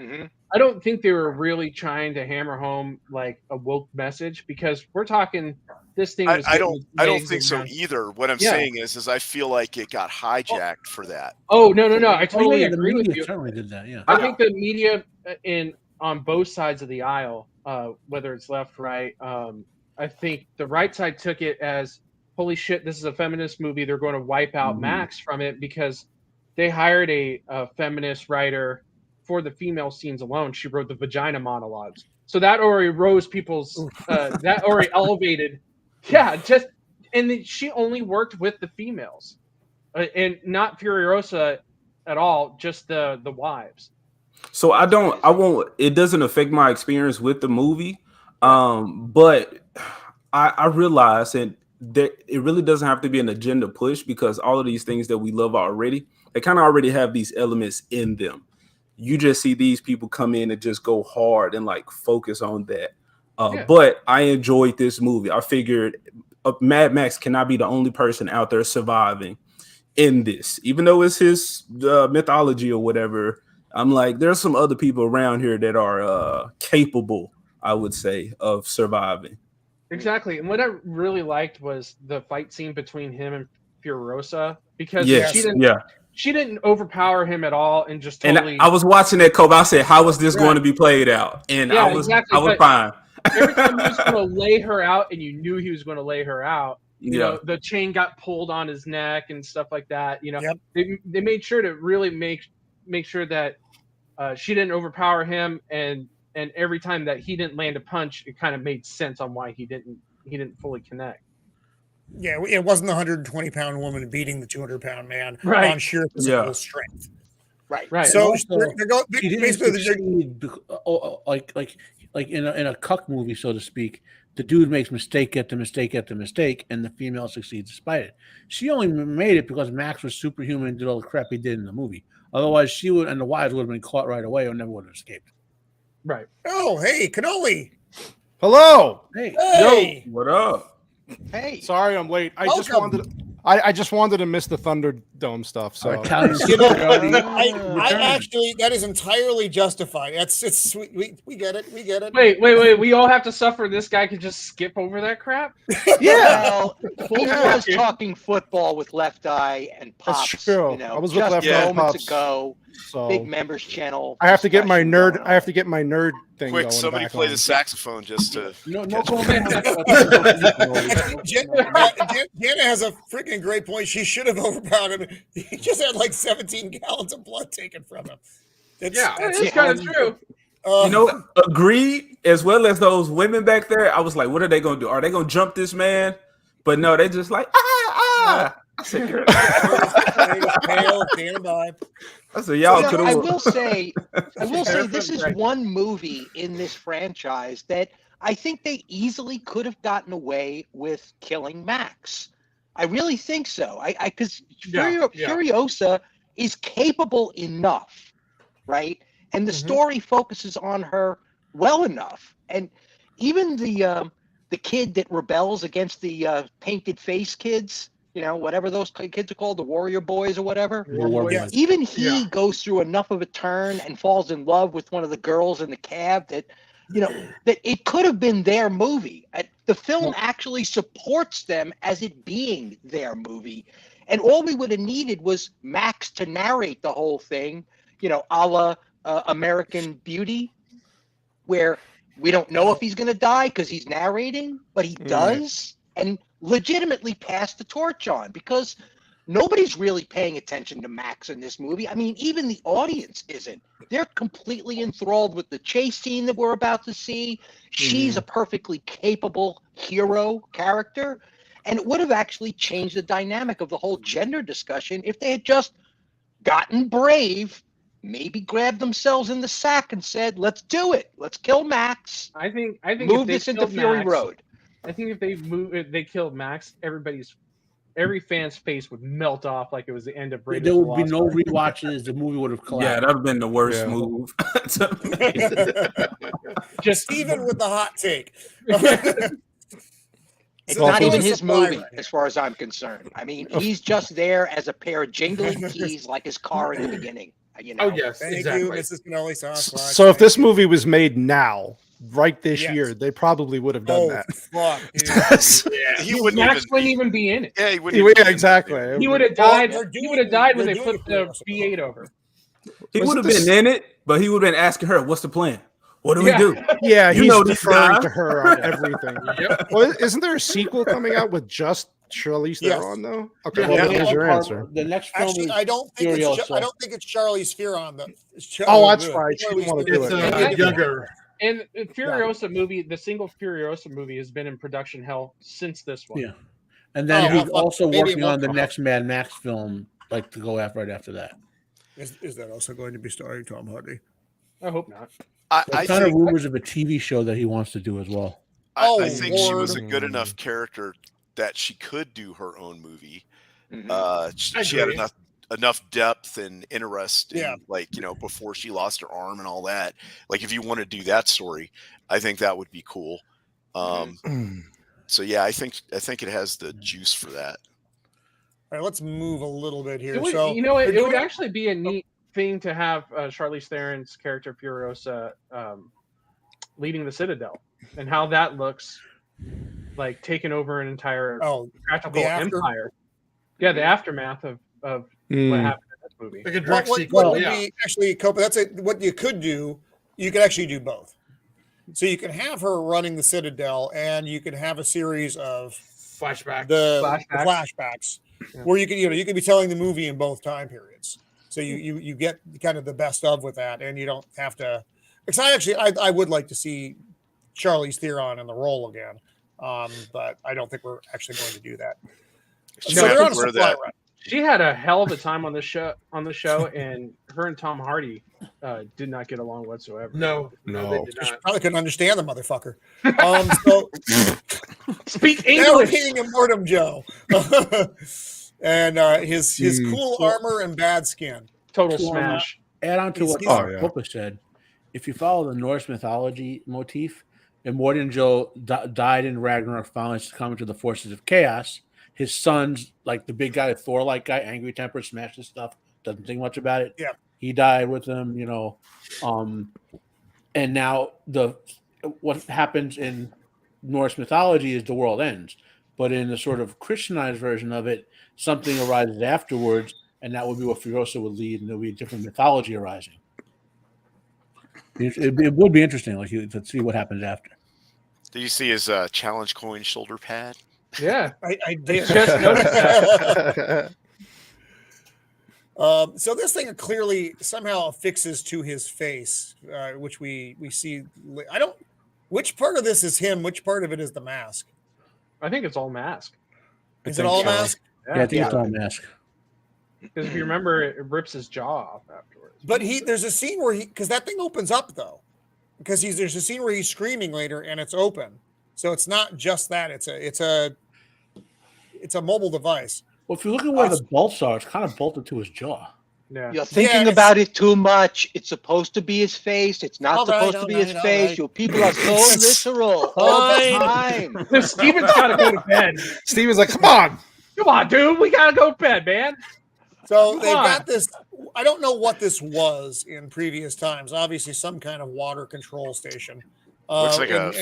I don't think they were really trying to hammer home like a woke message, because we're talking this thing.
I don't think so either. What I'm saying is I feel like it got hijacked for that.
Oh no! I totally agree with you.
Certainly did that. Yeah.
I think the media on both sides of the aisle, whether it's left, right, I think the right side took it as, holy shit, this is a feminist movie. They're going to wipe out Max from it because they hired a feminist writer for the female scenes alone. She wrote the vagina monologues. So that already rose people's, that already elevated. Yeah, and she only worked with the females and not Furiosa at all, just the wives.
So it doesn't affect my experience with the movie. But I realize that it really doesn't have to be an agenda push, because all of these things that we love already, they kind of already have these elements in them. You just see these people come in and just go hard and like focus on that. But I enjoyed this movie. I figured Mad Max cannot be the only person out there surviving in this, even though it's his mythology or whatever. I'm like, there's some other people around here that are capable, I would say, of surviving.
Exactly. And what I really liked was the fight scene between him and Furiosa, because she didn't overpower him at all and just totally.
And I was watching that, Kobe. I said, how is this going to be played out? And I was fine.
Every time he was going to lay her out, and you knew he was going to lay her out, you know, the chain got pulled on his neck and stuff like that. You know, they made sure to really make sure that she didn't overpower him, and every time that he didn't land a punch, it kind of made sense on why he didn't fully connect.
Yeah, it wasn't the 120-pound woman beating the 200-pound man on sheer physical strength.
Right.
So
like in a cuck movie, so to speak, the dude makes mistake after mistake after mistake, and the female succeeds despite it. She only made it because Max was superhuman and did all the crap he did in the movie. Otherwise, she would, and the wives would have been caught right away or never would have escaped.
Right.
Oh, hey, Cannoli.
Hello.
Hey.
Yo, what up?
Hey.
Sorry I'm late. I just wanted to miss the Thunderdome stuff. So
I actually, that is entirely justified. It's sweet. We get it.
Wait. We all have to suffer. This guy could just skip over that crap.
Well, he was talking football with Left Eye and Pops.
That's true.
You know,
I was with Left Eye and Pops
ago.
So
big members channel.
I have to get my nerd. I have to get my nerd thing.
Quick,
going
somebody
back
play
on.
the saxophone just to.
No.
Jana has a freaking great point. She should have overpowered him. He just had like 17 gallons of blood taken from him.
That's kind of true.
Agreed. As well as those women back there, I was like, what are they going to do? Are they going to jump this man? But no, they just like, I said, girl.
Pale, standing by.
I said, y'all could
I
have.
will say, this is one movie in this franchise that I think they easily could have gotten away with killing Max. I really think so. Because Furiosa is capable enough, right? And the story focuses on her well enough. And even the kid that rebels against the painted face kids, you know, whatever those kids are called, the warrior boys or whatever.
Yes.
Even he goes through enough of a turn and falls in love with one of the girls in the cab that, you know, that it could have been their movie. The film actually supports them as it being their movie. And all we would have needed was Max to narrate the whole thing, you know, a la American Beauty, where we don't know if he's going to die because he's narrating, but he does, and legitimately pass the torch on, because nobody's really paying attention to Max in this movie. I mean, even the audience isn't. They're completely enthralled with the chase scene that we're about to see. She's a perfectly capable hero character, and it would have actually changed the dynamic of the whole gender discussion if they had just gotten brave, maybe grabbed themselves in the sack and said, let's do it. Let's kill Max.
I think
move this into Fury Road.
I think if they killed Max, every fan's face would melt off like it was the end of Raiders.
There would be no rewatches. The movie would have collapsed.
Yeah, that would have been the worst move.
Just
even with the hot take.
It's not even his movie, as far as I'm concerned. I mean, he's just there as a pair of jingling keys, like his car in the beginning. You know?
Oh yes,
Thank
exactly.
you, Mrs. Pinelli.
So if this movie was made now, right this year, they probably would have done that.
Fuck,
Max wouldn't even be in it.
Yeah, he wouldn't.
Exactly.
He would have died. He would have died when they flipped the B8 over.
He would have been in it, but he would have been asking her, "What's the plan? What do we do?"
Yeah,
You
he's
know this
deferring
guy.
to her on everything. Well, isn't there a sequel coming out with just Charlize Theron though? Okay, well, there's your answer.
The next film
Actually,
is
I don't think
Furiosa.
it's Charlize Theron.
That's right. She didn't want to do it.
It's younger.
And Furiosa movie, the single Furiosa movie, has been in production hell since this one.
Yeah, and then he's also
maybe
working
it won't
on the
come
next Mad Max film, like to go after right after that.
Is that also going to be starring Tom Hardy?
I hope not.
I
Kind of
think,
rumors of a TV show that he wants to do as well.
I think she was a good enough character that she could do her own movie. She had enough depth and interest in, like, you know, before she lost her arm and all that. Like, if you want to do that story, I think that would be cool. So yeah, I think it has the juice for that.
All right, let's move a little bit here.
It would,
So
you know, it would actually be a neat thing to have Charlize Theron's character Furiosa leading the Citadel, and how that looks like taking over an entire practical empire. Yeah, the aftermath of what happened in this movie.
Like a direct
what
sequel.
would be actually, Copa? What you could do. You could actually do both. So you can have her running the Citadel, and you can have a series of flashbacks. Where you can be telling the movie in both time periods. So you get kind of the best of with that, and you don't have to. Because I would like to see Charlize Theron in the role again, but I don't think we're actually going to do that. So they're on a supply run.
She had a hell of a time on the show, and her and Tom Hardy did not get along whatsoever.
No.
She probably couldn't understand the motherfucker. So
speak
now we're
English.
being Immortum Joe, and his cool armor and bad skin.
Total smash.
Add on to what Copa said. If you follow the Norse mythology motif, Immortan Joe died in Ragnarok, finally succumbing to the forces of chaos. His son's like the big guy, Thor-like guy, angry tempered, smashes stuff, doesn't think much about it.
Yeah,
he died with him, you know. And now what happens in Norse mythology is the world ends, but in the sort of Christianized version of it, something arises afterwards, and that would be what Furiosa would lead, and there'll be a different mythology arising. It would be interesting, like to see what happens after.
Do you see his challenge coin shoulder pad?
Yeah,
I did.
Just noticed that.
So this thing clearly somehow affixes to his face, which we see. Which part of this is him? Which part of it is the mask?
I think it's all mask.
Is it all mask?
Yeah, I think it's on mask.
Because if you remember, it rips his jaw off afterwards.
But there's a scene where because that thing opens up though, because there's a scene where he's screaming later and it's open, so it's not just that. It's a mobile device.
Well, if you look at where the bolts are, it's kind of bolted to his jaw.
Yeah.
You're thinking about it too much. It's supposed to be his face. It's not supposed to be his face. You people are so literal all the time.
Steven's got to go to bed.
Steven's like, come on,
dude. We got to go to bed, man.
So they've got this. I don't know what this was in previous times. Obviously, some kind of water control station.
Looks like a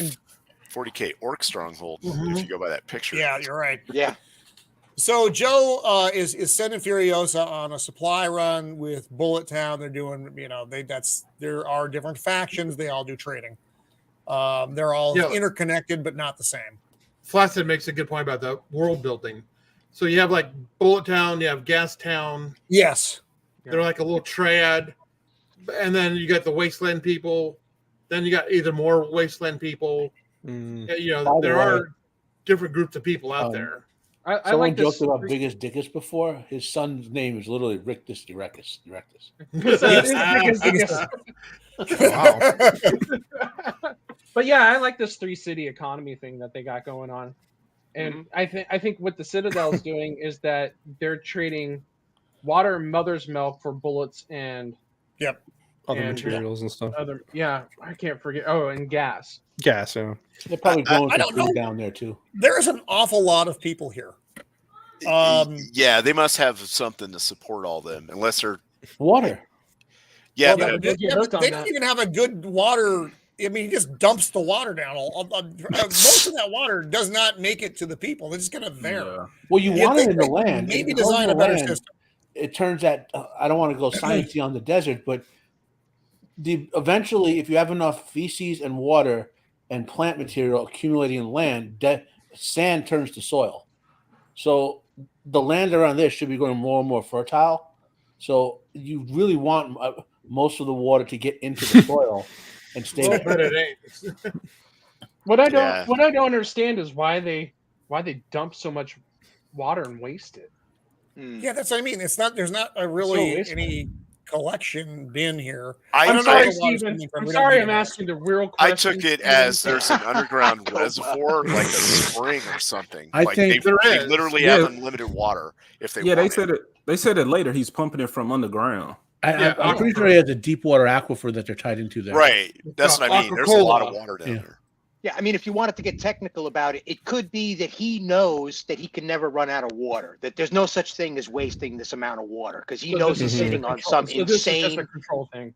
40K orc stronghold if you go by that picture.
Yeah, you're right.
Yeah.
So Joe is sending Furiosa on a supply run with Bullet Town. They're doing, there are different factions. They all do trading. They're all interconnected, but not the same.
Flaccid makes a good point about the world building. So you have like Bullet Town, you have Gas Town.
Yes.
They're like a little triad. And then you got the wasteland people. Then you got either more wasteland people. There are different groups of people out there.
Someone joked about Biggest Dickus before. His son's name is literally Rictus Erectus.
Wow. But yeah, I like this 3-city economy thing that they got going on. And I think what the Citadel is doing is that they're trading water and mother's milk for bullets and
other materials and stuff.
I can't forget. Oh, and gas.
Gas, yeah.
They're probably going to food down there too.
There is an awful lot of people here.
Yeah, they must have something to support all them, unless they're
water.
Yeah,
but they don't even have a good water. I mean, he just dumps the water down. Most of that water does not make it to the people. It's just kind of there.
Yeah. Well, you want it in the land.
Maybe design a better system.
It turns out, I don't want to go sciencey on the desert, but eventually, if you have enough feces and water and plant material accumulating in land, sand turns to soil. So the land around there should be going more and more fertile. So you really want most of the water to get into the soil and stay there.
But it ain't.
What I don't understand is why they dump so much water and waste it.
Yeah, that's what I mean. There's not any collection bin here.
I'm sorry, Stephen. I'm sorry I'm asking the real question.
I took it as there's an underground reservoir, like a spring or something.
I think
they literally have unlimited water if they want.
They said it later. He's pumping it from underground.
I'm pretty sure he has a deep water aquifer that they're tied into there.
Right. That's what I mean. There's a lot of water down there.
Yeah, I mean, if you wanted to get technical about it, it could be that he knows that he can never run out of water, that there's no such thing as wasting this amount of water, because he knows he's sitting on some insane
this is just a control thing.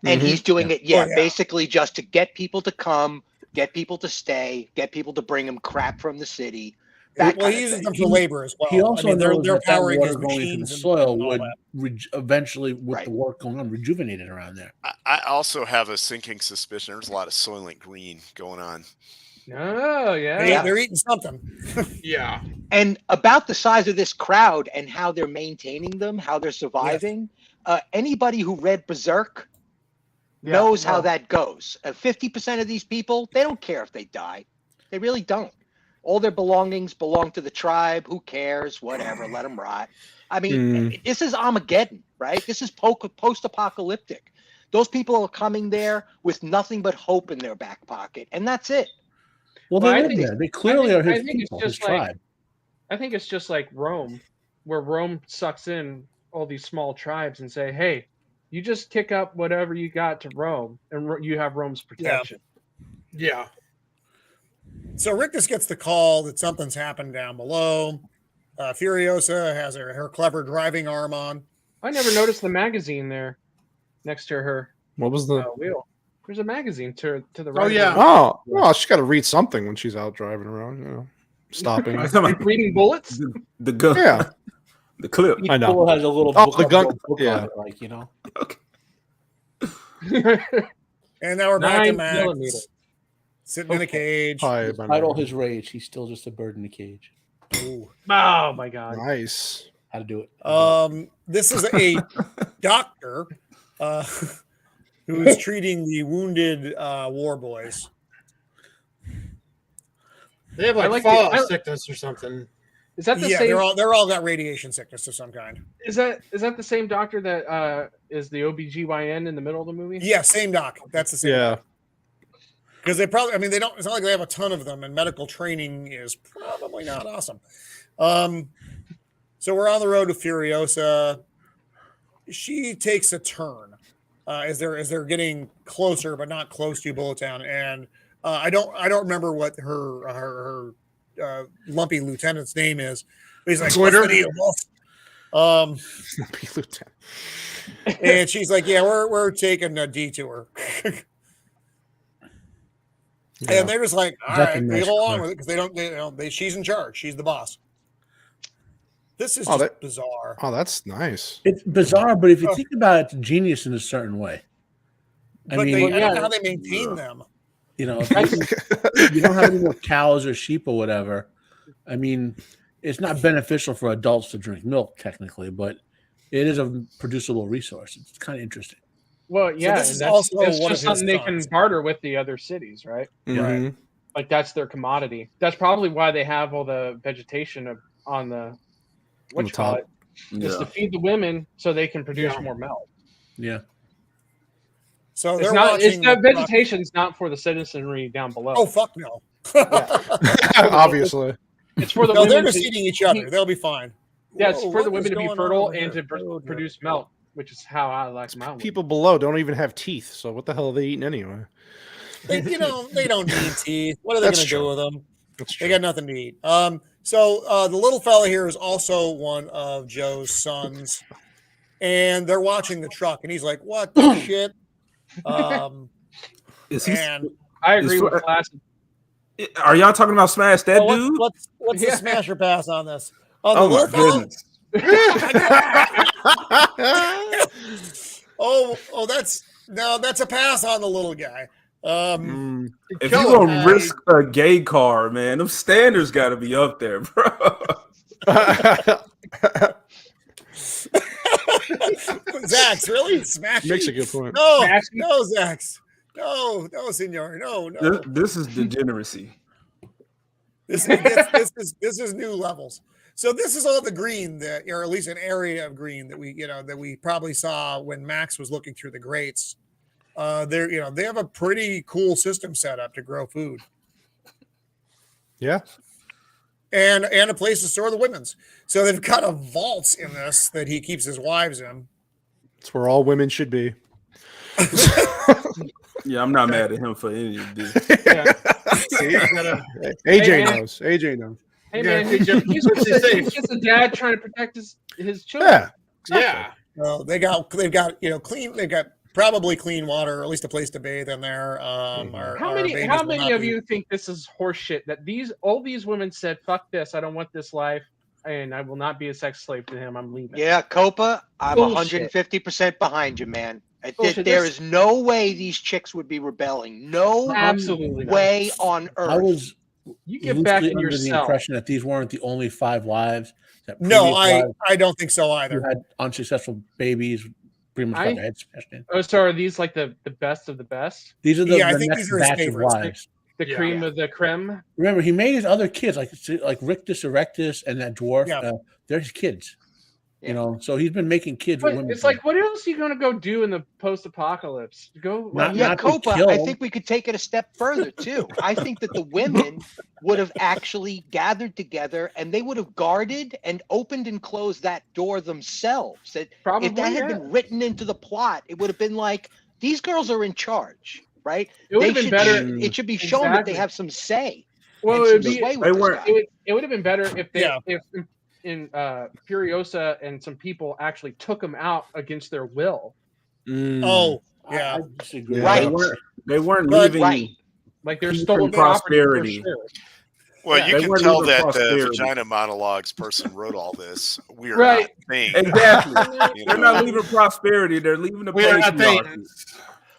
And he's doing it, basically just to get people to come, get people to stay, get people to bring him crap from the city.
He uses them for labor as well.
He also knows
they're powering his
water going into the
machines
soil would eventually, with the work going on, rejuvenate it around there.
I also have a sinking suspicion there's a lot of Soylent Green going on.
Oh, yeah.
They're eating something.
Yeah.
And about the size of this crowd and how they're maintaining them, how they're surviving, anybody who read Berserk knows how that goes. 50% of these people, they don't care if they die. They really don't. All their belongings belong to the tribe. Who cares? Whatever. Let them rot. I mean, this is Armageddon, right? This is post-apocalyptic. Those people are coming there with nothing but hope in their back pocket, and that's it.
Well, they live there. They clearly are his people, his tribe.
I think it's just like Rome, where Rome sucks in all these small tribes and say, hey, you just kick up whatever you got to Rome, and you have Rome's protection.
Yeah.
So Rictus gets the call that something's happened down below. Furiosa has her clever driving arm on.
I never noticed the magazine there next to her.
What was the
wheel? There's a magazine to the right.
Oh, yeah.
Oh, well, she's got to read something when she's out driving around, stopping.
Reading bullets?
The gun.
Yeah.
The clip.
Each bull has a little book,
the gun.
book on it, like,
Okay.
And now we're back to Max.
9mm.
Sitting in a cage.
Despite all his rage, he's still just a bird in a cage.
Ooh.
Oh my god!
Nice.
How to do it?
This is a doctor who is treating the wounded war boys.
They have like fall sickness or something.
Is that the
yeah,
same?
they're all got radiation sickness of some kind.
Is that the same doctor that is the OBGYN in the middle of the movie?
Yeah, same doc. That's the same. Doc. Because they probably, I mean, they don't. It's not like they have a ton of them, and medical training is probably not awesome. So we're on the road to Furiosa. She takes a turn as they're getting closer, but not close to Bulletown. And I don't remember what her lumpy lieutenant's name is. But he's like,
Twitter.
Lumpy lieutenant. And she's like, yeah, we're taking a detour. And they're just like, all right, they go along with it because they don't. She's in charge. She's the boss. This is just bizarre.
Oh, that's nice.
It's bizarre, but if you think about it, it's genius in a certain way.
I don't know how they maintain them.
You know, you don't have any more cows or sheep or whatever. I mean, it's not beneficial for adults to drink milk, technically, but it is a producible resource. It's kind of interesting.
Well, yeah,
so this is also
it's
one
just
of his
something they can barter with the other cities, right?
Mm-hmm.
Right.
Like that's their commodity. That's probably why they have all the vegetation on the top. Is to feed the women so they can produce more milk.
Yeah.
So
it's not. It's the vegetation's not for the citizenry down below.
Oh fuck no.
Obviously,
it's for the.
No,
women
they're just eating each other. They'll be fine.
Yeah, it's for the women to be fertile and to produce milk, which is how I like my
people below don't even have teeth. So what the hell are they eating anyway?
They don't need teeth. What are they going to do with them? They got nothing to eat. So the little fella here is also one of Joe's sons, and they're watching the truck, and he's like, "What the shit?"
And I agree with Classic.
Are y'all talking about Smash that dude?
What's the smasher pass on this? Oh
my goodness!
that's a pass on the little guy.
If you're gonna risk a gay car, man, them standards got to be up there, bro.
Zax, really? Smash
makes a good point.
No, Zax. No, senor. No.
This is degeneracy.
This is new levels. So this is all the green that, or at least an area of green that we probably saw when Max was looking through the grates. They have a pretty cool system set up to grow food.
Yeah.
And a place to store the women's. So they've got a vaults in this that he keeps his wives in.
It's where all women should be.
Yeah, I'm not mad at him for any of this.
Yeah.
AJ knows. AJ knows.
Hey man, he's just a dad trying to protect his children.
Yeah.
Exactly. Yeah.
Well, they've got clean. They've got probably clean water, or at least a place to bathe in there.
How many of you think this is horseshit? That all these women said, "Fuck this! I don't want this life, and I will not be a sex slave to him. I'm leaving."
Yeah, Copa, I'm 150% behind you, man. There is no way these chicks would be rebelling. No,
absolutely
way on earth.
You get back in
under
yourself.
the impression that these weren't the only 5 wives.
No, I don't think so either.
Who had unsuccessful babies. Pretty much got their heads smashed in.
Oh, so are these like the best of the best?
These are the
I think
next
these are his
batch of
favorites.
wives.
The cream of the creme.
Remember, he made his other kids like Rictus Erectus and that dwarf.
Yeah.
They're his kids. You know, so he's been making kids with women.
It's like, what else are you going to go do in the post-apocalypse? Go,
Copa. I think we could take it a step further too. I think that the women would have actually gathered together and they would have guarded and opened and closed that door themselves. If that had been written into the plot, it would have been like, these girls are in charge, right?
It would have been better.
It should be shown that they have some say.
Well, it would have been better if they in Furiosa and some people actually took them out against their will.
Oh, yeah.
I disagree.
Right.
They weren't leaving.
Right.
Like they're stolen
prosperity.
Property for sure.
Well, you can tell that the Vagina Monologues person wrote all this. We are not things.
Exactly. They're not leaving prosperity. They're leaving the patriarchy.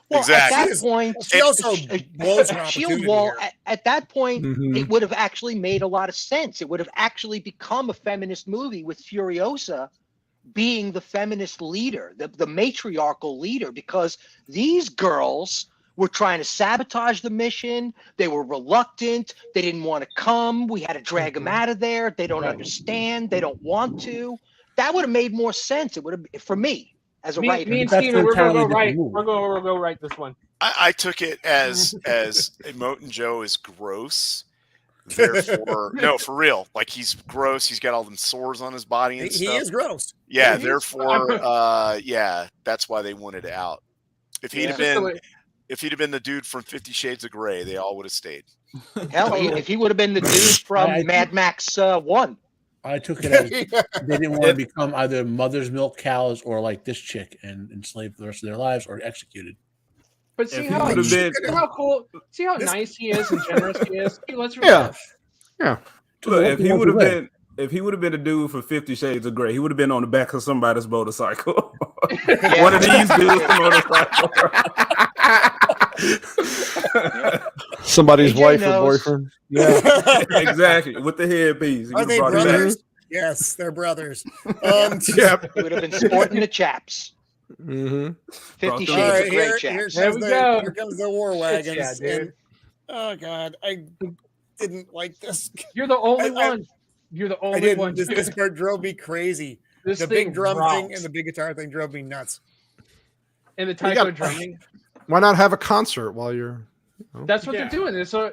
Well,
exactly.
At that point,
she also blows her
Shieldwall. At that point, it would have actually made a lot of sense. It would have actually become a feminist movie with Furiosa being the feminist leader, the matriarchal leader, because these girls were trying to sabotage the mission. They were reluctant. They didn't want to come. We had to drag them out of there. They don't understand. They don't want to. That would have made more sense. It would have, for me as a writer.
Me and Steven, we're gonna go right. We're gonna go right this one.
I took it as Emote and Joe is gross. Therefore, no, for real. Like he's gross. He's got all them sores on his body and stuff.
He is gross.
Yeah, therefore, yeah, that's why they wanted it out. If he'd have been the dude from 50 Shades of Grey, they all would have stayed.
Hell, if he would have been the dude from Mad Max 1.
I took it as they didn't want to become either mother's milk cows or like this chick and enslaved for the rest of their lives or executed.
But see how cool, see how nice he is and generous he is. Let's
yeah.
Look, if he would have been a dude for 50 Shades of Grey, he would have been on the back of somebody's motorcycle. One of these dudes' motorcycle.
Somebody's wife or boyfriend.
Yeah, exactly. With the headpiece.
Are they brothers? Yes, they're brothers.
He would have been sporting the chaps.
50
Shades of Grey chaps.
There we go.
Here comes the war wagons.
Yeah, dude.
Oh God, I didn't like this.
You're the only one. You're the only one.
This part drove me crazy. The big drum thing and the big guitar thing drove me nuts.
And the type of drumming.
Why not have a concert while you're?
That's what they're doing. It's a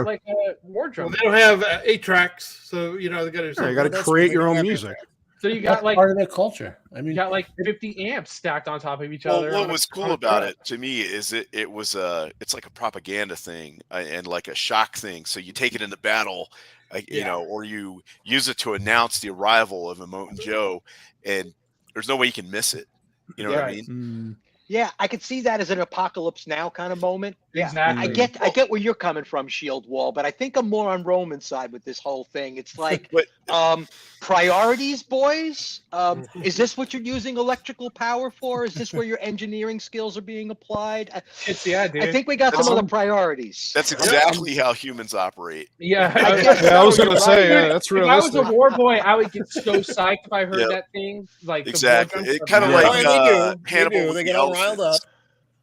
like a war drum.
Well, they don't have 8 tracks, so they got to.
You got to create your own music.
So you got like
part of their culture. I mean,
you got like 50 amps stacked on top of each other.
What was cool about it to me is it's like a propaganda thing and like a shock thing. So you take it into battle, or you use it to announce the arrival of Emote and Joe, and there's no way you can miss it. You know what I mean?
Yeah, I could see that as an Apocalypse Now kind of moment. Yeah,
exactly.
I get where you're coming from, Shieldwall, but I think I'm more on Roman's side with this whole thing. It's like priorities, boys. Is this what you're using electrical power for? Is this where your engineering skills are being applied?
Dude.
I think we got some other priorities.
That's exactly how humans operate.
Yeah,
I was going to say that's realistic.
If I was a war boy, I would get so psyched if I heard that thing. Like
exactly, it kind of like Hannibal.
They get all riled up.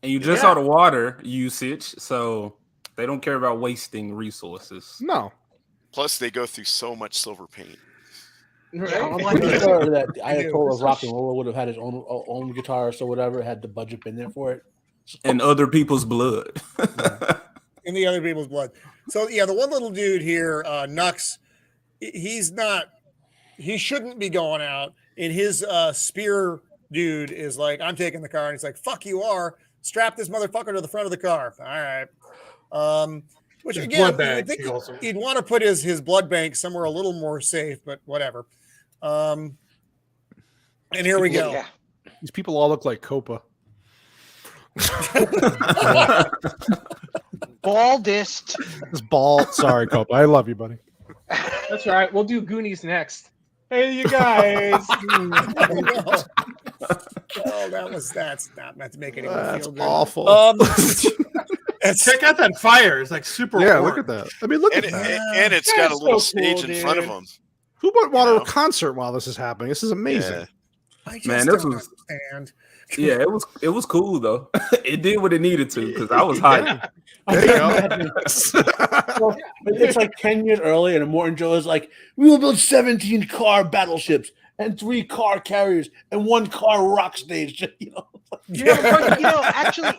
And you just saw the water usage, so they don't care about wasting resources.
No.
Plus, they go through so much silver paint.
Right?
That Ayatollah of rock and roll would have had his own guitarist or whatever, had the budget been there for it.
And other people's blood.
In the other people's blood. So the one little dude here, Nux, he shouldn't be going out. And his spear dude is like, I'm taking the car, and he's like, fuck you are. Strap this motherfucker to the front of the car. All right. Which
his
again,
bank,
he'd want to put his blood bank somewhere a little more safe, but whatever. And here we go.
Yeah.
These people all look like Copa.
Baldest.
This bald. Sorry, Copa. I love you, buddy.
That's right. We'll do Goonies next. Hey, you guys.
That's not meant to make anyone feel good.
Awful.
Check out that fire. It's like super
Yeah,
warm.
look at that. I mean, look at that.
And it's got a little
so
stage
cool,
in front of
dude.
them.
Who would want a concert while this is happening? This is amazing.
Yeah.
I just
Man,
don't
this was
understand.
Yeah, it was cool though. It did what it needed to because I was hyped.
There you go.
Well, it's like 10 years earlier, and Morton Joe is like, we will build 17 car battleships and 3 car carriers and 1 car rock stage.
Actually,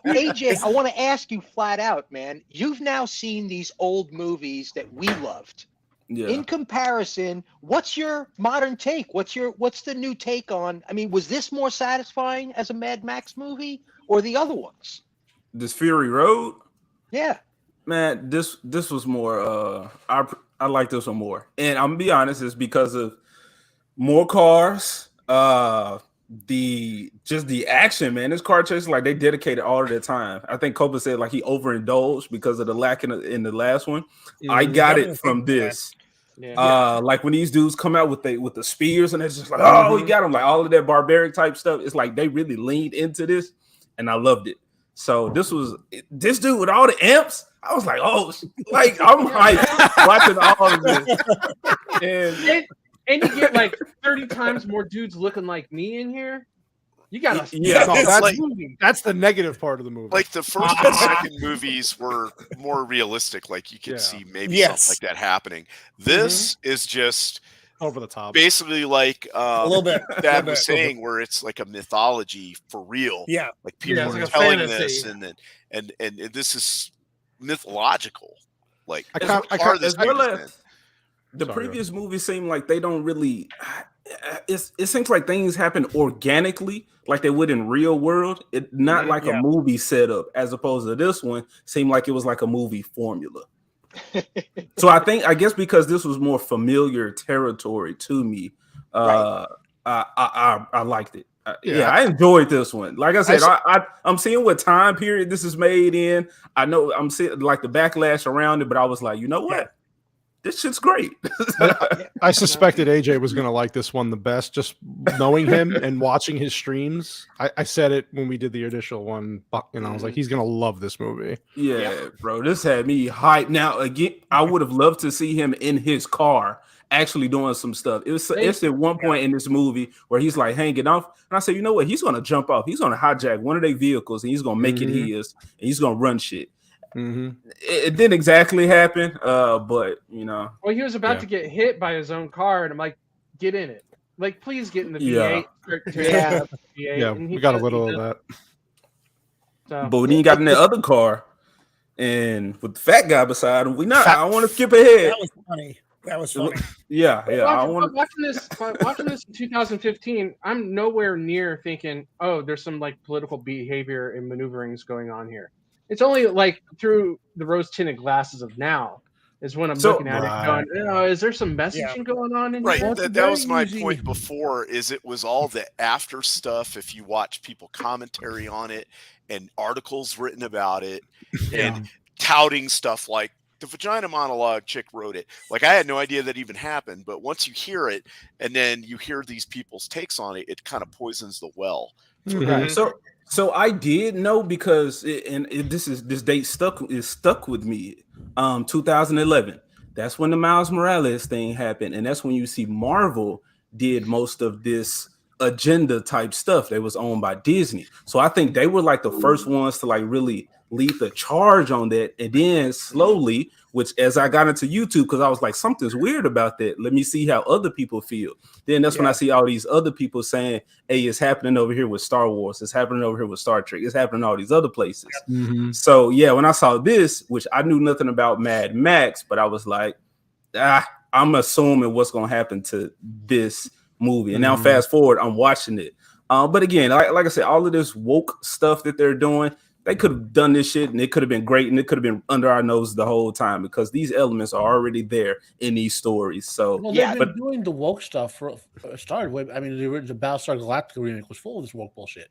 AJ, I want to ask you flat out, man. You've now seen these old movies that we loved.
Yeah.
In comparison, what's your modern take? What's the new take on? I mean, was this more satisfying as a Mad Max movie or the other ones?
This Fury Road?
Yeah.
Man, this was more I like this one more. And I'm gonna be honest, it's because of more cars, the action, man. This car chase, like they dedicated all of their time. I think Copa said like he overindulged because of the lack in the last one. I got it from this.
Yeah.
Like when these dudes come out with the spears and it's just like, oh, we got them, like all of that barbaric type stuff. It's like they really leaned into this, and I loved it. So this dude with all the amps. I was like, oh, like I'm hyped watching all of this.
And you get like 30 times more dudes looking like me in here. You got to
no,
it's
that's the negative part of the movie.
Like the first and second movies were more realistic. Like you could see maybe something like that happening. This is just
over the top.
Basically, like
a little bit.
Dad was saying, where it's like a mythology for real.
Yeah,
like people are
like
telling this, and this is mythological. Like
the previous movies seem like they don't really. It seems like things happen organically, like they would in real world. It not like a movie setup, as opposed to this one. Seemed like it was like a movie formula. So I guess because this was more familiar territory to me, I liked it. I enjoyed this one. Like I said, I'm seeing what time period this is made in. I know I'm seeing like the backlash around it, but I was like, you know what? This shit's great.
I suspected AJ was going to like this one the best, just knowing him and watching his streams. I said it when we did the initial one, and I was like, he's going to love this movie.
Yeah, bro, this had me hyped. Now, again, I would have loved to see him in his car actually doing some stuff. It's at one point in this movie where he's like hanging off, and I said, you know what? He's going to jump off. He's going to hijack one of their vehicles, and he's going to make it his, and he's going to run shit. It didn't exactly happen, but you know.
Well, he was about to get hit by his own car, and I'm like, get in it. Like, please get in the V8.
We got a little of that.
So,
but when he got in the other car, and with the fat guy beside him, I want to skip ahead.
That was funny.
Watching this in 2015, I'm nowhere near thinking, oh, there's some like political behavior and maneuverings going on here. It's only like through the rose-tinted glasses of now is when I'm looking at it going, is there some messaging going on in here?
That was my point before, is it was all the after stuff. If you watch people commentary on it and articles written about it and touting stuff like the vagina monologue chick wrote it. Like I had no idea that even happened, but once you hear it and then you hear these people's takes on it, it kind of poisons the well.
So I did know because this date stuck with me. 2011. That's when the Miles Morales thing happened, and that's when you see Marvel did most of this agenda type stuff that was owned by Disney. So I think they were like the first ones to like really lead the charge on that, and then slowly, which as I got into YouTube, because I was like, something's weird about that. Let me see how other people feel. Then that's when I see all these other people saying, hey, it's happening over here with Star Wars. It's happening over here with Star Trek. It's happening in all these other places. So yeah, when I saw this, which I knew nothing about Mad Max, but I was like, I'm assuming what's going to happen to this movie. And now fast forward, I'm watching it. But again, like I said, all of this woke stuff that they're doing, they could have done this shit and it could have been great and it could have been under our nose the whole time because these elements are already there in these stories. So
they've been doing the woke stuff for started with. I mean, the Battlestar Galactica remake was full of this woke bullshit.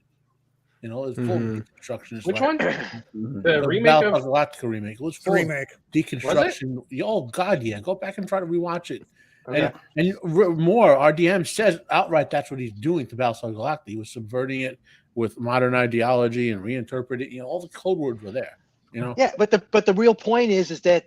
You know, it was full of deconstruction.
Which one?
The remake Battlestar Galactica remake. It was full of deconstruction. Oh God, yeah. Go back and try to rewatch it. Okay. And more, RDM says outright that's what he's doing to Battlestar Galactica. He was subverting it with modern ideology and reinterpreting. You know, all the code words were there. You know.
Yeah, but the real point is that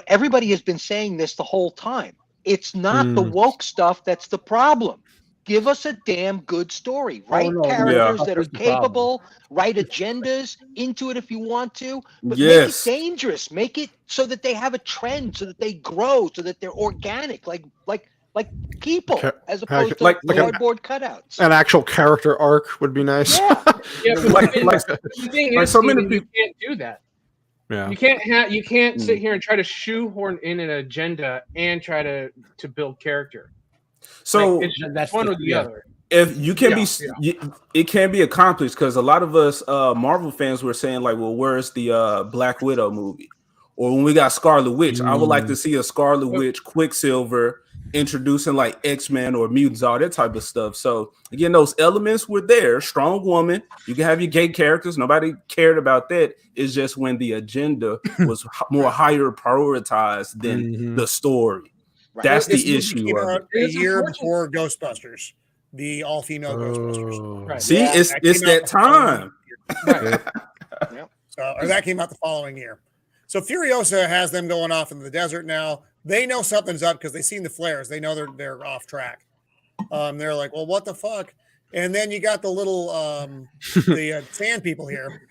everybody has been saying this the whole time. It's not the woke stuff that's the problem. Give us a damn good story. Write characters that are capable, write agendas into it if you want to, but make it dangerous. Make it so that they have a trend, so that they grow, so that they're organic, like people, as opposed to cardboard cutouts.
An actual character arc would be nice.
Yeah, but the thing is, so many people can't do that.
Yeah,
you can't sit here and try to shoehorn in an agenda and try to build character.
So
that's one or the other.
If you can it can be accomplished because a lot of us Marvel fans were saying like, well, where's the Black Widow movie? Or when we got Scarlet Witch, I would like to see a Scarlet Witch, Quicksilver introducing like X-Men or mutants, all that type of stuff. So again, those elements were there. Strong woman. You can have your gay characters. Nobody cared about that. It's just when the agenda was more higher prioritized than the story. Right. That's the issue.
A year before Ghostbusters, the all-female Ghostbusters.
Right. See, it's that time.
Right. Or that came out the following year. So Furiosa has them going off in the desert now. They know something's up because they've seen the flares. They know they're off track. They're like, well, what the fuck? And then you got the little the sand people here.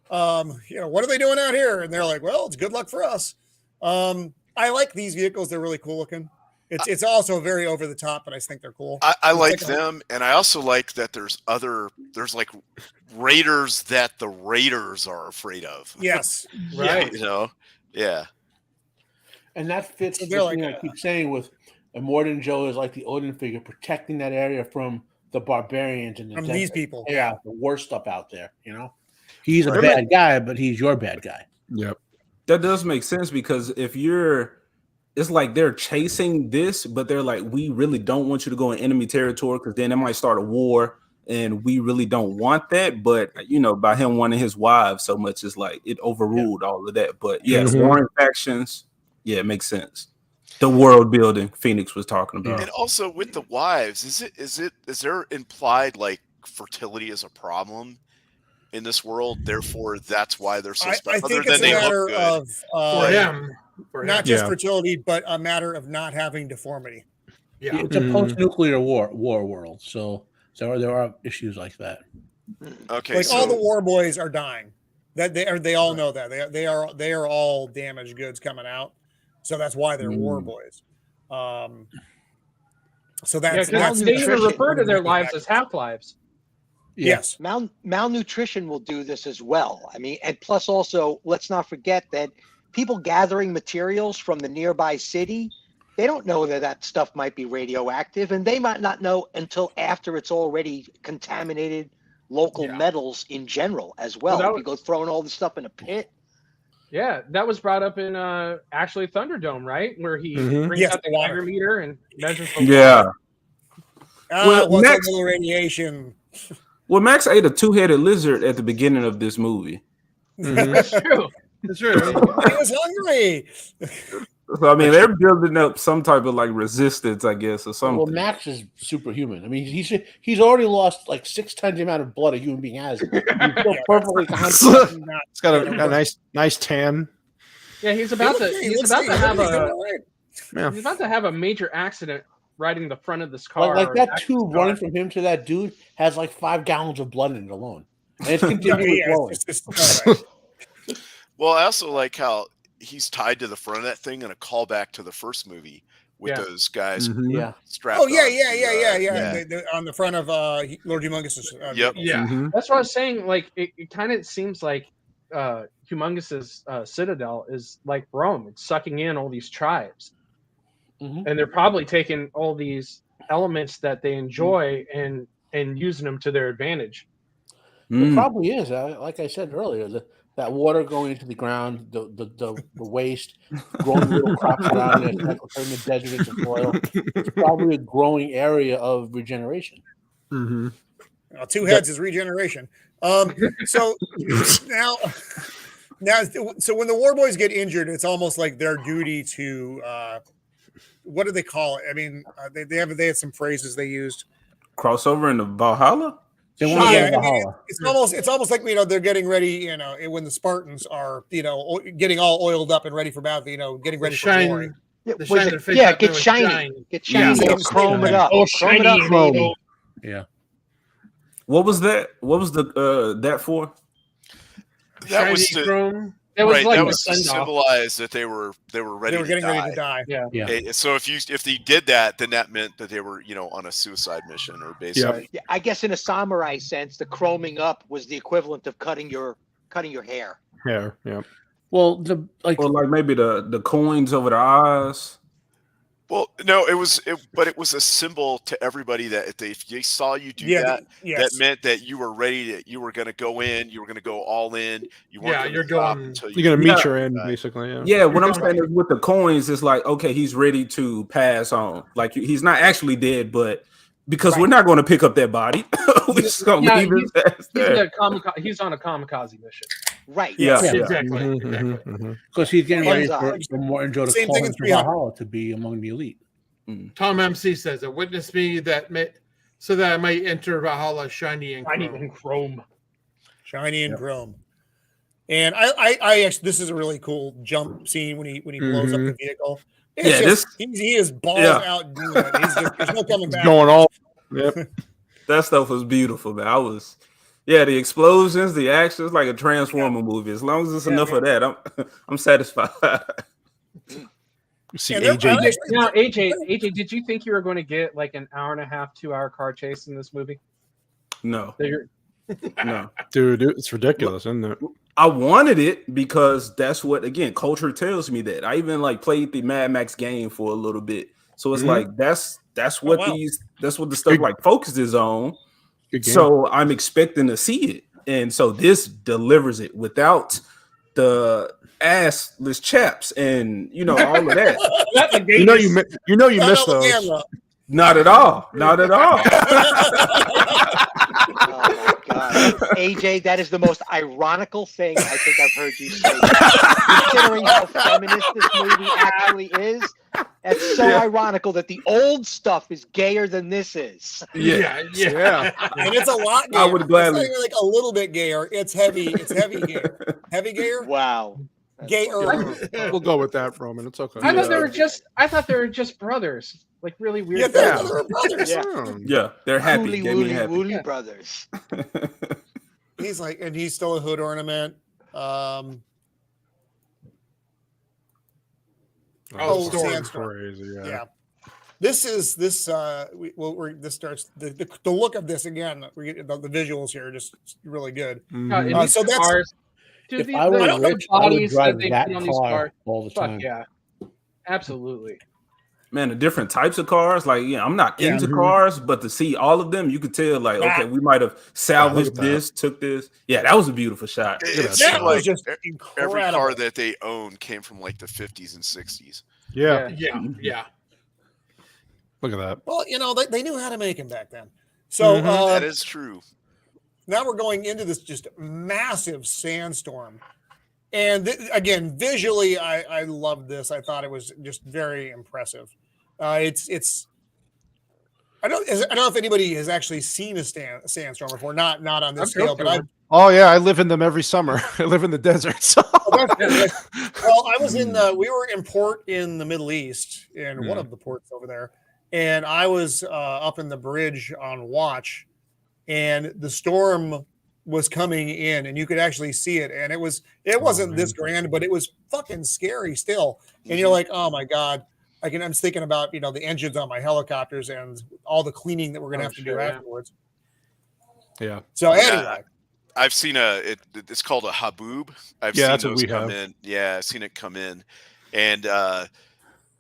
What are they doing out here? And they're like, well, it's good luck for us. I like these vehicles. They're really cool looking. It's also very over the top, but I think they're cool.
I like them, and I also like that there's like raiders that the raiders are afraid of.
Yes.
Right.
Yeah.
And that fits
So
the
they're like,
thing I keep saying with Immortan Joe is like the Odin figure, protecting that area from the barbarians and
From these people.
Yeah, the worst stuff out there. He's a bad guy, but he's your bad guy.
Yep.
That does make sense because it's like they're chasing this, but they're like, we really don't want you to go in enemy territory because then it might start a war, and we really don't want that. But by him wanting his wives so much, it's like it overruled all of that. But yes, warring factions, it makes sense. The world building Phoenix was talking about,
and also with the wives, is there implied like fertility is a problem in this world? Therefore, that's why they're so special.
I think it's a matter of
For him.
not just fertility, but a matter of not having deformity.
Yeah.
It's a post-nuclear war world, so there are issues like that.
Okay,
all the war boys are dying. That they all know that they are all damaged goods coming out, so that's why they're war boys. So that's
they even refer to their lives as half-lives.
Yes.
Malnutrition will do this as well. I mean, and plus also, let's not forget that people gathering materials from the nearby city, they don't know that stuff might be radioactive, and they might not know until after it's already contaminated local metals in general as well. If you go throwing all this stuff in a pit.
Yeah, that was brought up in actually Thunderdome, right? Where he brings out the water meter and measures the water.
What's a little radiation?
Well, Max ate a two-headed lizard at the beginning of this movie.
That's true.
That's true.
He was hungry.
So I mean, they're building up some type of like resistance, I guess, or something.
Well, Max is superhuman. I mean, he's already lost like 6 times the amount of blood a human being has. He's still perfectly confident.
It's got a nice tan.
Yeah, he's about to have a major accident riding the front of this car.
Like that tube running from him to that dude has like 5 gallons of blood in it alone. And it's continually flowing.
Well, I also like how he's tied to the front of that thing in a callback to the first movie with those guys strapped on.
They're on the front of Lord Humongous's.
That's what I was saying. Like, it kind of seems like Humongous's Citadel is like Rome. It's sucking in all these tribes. And they're probably taking all these elements that they enjoy and using them to their advantage.
It probably is. Like I said earlier, that water going into the ground, the waste, growing little crops around it, turning the desert into soil. It's probably a growing area of regeneration.
Two heads is regeneration. So now, so when the war boys get injured, it's almost like their duty to what do they call it? I mean, they had some phrases they used.
Crossover into Valhalla.
It's almost like they're getting ready. When the Spartans are getting all oiled up and ready for battle. Getting ready for glory.
Get shiny. Chrome it up. Chrome it up.
Yeah.
What was that? What was that for?
That was
chrome. It was
that was to symbolize that they were ready.
They were getting ready to die.
Yeah.
So if they did that, then that meant that they were on a suicide mission or basically.
Yeah, I guess in a samurai sense, the chroming up was the equivalent of cutting your hair.
Hair. Yeah.
Well,
or maybe the coins over the eyes.
Well, no, it was a symbol to everybody that if they saw you do that, that meant that you were ready. You were going to go in. You were going to go all in. You weren't
you're going
until
you're going to meet your end, basically.
Yeah. What I'm saying is with the coins, it's like, okay, he's ready to pass on. Like he's not actually dead, but because we're not going to pick up that body, we're just going to leave his ass there.
He's on a kamikaze mission.
Right.
Yeah.
Exactly.
Because he's getting ready for Morton Joe to call him to Valhalla to be among the elite.
Tom MC says, "Witness me so that I might enter Valhalla shiny and chrome."
Shiny and chrome. And I actually, this is a really cool jump scene when he blows up the vehicle.
He
is balls out doing it. There's no coming back.
Going all. Yep.
That stuff was beautiful, man. The explosions, the action, it's like a Transformer movie. As long as it's enough of that, I'm satisfied.
See
AJ.
Now, AJ, did you think you were going to get like an hour and a half, 2 hour car chase in this movie?
No. No.
Dude, it's ridiculous, isn't it?
I wanted it because that's what, again, culture tells me that. I even like played the Mad Max game for a little bit. So it's like that's what that's what the stuff like focuses on. So I'm expecting to see it. And so this delivers it without the assless chaps and all of that.
you missed those.
Not at all. Not at all.
Oh my God, AJ, that is the most ironical thing I think I've heard you say. Considering how feminist this movie actually is, it's so ironical that the old stuff is gayer than this is.
Yeah.
And it's a lot gayer.
I would gladly.
It's not even like a little bit gayer. It's heavy. It's heavy gayer. Heavy gayer.
Wow.
Gayer.
We'll go with that, Roman. It's okay.
I thought they were just brothers. Like really weird.
Yeah, they were brothers.
Yeah, they're happy.
Woolly,
They
woolly,
happy.
woolly brothers.
He's like, and he's still a hood ornament.
Sandstorm.
Sandstorm.
Crazy.
Yeah. This starts the look of this again. We get the visuals here are just really good. So that's
cars. Dude,
if I were rich, I would drive that car all the time.
Yeah, absolutely.
Man, the different types of cars, like I'm not into cars, but to see all of them, you could tell, like, okay, we might have salvaged this, took this. Yeah, that was a beautiful shot.
It
that was
like
just
every
incredible.
car that they owned came from like the 50s and 60s.
Yeah. Look at that.
Well, they knew how to make them back then. So
That is true.
now we're going into this just massive sandstorm. And again, visually, I loved this. I thought it was just very impressive. I don't know if anybody has actually seen a sandstorm before. Not on this scale, but
I live in them every summer. I live in the desert. So.
Well, I was we were in port in the Middle East in one of the ports over there, and I was up in the bridge on watch, and the storm was coming in, and you could actually see it, and it wasn't this grand, but it was fucking scary still. And you're like, oh my God. I'm thinking about the engines on my helicopters and all the cleaning that we're gonna have to do afterwards.
Yeah.
So anyway,
I've seen it's called a haboob. I've seen those come in. Yeah, I've seen it come in, and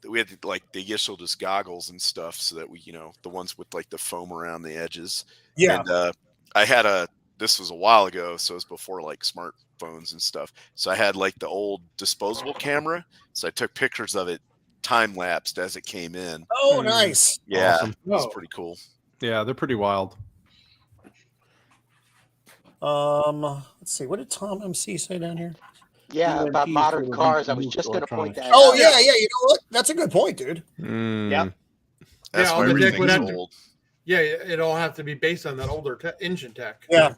we had they issued us goggles and stuff so that we the ones with like the foam around the edges.
Yeah.
And I had this was a while ago, so it was before like smartphones and stuff. So I had like the old disposable camera. So I took pictures of it time lapsed as it came in.
Oh, nice.
Yeah,
Awesome.
That's pretty cool.
Yeah, they're pretty wild.
Let's see. What did Tom MC say down here?
Yeah, about modern cars. I was just going to point that
Oh,
out.
yeah. You know what? That's a good point, dude.
Yep.
That's why everything's old.
Yeah, it'll have to be based on that older engine tech.
Yeah.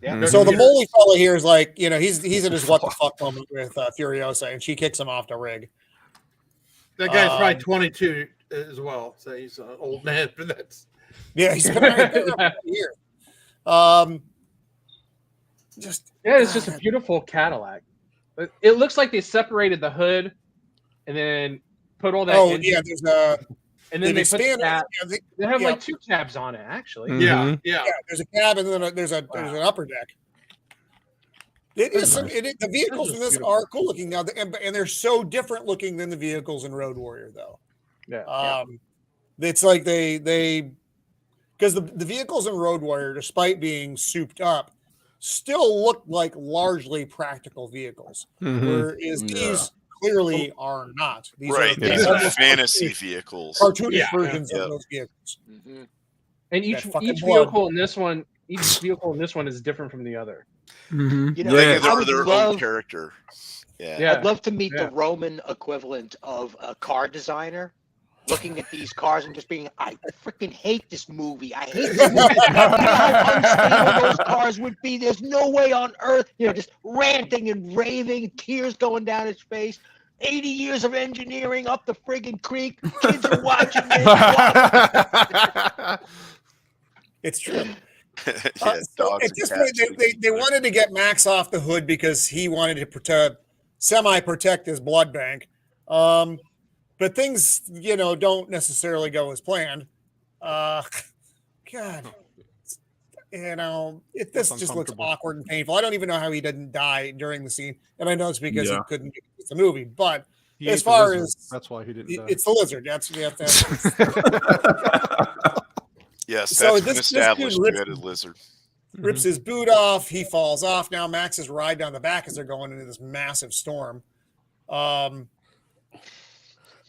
Yeah.
So the Moley fella here is like, he's in his what the fuck moment with Furiosa, and she kicks him off the rig.
That guy's probably 22 as well, so he's an old man. But that's
he's been around for years.
It's just a beautiful Cadillac. It looks like they separated the hood and then put all that.
Oh yeah, there's
and then they put the cab. They have like 2 cabs on it, actually.
yeah.
There's a cab and then there's an upper deck. The vehicles in this are cool looking now, and they're so different looking than the vehicles in Road Warrior, though.
Yeah.
It's like they because the vehicles in Road Warrior, despite being souped up, still look like largely practical vehicles, whereas these clearly are not. These
are fantasy vehicles,
cartoonish versions of those vehicles.
And each vehicle in this one, is different from the other.
They're their own character.
I'd love to meet the Roman equivalent of a car designer, looking at these cars and just being, I freaking hate this movie. I hate this movie. You know how unstable those cars would be. There's no way on earth, just ranting and raving, tears going down his face. 80 years of engineering up the friggin' creek. Kids are watching this. Wow.
Yeah, there's a beautiful.
There's no way on earth, this movie would be. There's no way on earth. You know, just ranting and raving, tears going down his face. 80 years of engineering up the friggin' creek. Kids are watching this. 80 years of engineering up the friggin' creek. Kids are watching this.
It's true.
Yeah,
So
dogs
at this
and
point,
cats.
they wanted to get Max off the hood because he wanted to semi-protect his blood bank. But things, don't necessarily go as planned. God, this just looks awkward and painful. I don't even know how he didn't die during the scene, and I know it's because he couldn't get the movie. But as far as
that's why he didn't die.
It's the lizard. That's
Yes,
so
that's been established. You had a lizard.
Rips his boot off. He falls off. Now Max is ride down the back as they're going into this massive storm. And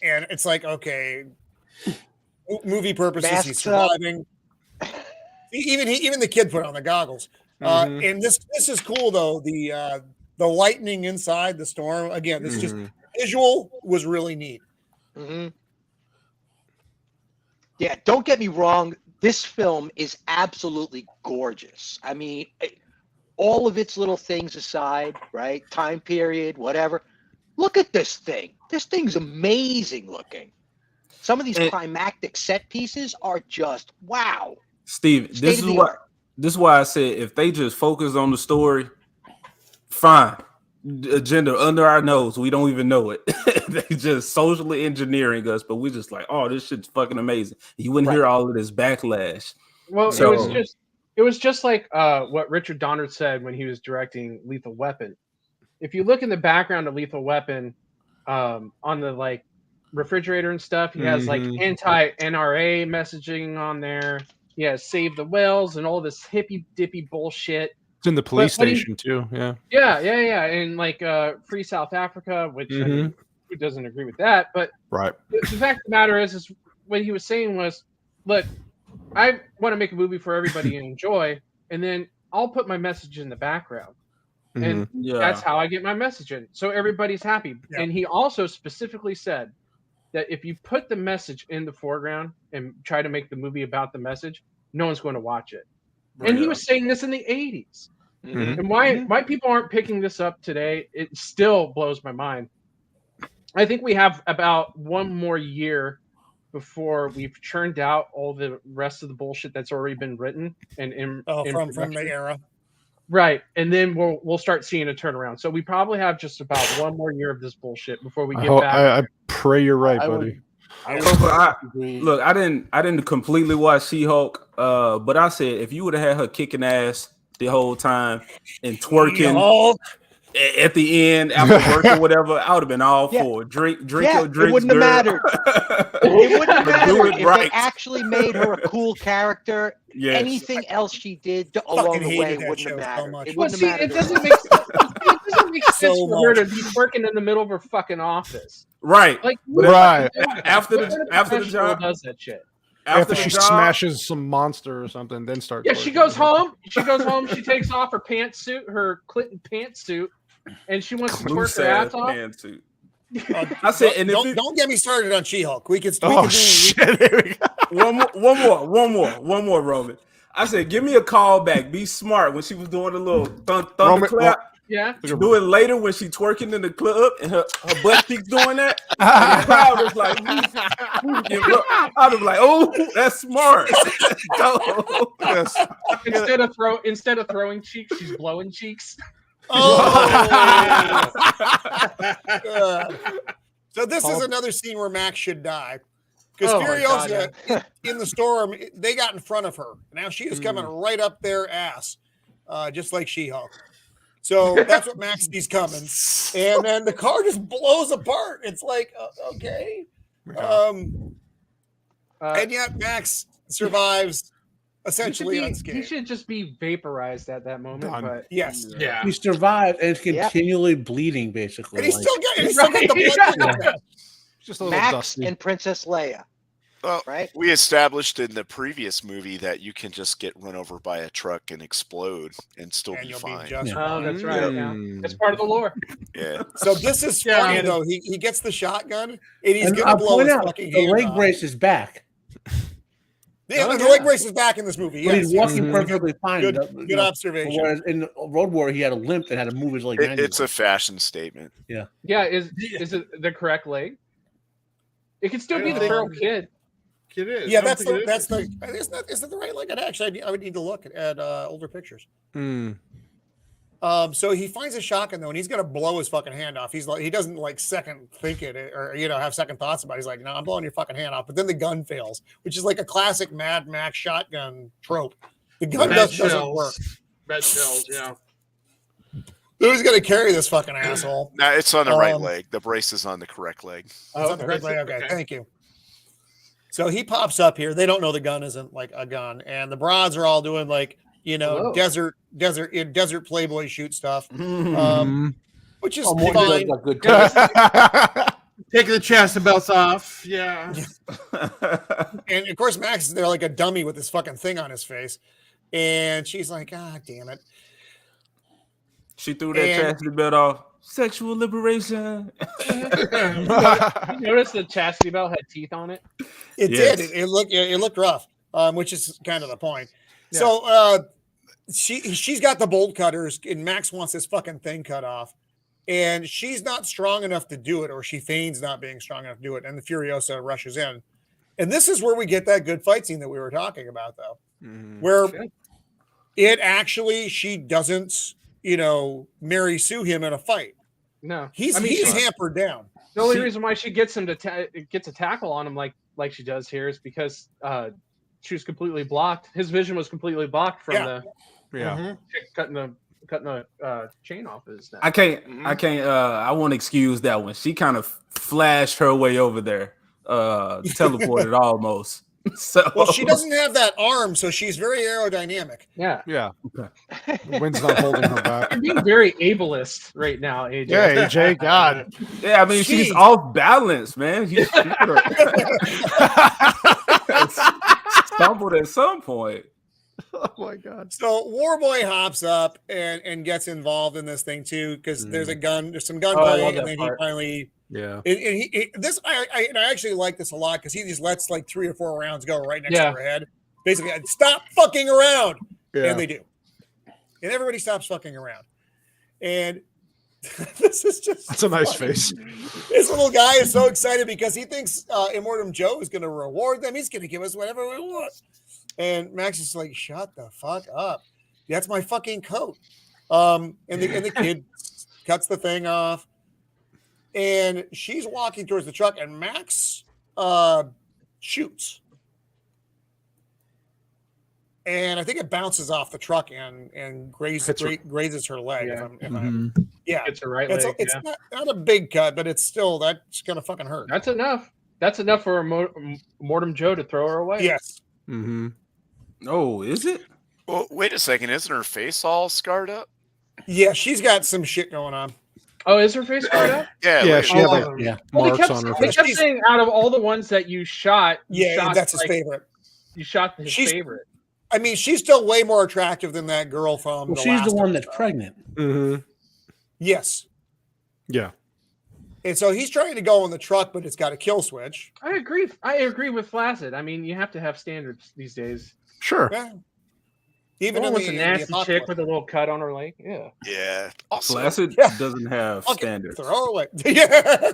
it's like, okay, movie purposes, he's surviving. Even the kid put on the goggles. And this is cool though. The lightning inside the storm. Again, this just visual was really neat.
Yeah, don't get me wrong. This film is absolutely gorgeous. I mean, all of its little things aside, right? Time period, whatever. Look at this thing. This thing's amazing looking. Some of these climactic set pieces are just wow.
Steve, this is why I said if they just focus on the story, fine. Agenda under our nose, we don't even know it. They just socially engineering us, but we just like, oh, this shit's fucking amazing. You wouldn't hear all of this backlash.
Well, it was just like what Richard Donner said when he was directing Lethal Weapon. If you look in the background of Lethal Weapon, on the refrigerator and stuff, he has anti-NRA messaging on there. He has Save the Whales and all this hippy dippy bullshit.
It's in the police station too. Yeah.
And Free South Africa, which I mean, who doesn't agree with that? But the fact of the matter is what he was saying was, look, I want to make a movie for everybody and enjoy, and then I'll put my message in the background. And that's how I get my message in. So everybody's happy. Yeah. And he also specifically said that if you put the message in the foreground and try to make the movie about the message, no one's going to watch it. And he was saying this in the 80s. And why people aren't picking this up today, it still blows my mind. I think we have about one more year before we've churned out all the rest of the bullshit that's already been written from
the era.
Right. And then we'll start seeing a turnaround. So we probably have just about one more year of this bullshit before we get back.
I pray you're right, buddy.
Look, I didn't completely watch She-Hulk, but I said if you would have had her kicking ass the whole time and twerking at the end after work or whatever, I would have been all for it. Drink your drinks.
It wouldn't have mattered. It wouldn't have mattered if they actually made her a cool character. Yes. Anything else she did along the way wouldn't have mattered. It wouldn't have mattered.
It doesn't make sense. It doesn't make sense for her to be working in the middle of her fucking office.
Right.
After the job
does that shit.
After she smashes some monster or something, then starts.
Yeah, she goes home. She takes off her pantsuit, her Clinton pantsuit, and she wants to twerk her ass off.
Pantsuit. I said,
don't get me started on She-Hulk. We can.
Shit. One more, Roman. I said, give me a call back. Be smart when she was doing a little thunderclap.
Yeah.
Do it later when she twerking in the club and her butt cheeks doing that. And the crowd was like, I was like, oh, that's smart.
Instead of throwing cheeks, she's blowing cheeks.
Oh. So this is another scene where Max should die. Because Furiosa in the storm, they got in front of her. Now she is coming right up their ass, just like She-Hulk. So that's what Max sees coming. And then the car just blows apart. It's like, okay. And yet Max survives essentially unscathed.
He should just be vaporized at that moment. But
yes.
He survived and is continually bleeding, basically.
And he's still got the blood.
Just a little
Max
dusty.
and Princess Leia.
Well,
right?
We established in the previous movie that you can just get run over by a truck and explode and still be fine.
Oh, that's right. Yeah. That's part of the lore.
Yeah.
So this is funny though. He gets the shotgun and he's gonna blow his fucking hand.
The leg brace is back.
Yeah, the leg brace is back in this movie.
But he's walking perfectly fine.
Good observation.
Whereas in Road War, he had a limp and had to move his leg.
It's a fashion statement.
Yeah. Yeah. Is it the correct leg? It could still be the feral kid.
It is.
Yeah,
I don't
that's
think
the
it
that's
is.
the is that the right leg? Actually, I would need to look at older pictures.
Mm.
So he finds a shotgun though, and he's gonna blow his fucking hand off. He's like, he doesn't like second think it or have second thoughts about it. He's like, no, I'm blowing your fucking hand off. But then the gun fails, which is like a classic Mad Max shotgun trope. The gun doesn't work.
Bad shells, yeah.
Who's gonna carry this fucking asshole?
No, it's on the right leg. The brace is on the correct leg.
It's on the right leg. Okay, thank you. So he pops up here. They don't know the gun isn't like a gun, and the broads are all doing like desert Playboy shoot stuff, which is fine.
Taking the chest and belts off. Yeah.
And of course, Max is there like a dummy with this fucking thing on his face, and she's like, "God damn it!"
She threw that chastity belt off. Sexual liberation.
You notice the chastity belt had teeth on it?
It did. It looked rough, which is kind of the point. Yeah. So she's got the bolt cutters, and Max wants this fucking thing cut off, and she's not strong enough to do it, or she feigns not being strong enough to do it, and the Furiosa rushes in, and this is where we get that good fight scene that we were talking about, though, where it actually she doesn't. Mary Sue him in a fight.
No,
he's hampered down.
The only reason why she gets him to gets a tackle on him like she does here is because she was completely blocked. His vision was completely blocked from cutting the chain off his neck.
I can't. I won't excuse that one. She kind of flashed her way over there, teleported almost. So
well, she doesn't have that arm, so she's very aerodynamic.
Yeah.
Okay. The wind's not holding her back.
You're being very ableist right now, AJ.
Yeah, AJ. God.
Yeah, I mean she's off balance, man. She stumbled at some point.
Oh my God.
So Warboy hops up and gets involved in this thing too, because there's some gun play, and then he finally.
Yeah,
I actually like this a lot because he just lets like 3 or 4 rounds go right next to her head. Basically, stop fucking around, and they do, and everybody stops fucking around. And this is just—that's
a nice face.
This little guy is so excited because he thinks Immortum Joe is going to reward them. He's going to give us whatever we want. And Max is like, "Shut the fuck up! That's my fucking coat." And the kid cuts the thing off. And she's walking towards the truck, and Max shoots. And I think it bounces off the truck and grazes her leg.
Yeah. It's her right leg.
It's not a big cut, but it's still, that's going to fucking hurt.
That's enough. That's enough for Mortem Joe to throw her away.
Yes.
Mm-hmm. Oh, is it?
Well, wait a second. Isn't her face all scarred up?
Yeah, she's got some shit going on.
Oh, is her face scarred up?
Yeah,
she had marks on her face.
They kept saying out of all the ones that you shot,
that's his favorite.
You shot his favorite.
I mean, she's still way more attractive than that girl from.
Well, she's the one that's pregnant.
Mm-hmm.
Yes.
Yeah.
And so he's trying to go in the truck, but it's got a kill switch.
I agree with Flaccid. I mean, you have to have standards these days.
Sure.
Yeah. Even
with a nasty chick with a little cut on her leg. Yeah.
Yeah. Also,
Flaccid doesn't have standards.
Throw away. Yeah.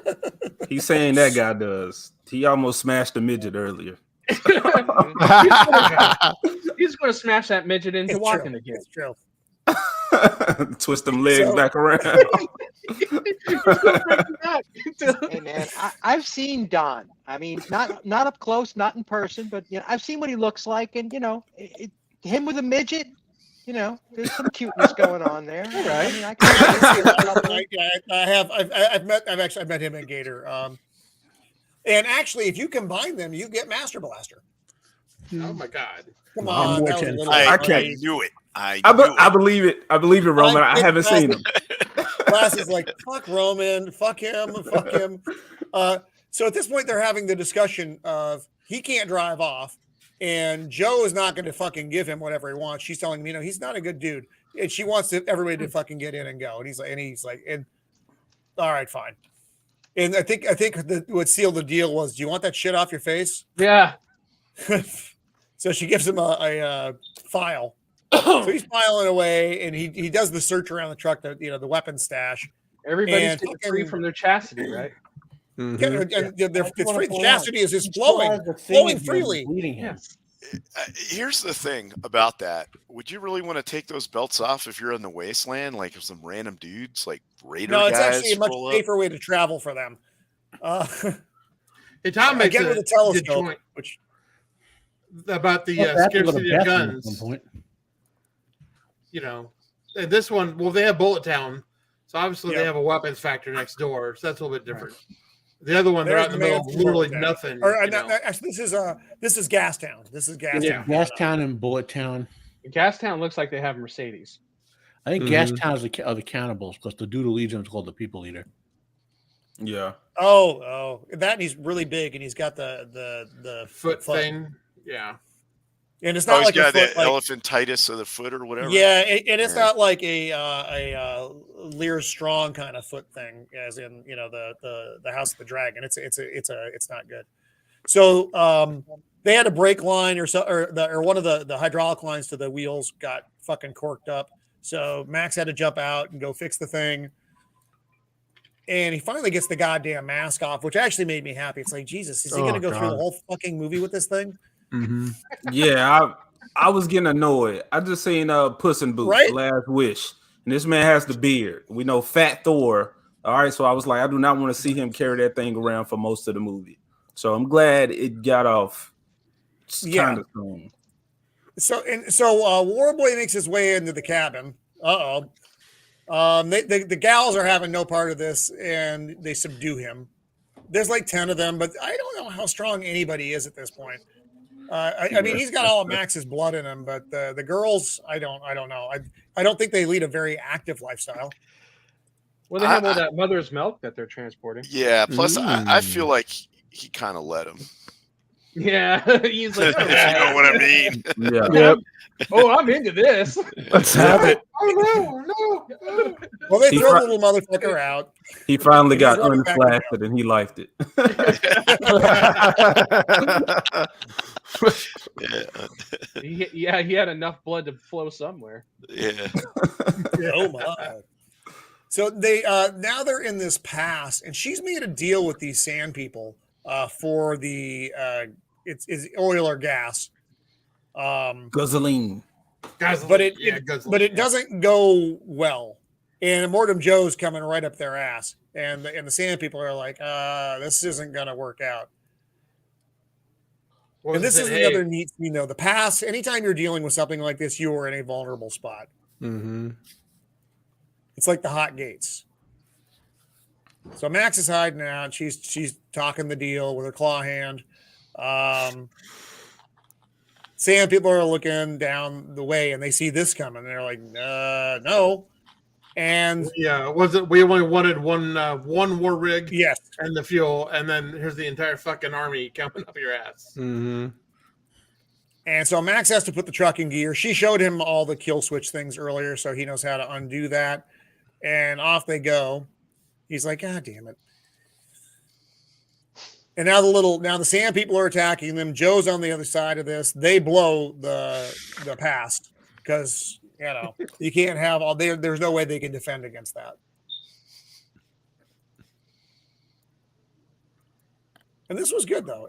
He's saying that guy does. He almost smashed a midget earlier.
He's going to smash that midget into walking again.
It's true.
Twist them legs back around.
Hey man, I've seen Don. I mean, not up close, not in person, but I've seen what he looks like, and him with a midget. There's some cuteness going on there. All right.
I mean, I've met him at Gator. And actually, if you combine them, you get Master Blaster.
Oh my God!
Come on,
I can't do it. I
believe it. I believe it, Roman. I haven't seen him.
Glass is like, fuck Roman, fuck him. So at this point, they're having the discussion of he can't drive off, and Joe is not going to fucking give him whatever he wants. She's telling him, he's not a good dude, and she wants everybody to fucking get in and go. And he's like, all right, fine. And I think what sealed the deal was, do you want that shit off your face?
Yeah.
So she gives him a file. So he's filing away, and he does the search around the truck, the weapon stash.
Everybody's free from their chastity, right?
It's free. The chastity is just flowing freely.
Bleeding him.
Here's the thing about that. Would you really want to take those belts off if you're in the wasteland, like if some random dudes, like raider guys?
No, it's actually a much safer way to travel for them.
Hey, Tom makes
with a telescope, which
about the scarcity of guns. You know, and this one, well, they have Bullet Town, so obviously they have a weapons factory next door, so that's a little bit different. The other one, they're out in the middle of literally nothing.
Actually, this is Gastown. This is Gastown.
Yeah, Gastown and Bullet Town.
Gastown looks like they have Mercedes.
I think Gastown are the cannibals because the dude who leads them is called the People Eater.
Yeah.
Oh, that he's really big and he's got the
foot thing. Yeah.
And it's not like
the
like,
elephantitis of the foot or whatever.
Yeah, and it's not like a Lear Strong kind of foot thing, as in the House of the Dragon. It's not good. So they had a brake line or one of the hydraulic lines to the wheels got fucking corked up. So Max had to jump out and go fix the thing. And he finally gets the goddamn mask off, which actually made me happy. It's like, Jesus, is he going to go through the whole fucking movie with this thing?
Mm-hmm. Yeah, I was getting annoyed. I just seen Puss in Boots, Last Wish, and this man has the beard. We know Fat Thor. All right, so I was like, I do not want to see him carry that thing around for most of the movie. So I'm glad it got off kind of soon.
So Warboy makes his way into the cabin. The gals are having no part of this, and they subdue him. There's like 10 of them, but I don't know how strong anybody is at this point. I mean, he's got all of Max's blood in him, but the girls, I don't know. I don't think they lead a very active lifestyle.
Well, they have all that mother's milk that they're transporting.
Yeah. Plus, I feel like he kind of let him.
Yeah, he's like,
if you know what I mean.
Yeah.
Yep.
Oh, I'm into this.
Let's have it.
Oh no!
Well, they throw the little motherfucker out.
He finally got unflashed and he liked it.
He had enough blood to flow somewhere.
Yeah.
Oh my. So they now they're in this pass, and she's made a deal with these sand people for the it's oil or gas.
Gasoline.
But it doesn't go well. And Mortem Joe's coming right up their ass. And the sand people are like, this isn't gonna work out. And this is another neat thing, though. The pass, anytime you're dealing with something like this, you are in a vulnerable spot.
Mm-hmm.
It's like the hot gates. So Max is hiding out. She's talking the deal with her claw hand. Sand people are looking down the way and they see this coming. They're like, no. And
we only wanted one war rig,
yes,
and the fuel, and then here's the entire fucking army coming up your ass.
Mm-hmm.
And so Max has to put the truck in gear. She showed him all the kill switch things earlier, so he knows how to undo that. And off they go. He's like, God damn it. And now the sand people are attacking them. Joe's on the other side of this. They blow the past because you can't have all there. There's no way they can defend against that. And this was good though.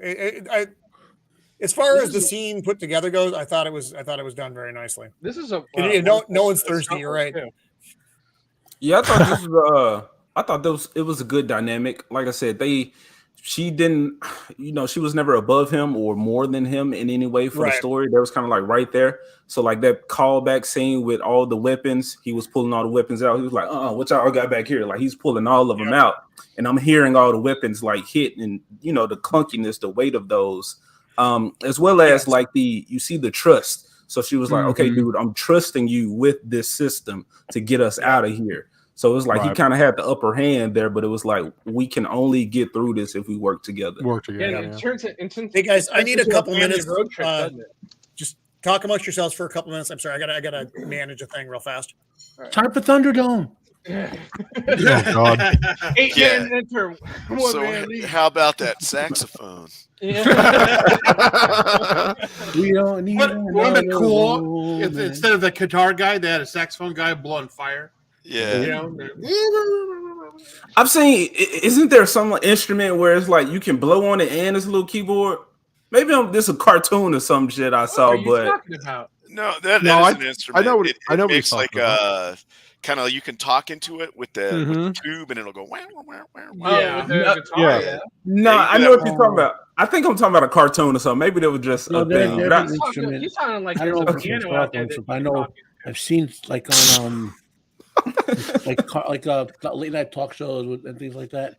As far as the scene put together goes, I thought it was done very nicely.
This is a
no one's thirsty. You're right.
Too.
Yeah, I thought this was it was a good dynamic. Like I said, she didn't, she was never above him or more than him in any way for the story. That was kind of like right there. So like that callback scene with all the weapons, he was pulling all the weapons out. He was like, what y'all got back here? Like he's pulling all of them out. And I'm hearing all the weapons like hit and, the clunkiness, the weight of those, as well as like you see the trust. So she was like, okay, dude, I'm trusting you with this system to get us out of here. So it was like he kind of had the upper hand there, but it was like we can only get through this if we work together.
It turns into
hey guys, I need a couple minutes. Road trip, just talk amongst yourselves for a couple minutes. I'm sorry, I gotta manage a thing real fast.
Right. Time for Thunderdome.
Oh God!
8 man enter.
How about that saxophone?
We don't need.
Wouldn't it be cool if instead of the guitar guy, they had a saxophone guy blowing fire?
Yeah.
I've seen. Isn't there some instrument where it's like you can blow on it and it's a little keyboard? Maybe this a cartoon or some shit I saw.
What are you
but
talking about?
No, that
No,
is an instrument.
I know what
it
I know what he's
makes like
talking about.
kind of you can talk into it with the tube and it'll go. Wah, wah, wah, wah, wah.
Yeah, with the guitar,
yeah.
no,
Yeah, you
I
do
know
that
what you're talking about. I think I'm talking about a cartoon or something. Maybe they were just
No,
a
they're-
thing.
they're
But I-
the instrument.
You sound like
I don't
there's
know
a
if it's
piano out there
talking,
that
but I
you
know
talk
I've seen like on late night talk shows and things like that.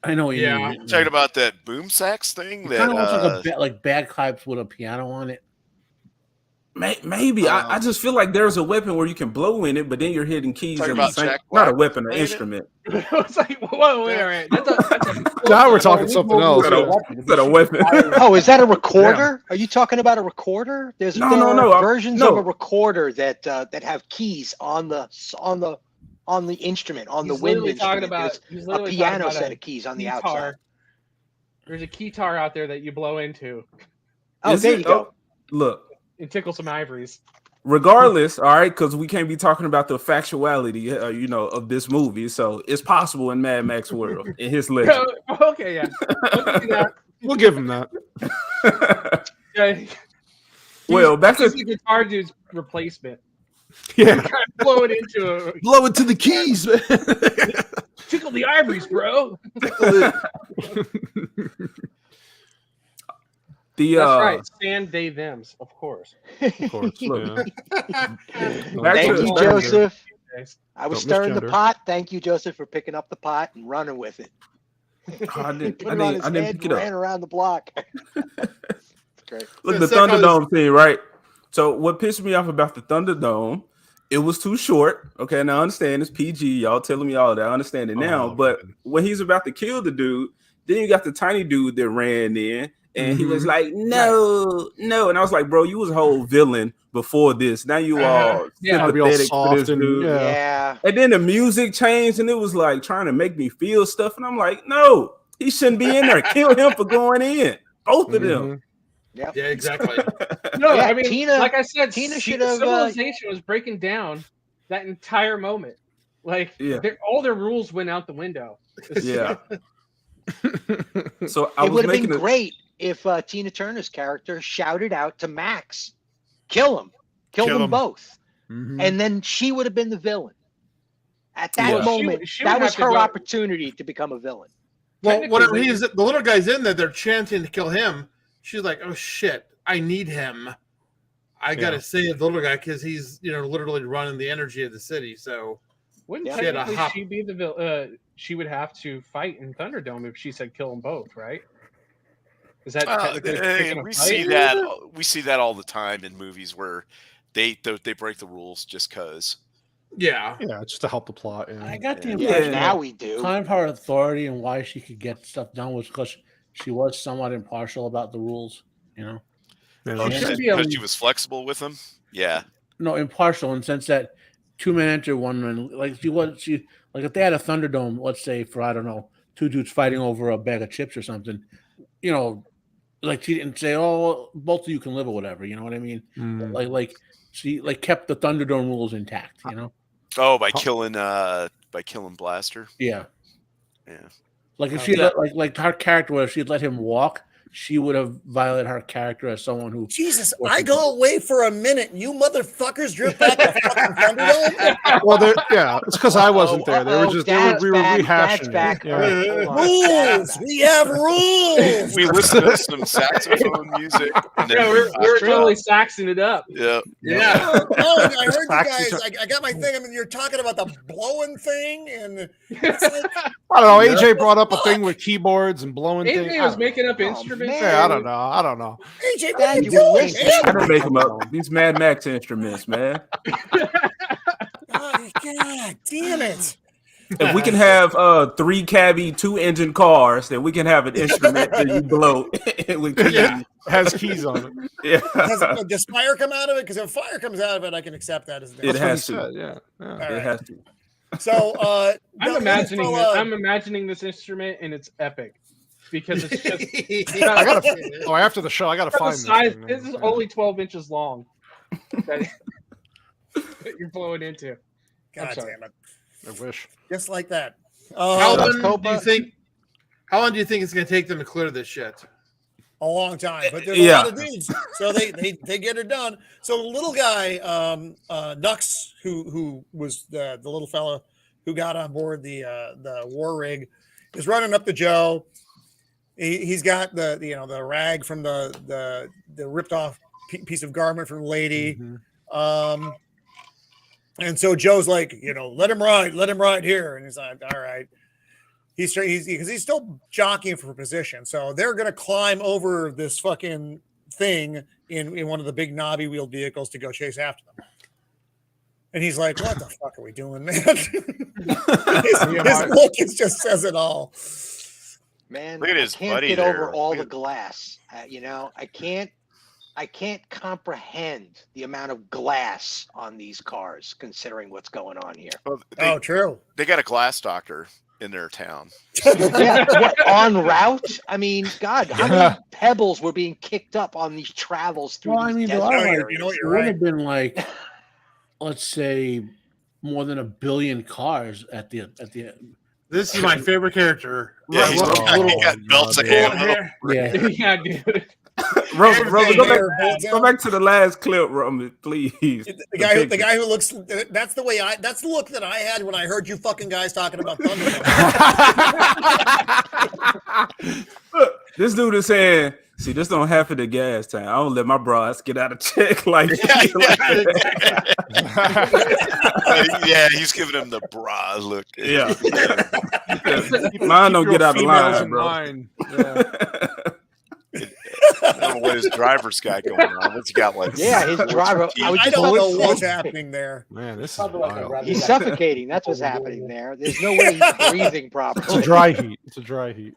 I know what you
Yeah.
mean.
Talking about that boom sax thing.
It
That
kind of looks like bagpipes with a piano on it.
maybe I just feel like there's a weapon where you can blow in it, but then you're hitting keys
Talking
in the
about
same.
Jack
Not a
Black
weapon, an
playing it?
instrument.
It's like, whoa, wait a minute. That's
Now we're talking something else.
Is that a weapon?
Oh, is that a recorder? Are you talking about a recorder? There are versions of a recorder that have keys on the instrument, on the wind instrument. There's a piano set of keys on the outside.
There's a keytar out there that you blow into
Oh, there you go.
Look,
and tickle some ivories.
regardless, all right, because we can't be talking about the factuality, of this movie. So it's possible in Mad Max world, in his legend.
Okay, yeah.
We'll give him that.
Yeah.
Well, back to
the guitar dude's replacement.
Yeah.
Kind of blow it into
Blow it to the keys, man.
tickle the ivories, bro.
the
That's right. Stand they thems, of course.
Of course.
Look.
Yeah.
Thank you, Joseph. I was
Don't
stirring the
misgender.
pot. Thank you, Joseph, for picking up the pot and running with it.
I didn't
Put it on his head
pick
and
it up.
ran around the block. It's great.
Look, the
So
Thunderdome thing, right? So what pissed me off about the Thunderdome, it was too short. Okay, now I understand it's PG. Y'all telling me all that. I understand it now. But when he's about to kill the dude, then you got the tiny dude that ran in, and he was like, no. And I was like, bro, you was a whole villain before this. Now you all sympathetic for this dude.
Yeah.
And then the music changed, and it was like trying to make me feel stuff. And I'm like, no, he shouldn't be in there. Kill him for going in. Both of them.
Yeah,
exactly.
No,
Yeah,
I mean,
Tina-
like I said,
Tina should have,
civilization was breaking down that entire moment. Like, all their rules went out the window.
Yeah. So I
It
was
would have
making
been great if Tina Turner's character shouted out to Max, kill him, kill them both. And then she would have been the villain. At that moment,
she
that
would
was
have to
her
go-
opportunity to become a villain.
Well, whatever the little guy's in there, they're chanting to kill him. She's like, "Oh shit, I need him. I gotta save the little guy because he's literally running the energy of the city." So
Wouldn't
she had to
technically
hop.
she be the villain? She would have to fight in Thunderdome if she said kill them both, right? Is that technically picking a
we
fight?
see that all the time in movies where they break the rules just because.
Yeah,
just to help the plot. Yeah.
I got the
Yeah,
impression
now
that
we do.
kind of her authority and why she could get stuff done was because she was somewhat impartial about the rules,
Yeah.
Oh,
She
because
should be able-
she was flexible with them. Yeah.
No, impartial in the sense that 2 men enter, 1 man. Like she like if they had a Thunderdome, let's say for I don't know, 2 dudes fighting over a bag of chips or something, like she didn't say, "Oh, both of you can live" or whatever. You know what I mean? Like she kept the Thunderdome rules intact.
Oh, by killing Blaster.
Yeah.
Yeah.
Like if she like her character, if she'd let him walk, she would have violated her character as someone who.
Jesus, I go away for a minute, and you motherfuckers drift back to fucking Thunderdome.
Well, it's because I wasn't there. They were just we were rehashing
back.
it. Yeah.
Rules. We have rules.
We listened to some saxophone music. And then
we're totally saxing it up.
Yeah.
Oh, I heard you guys. I got my thing. I mean, you're talking about the blowing thing, and it's like,
I don't know. AJ brought up a thing with keyboards and blowing things.
AJ was making up instruments.
Yeah, I don't know.
AJ, what are you
you
doing?
listen.
I don't make them up. These Mad Max instruments, man.
Oh, God damn it.
If we can have 3 cabby, 2 engine cars, then we can have an instrument that you blow with keys.
Has keys on it.
Yeah.
Does fire come out of it? Because if fire comes out of it, I can accept that as an
It has
That's what
to.
he said, yeah.
All
It
right.
has to.
So
I'm imagining this instrument, and it's epic because it's just
I gotta. After the show, I gotta find
size.
this.
This is only 12 inches long. That you're blowing into.
God
sorry.
damn it.
I wish.
Just like that.
How long
Copa.
do you think? How long do you think it's going to take them to clear this shit?
A long time, but there's a lot of dudes, so they get it done. So the little guy, Nux, who was the little fella who got on board the war rig, is running up to Joe. He's got the rag from the ripped off piece of garment from the lady, and so Joe's like, let him ride here, and he's like, all right. He's still jockeying for position. So they're going to climb over this fucking thing in one of the big knobby wheeled vehicles to go chase after them. And he's like, what the fuck are we doing, man? his look just says it all.
Man,
Look at his
I can't
buddy
get
there.
over all the glass. I can't comprehend the amount of glass on these cars, considering what's going on here.
Well,
True.
They got a glass doctor in their town.
Yeah, what, en route? I mean, God, how many pebbles were being kicked up on these travels through these desert areas?
You're
would
right.
have been like, let's say, more than 1 billion cars at the end.
This is my favorite character.
Yeah, he got belts of ammo.
Yeah.
Yeah, dude.
Roman, go back to the last clip, Roman, please.
The guy who looks, that's the look that I had when I heard you fucking guys talking about Thunderdome.
Look, this dude is saying, see, this don't happen at gas time. I don't let my bras get out of check like
Yeah, he's giving him the bra look.
Yeah. Mine don't get out of line, bro.
I don't know what his driver's got going on. What's he got like?
Yeah, his driver.
I don't know what's happening there.
Man, this is wild.
He's suffocating. That's what's happening there. There's no way he's breathing properly.
It's a dry heat. It's a dry heat.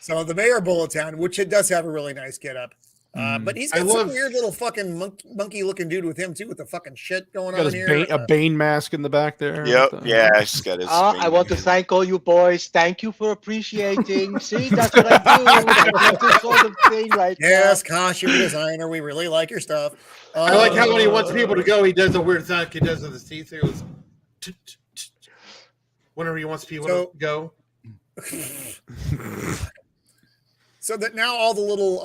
So the mayor of Bulletown, which it does have a really nice get up. But he's got some weird little fucking monkey looking dude with him too, with the fucking shit going on here.
A Bane mask in the back there.
Yep. Yeah, he's got his.
I want to thank all you boys. Thank you for appreciating. See, that's what I do. I do this sort of thing right
Yes, costume designer. We really like your stuff.
I like how when he wants people to go, he does a weird sound. He does with his teeth. He goes, whenever he wants people to go.
So that now all the little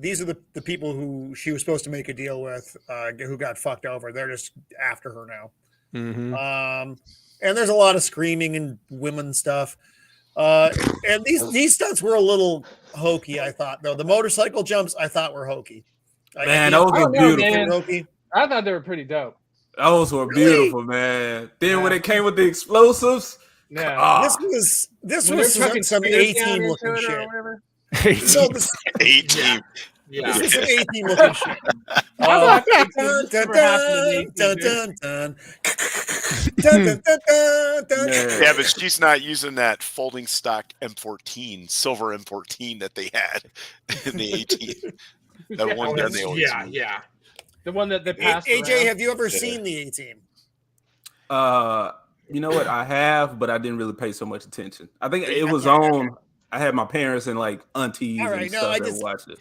these are the people who she was supposed to make a deal with, who got fucked over. They're just after her now. And there's a lot of screaming and women stuff. And these stunts were a little hokey, I thought, though. The motorcycle jumps I thought were hokey.
Man, those were beautiful.
I thought they were pretty dope.
Those were beautiful, man. Then when it came with the explosives,
this was some A-team looking shit. So this
18.
Yeah, this is an 18 looking shit.
Yeah, but she's not using that folding stock M14, silver M14 that they had in the 18. That one gun they always use.
Yeah.
The one that they passed
AJ,
around.
have you ever seen the A-team?
You know what? I have, but I didn't really pay so much attention. I think it was on. I had my parents and like aunties and stuff that watched it.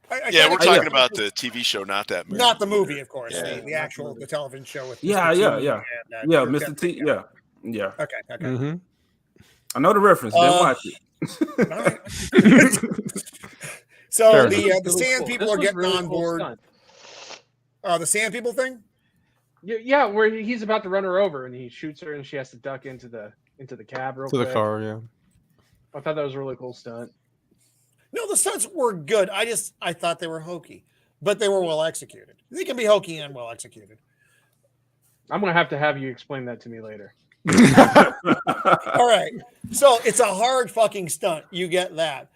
We're talking about the TV show, not that movie.
Not the movie, of course.
Yeah.
The actual the television show with
Yeah, Mr. T. Yeah.
Okay.
I know the reference. Didn't watch
it. So the sand people are getting really on board. The sand people thing.
Yeah, where he's about to run her over and he shoots her and she has to duck into the cab real quick.
To the car, yeah.
I thought that was a really cool stunt.
No, the stunts were good. I thought they were hokey, but they were well executed. They can be hokey and well executed.
I'm gonna have to have you explain that to me later.
All right. So it's a hard fucking stunt. You get that.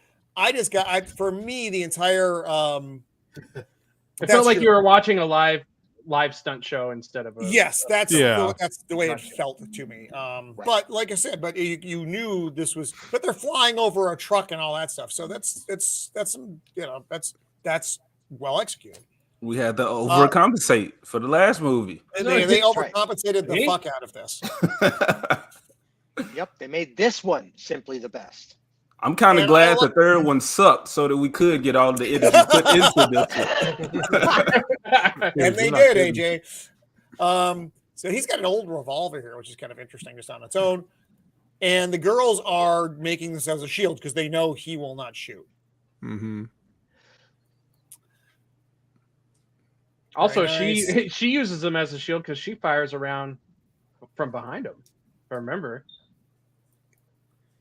For me, the entire
it felt like you were watching a live stunt show instead of
that's the way it felt to me. But like I said, you knew this was, but they're flying over a truck and all that stuff. So that's well executed.
We had to overcompensate for the last movie.
They overcompensated the fuck out of this.
Yep, they made this one simply the best.
I'm kind of glad the third one sucked so that we could get all the energy put into this.
And they did, AJ. So he's got an old revolver here, which is kind of interesting just on its own. And the girls are making this as a shield because they know he will not shoot.
Mm-hmm.
Also,
Very
she uses them as a shield because she fires around from behind him. If I remember,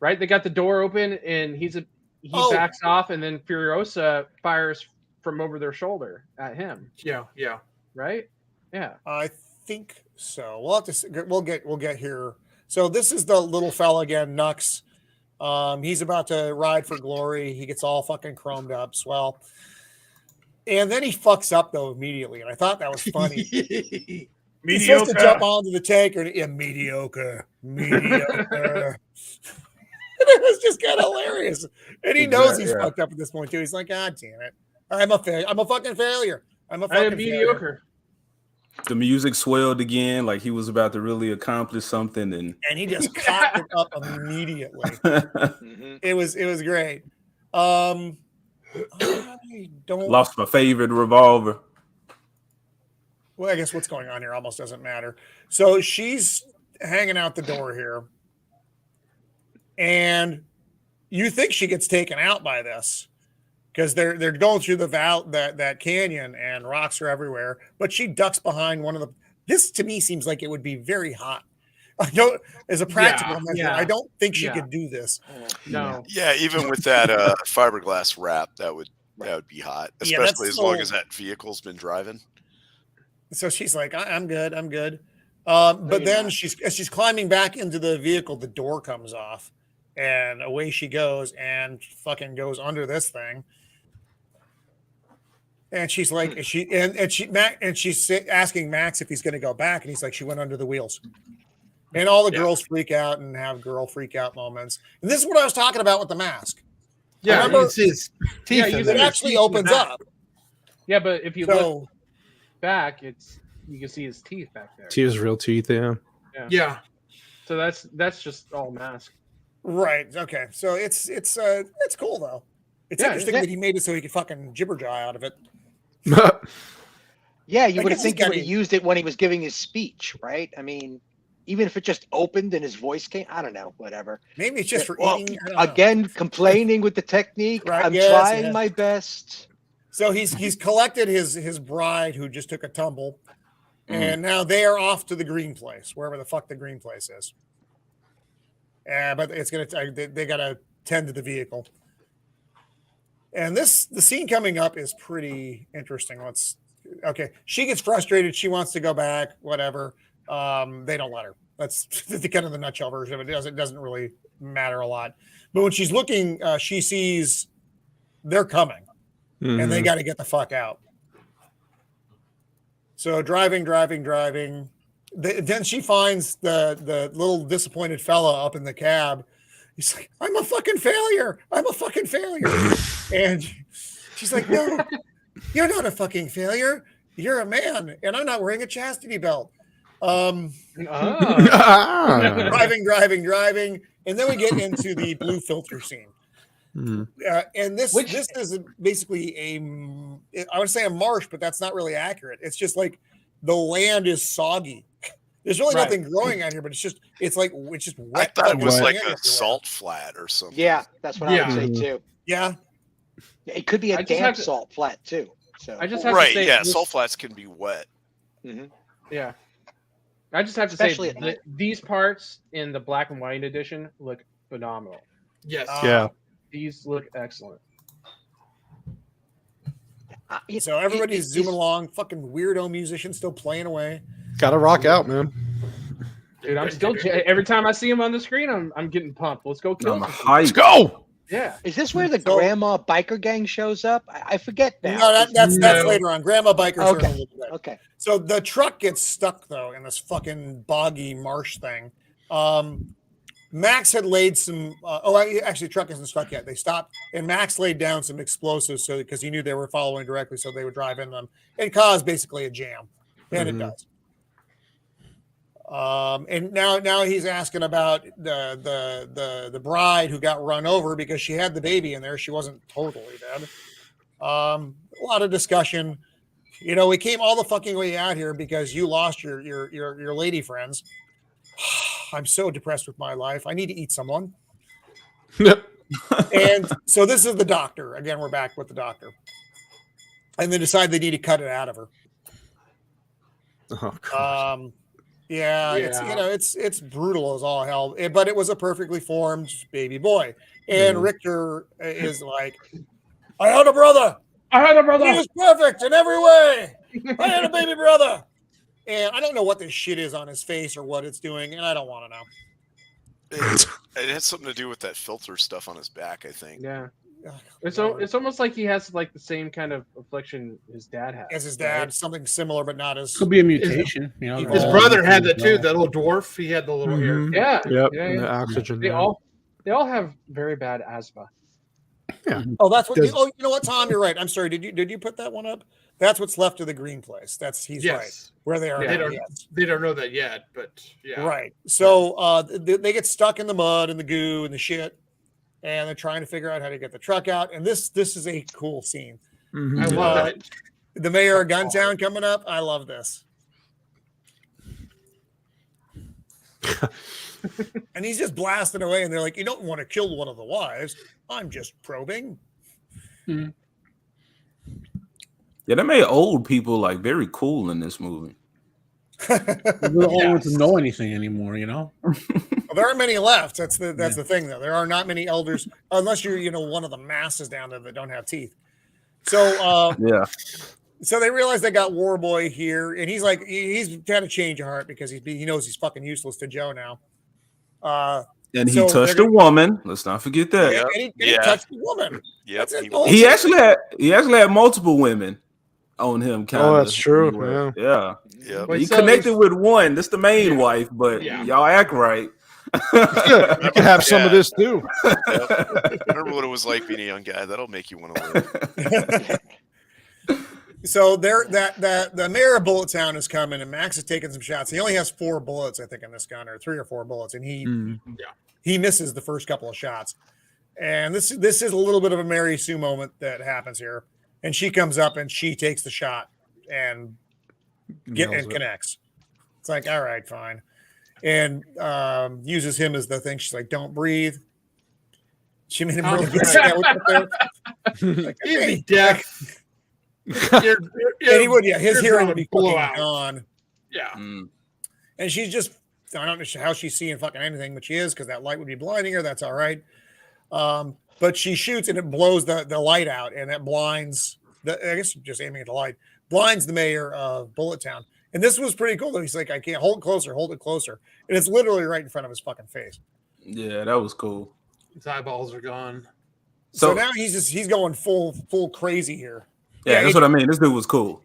right? They got the door open, and he backs off, and then Furiosa fires from over their shoulder at him.
Yeah.
Right? Yeah.
I think so. We'll have to. We'll get here. So this is the little fella again, Nux. He's about to ride for glory. He gets all fucking chromed up, swell. And then he fucks up though immediately, and I thought that was funny. He's supposed to jump onto the tanker, and mediocre. It was just kind of hilarious, and he knows he's fucked up at this point too. He's like, "God damn it, I'm a failure. I'm a fucking failure. I'm
mediocre."
Failure.
The music swelled again, like he was about to really accomplish something, and
he just cocked it up immediately. It was great. I don't
lost my favorite revolver.
Well, I guess what's going on here almost doesn't matter. So she's hanging out the door here, and you think she gets taken out by this because they're going through that canyon and rocks are everywhere. But she ducks behind one of the. This to me seems like it would be very hot. I don't, as a practical measure, I don't think she could do this.
No.
Yeah, even with that fiberglass wrap, that would be hot, especially as long as that vehicle's been driving.
So she's like, I'm good. But then as she's climbing back into the vehicle, the door comes off and away she goes and fucking goes under this thing. And she's like, she's asking Max if he's going to go back. And he's like, she went under the wheels. And all the girls freak out and have girl freak out moments. And this is what I was talking about with the mask.
Yeah,
remember,
you see his teeth.
It actually opens up.
Yeah, but if you look back, you can see his teeth back there.
See his real teeth,
Yeah.
So that's just all mask.
Right. Okay. So it's cool though. It's interesting that he made it so he could fucking jibber jaw out of it.
Yeah, you would have think he would have used it when he was giving his speech, right? I mean, even if it just opened and his voice came, I don't know, whatever.
Maybe it's just for eating.
Again, complaining with the technique. Right, I'm trying my best.
So he's collected his bride who just took a tumble, and now they are off to the green place, wherever the fuck the green place is. But it's they gotta tend to the vehicle. And the scene coming up is pretty interesting. She gets frustrated. She wants to go back, whatever. They don't let her. That's the kind of the nutshell version of it. It doesn't really matter a lot. But when she's looking, she sees they're coming and they got to get the fuck out. So driving. Then she finds the little disappointed fella up in the cab. He's like, I'm a fucking failure. And she's like, no, you're not a fucking failure. You're a man. And I'm not wearing a chastity belt. Driving. And then we get into the blue filter scene. And this is basically I would say a marsh, but that's not really accurate. It's just like the land is soggy. There's really nothing growing out here, but it's just wet.
I thought it was like a salt flat or something.
Yeah, that's what I would say too.
Yeah.
It could be a damp salt flat too. So
I just have to say,
salt flats can be wet.
Mm-hmm.
Yeah. I just have to say these parts in the black and white edition look phenomenal.
Yes.
These look excellent.
So everybody's zooming along. Fucking weirdo musician still playing away.
Gotta rock out, man.
Dude, I'm still every time I see him on the screen, I'm getting pumped. Let's go kill him.
Let's go.
Yeah.
Is this where the grandma biker gang shows up? I forget that.
No, that's later on. Grandma bikers are a little bit.
Okay.
So the truck gets stuck though in this fucking boggy marsh thing. Max had laid some. Actually, the truck isn't stuck yet. They stopped, and Max laid down some explosives because he knew they were following directly, so they would drive into them and cause basically a jam, and it does. And now he's asking about the bride who got run over because she had the baby in there. She wasn't totally dead. A lot of discussion. We came all the fucking way out here because you lost your lady friends. I'm so depressed with my life. I need to eat someone.
Yep.
And so this is the doctor. Again, we're back with the doctor. And they decide they need to cut it out of her.
Oh, God.
Yeah, it's brutal as all hell. But it was a perfectly formed baby boy. And Richter is like, I had a brother. He was perfect in every way. I had a baby brother. And I don't know what this shit is on his face or what it's doing, and I don't want to know.
It has something to do with that filter stuff on his back, I think.
Yeah. It's almost like he has like the same kind of affliction his dad has.
As his dad, right? Something similar, but not as.
Could be a mutation.
His brother had that too. That little dwarf. He had the little hair.
Yeah.
Yep.
Yeah.
And the oxygen.
They all have very bad asthma.
Yeah.
Oh, that's what. You know what, Tom? You're right. I'm sorry. Did you put that one up? That's what's left of the green place. He's right. Where they are.
Yeah,
now,
they don't know that yet, but yeah.
Right. So they get stuck in the mud and the goo and the shit, and they're trying to figure out how to get the truck out. And this is a cool scene.
Mm-hmm. I love it.
The mayor of Guntown coming up. I love this. And he's just blasting away, and they're like, "You don't want to kill one of the wives. I'm just probing."
Mm-hmm.
Yeah, they made old people like very cool in this movie.
We don't want to know anything anymore, you know.
Well, there aren't many left. That's the thing, though. There are not many elders, unless you're one of the masses down there that don't have teeth. So
yeah.
So they realize they got Warboy here, and he's had a change of heart because he knows he's fucking useless to Joe now.
And he touched a woman. Let's not forget that.
Yeah, and he touched a woman.
Yep.
He actually had multiple women on him.
Oh, that's true.
Yeah.
Yeah.
He connected with one. That's the main wife, but y'all act right.
You can have some of this too.
Remember what it was like being a young guy. That'll make you want to live.
So the mayor of Bullettown is coming, and Max is taking some shots. He only has 4 bullets, I think, in this gun, or 3 or 4 bullets, and he misses the first couple of shots. And this is a little bit of a Mary Sue moment that happens here. And she comes up and she takes the shot and connects. It's like, all right, fine. And uses him as the thing. She's like, don't breathe. She made him really get sandwiched up there. Like,
he'd be deaf.
And he would, his hearing would be gone.
Yeah.
And she's just, I don't know how she's seeing fucking anything, but she is, because that light would be blinding her. That's all right. But she shoots and it blows the light out, and it blinds I guess just aiming at the light, blinds the mayor of Bullettown. And this was pretty cool, though. He's like, I can't hold it closer. And it's literally right in front of his fucking face.
Yeah, that was cool.
His eyeballs are gone.
So now he's going full crazy here.
Yeah, that's what I mean. This dude was cool.